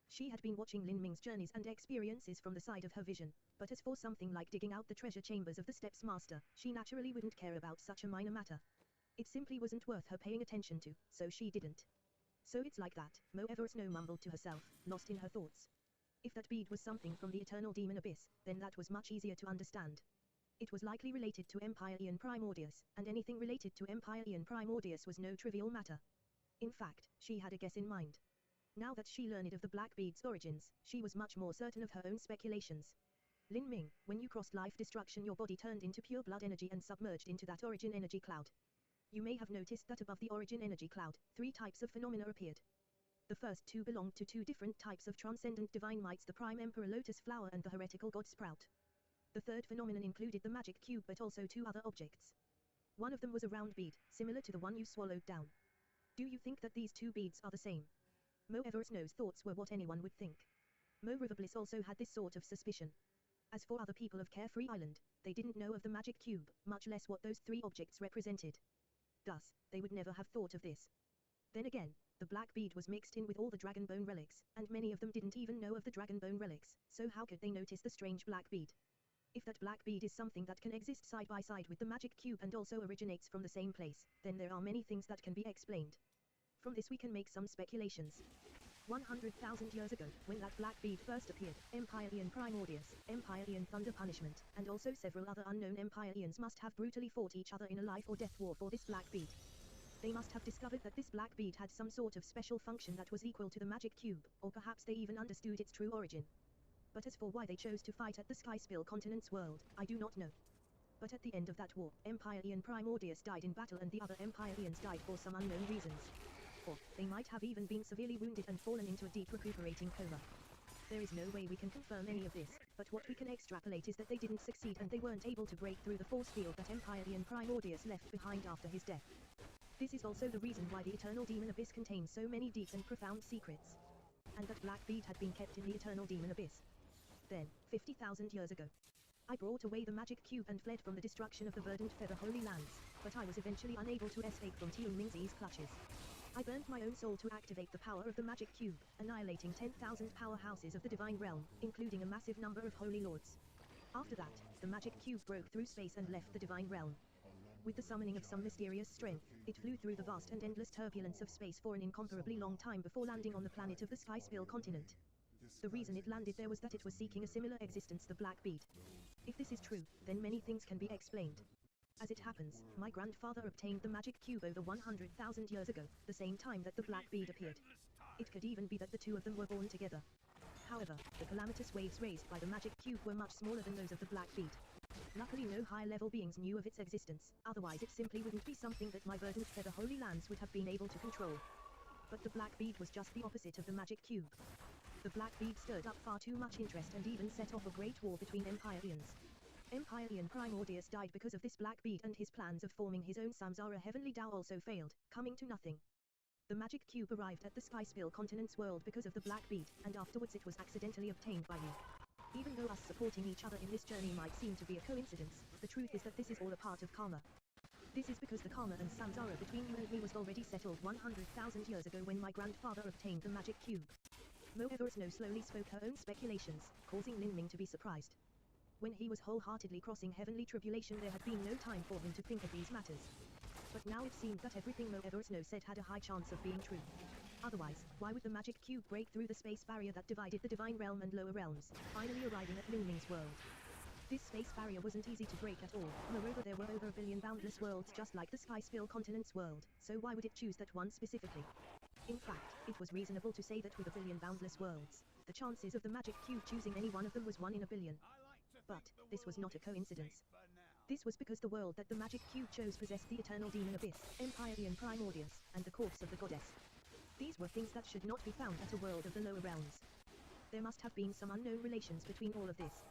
She had been watching Lin Ming's journeys and experiences from the side of her vision, but as for something like digging out the treasure chambers of the Steps Master, she naturally wouldn't care about such a minor matter. It simply wasn't worth her paying attention to, so she didn't. "So it's like that," Mo Eversnow mumbled to herself, lost in her thoughts. If that bead was something from the eternal demon abyss, then that was much easier to understand. It was likely related to Empire Ian Primordius, and anything related to Empire Ian Primordius was no trivial matter. In fact, she had a guess in mind. Now that she learned of the black bead's origins, she was much more certain of her own speculations. "Lin Ming, when you crossed life destruction your body turned into pure blood energy and submerged into that origin energy cloud. You may have noticed that above the origin energy cloud, 3 types of phenomena appeared. The first 2 belonged to 2 different types of transcendent divine mites, the Prime Emperor Lotus Flower and the heretical God Sprout. The third phenomenon included the magic cube but also 2 other objects. One of them was a round bead, similar to the one you swallowed down. Do you think that these 2 beads are the same?" Mo Eversnow's thoughts were what anyone would think. Mo River Bliss also had this sort of suspicion. As for other people of Carefree Island, they didn't know of the magic cube, much less what those 3 objects represented. Thus, they would never have thought of this. Then again, the black bead was mixed in with all the dragon bone relics, and many of them didn't even know of the dragon bone relics, so how could they notice the strange black bead? If that black bead is something that can exist side by side with the magic cube and also originates from the same place, then there are many things that can be explained. From this we can make some speculations. 100,000 years ago, when that black bead first appeared, Empire Ian Primordius, Empire Ian Thunder Punishment, and also several other unknown Empire Ians must have brutally fought each other in a life or death war for this black bead. They must have discovered that this black bead had some sort of special function that was equal to the magic cube, or perhaps they even understood its true origin. But as for why they chose to fight at the Skyspill Continent's world, I do not know. But at the end of that war, Empire Ian Primordius died in battle and the other Empire Ians died for some unknown reasons. Or, they might have even been severely wounded and fallen into a deep recuperating coma. There is no way we can confirm any of this, but what we can extrapolate is that they didn't succeed and they weren't able to break through the force field that Empyrean Primordius left behind after his death. This is also the reason why the Eternal Demon Abyss contains so many deep and profound secrets. And that black bead had been kept in the Eternal Demon Abyss. Then, 50,000 years ago, I brought away the magic cube and fled from the destruction of the verdant feather holy lands, but I was eventually unable to escape from Tian Mingzi's clutches. I burnt my own soul to activate the power of the magic cube, annihilating 10,000 powerhouses of the divine realm, including a massive number of holy lords. After that, the magic cube broke through space and left the divine realm. With the summoning of some mysterious strength, it flew through the vast and endless turbulence of space for an incomparably long time before landing on the planet of the Sky Spill continent. The reason it landed there was that it was seeking a similar existence, the black bead. If this is true, then many things can be explained. As it happens, my grandfather obtained the magic cube over 100,000 years ago, the same time that the black bead appeared. It could even be that the two of them were born together. However, the calamitous waves raised by the magic cube were much smaller than those of the black bead. Luckily no high-level beings knew of its existence, otherwise it simply wouldn't be something that my verdant feather holy lands would have been able to control. But the black bead was just the opposite of the magic cube. The black bead stirred up far too much interest and even set off a great war between Empyreans. Empyrean Primordius died because of this black bead, and his plans of forming his own Samsara heavenly Tao also failed, coming to nothing. The magic cube arrived at the Sky Spill continent's world because of the black bead, and afterwards it was accidentally obtained by you. Even though us supporting each other in this journey might seem to be a coincidence, the truth is that this is all a part of karma. This is because the karma and samsara between you and me was already settled 100,000 years ago when my grandfather obtained the magic cube. Mo Eversnow slowly spoke her own speculations, causing Lin Ming to be surprised. When he was wholeheartedly crossing heavenly tribulation, there had been no time for him to think of these matters. But now it seemed that everything Mo Eversnow said had a high chance of being true. Otherwise, why would the magic cube break through the space barrier that divided the divine realm and lower realms, finally arriving at Lin Ming's world? This space barrier wasn't easy to break at all. Moreover, there were over a billion boundless worlds just like the Sky Spill continent's world, so why would it choose that one specifically? In fact, it was reasonable to say that with a billion boundless worlds, the chances of the magic cube choosing any one of them was 1 in a billion. But, this was not a coincidence. This was because the world that the magic cube chose possessed the eternal demon abyss, Empyrean Primordius, and the corpse of the goddess. These were things that should not be found at a world of the lower realms. There must have been some unknown relations between all of this.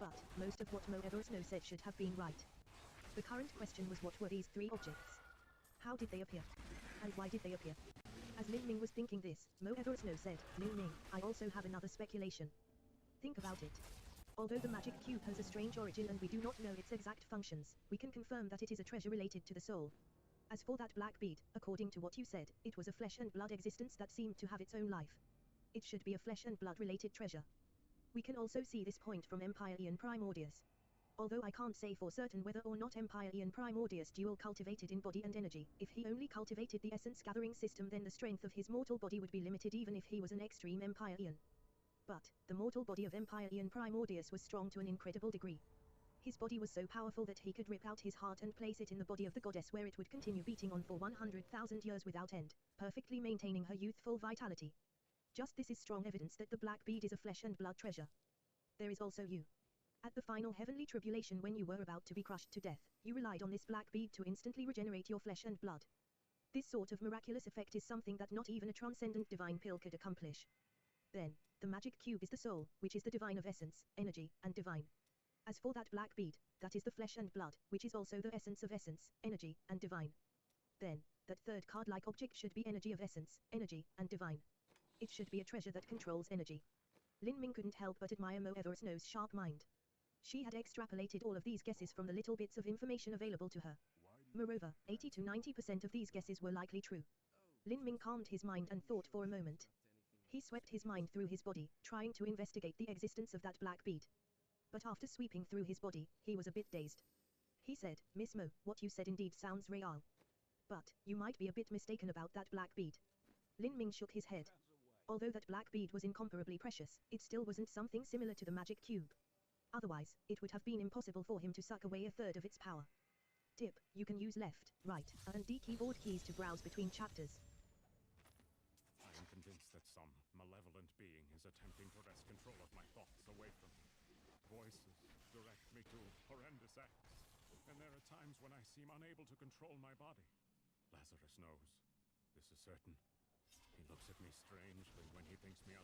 But, most of what Mo Eversnow said should have been right. The current question was, what were these three objects? How did they appear? And why did they appear? As Lin Ming was thinking this, Mo Eversnow said, Lin Ming, I also have another speculation. Think about it. Although the magic cube has a strange origin and we do not know its exact functions, we can confirm that it is a treasure related to the soul. As for that black bead, according to what you said, it was a flesh and blood existence that seemed to have its own life. It should be a flesh and blood related treasure. We can also see this point from Empyrean Primordius. Although I can't say for certain whether or not Empyrean Primordius dual cultivated in body and energy, if he only cultivated the essence gathering system, then the strength of his mortal body would be limited even if he was an extreme Empyrean. But, the mortal body of Empyrean Primordius was strong to an incredible degree. His body was so powerful that he could rip out his heart and place it in the body of the goddess, where it would continue beating on for 100,000 years without end, perfectly maintaining her youthful vitality. Just this is strong evidence that the black bead is a flesh and blood treasure. There is also you. At the final heavenly tribulation, when you were about to be crushed to death, you relied on this black bead to instantly regenerate your flesh and blood. This sort of miraculous effect is something that not even a transcendent divine pill could accomplish. Then, the magic cube is the soul, which is the divine of essence, energy, and divine. As for that black bead, that is the flesh and blood, which is also the essence of essence, energy, and divine. Then, that third card-like object should be energy of essence, energy, and divine. It should be a treasure that controls energy. Lin Ming couldn't help but admire Mo Eversnow's sharp mind. She had extrapolated all of these guesses from the little bits of information available to her. Moreover, 80 to 90% of these guesses were likely true. Lin Ming calmed his mind and thought for a moment. He swept his mind through his body, trying to investigate the existence of that black bead. But after sweeping through his body, he was a bit dazed. He said, Miss Mo, what you said indeed sounds real. But, you might be a bit mistaken about that black bead. Lin Ming shook his head. Although that black bead was incomparably precious, it still wasn't something similar to the magic cube. Otherwise, it would have been impossible for him to suck away a third of its power. Tip, you can use left, right, and D keyboard keys to browse between chapters. I am convinced that some malevolent being is attempting to wrest control of my thoughts away from me. Voices direct me to horrendous acts, and there are times when I seem unable to control my body. Lazarus knows. This is certain. He looks at me strangely when he thinks me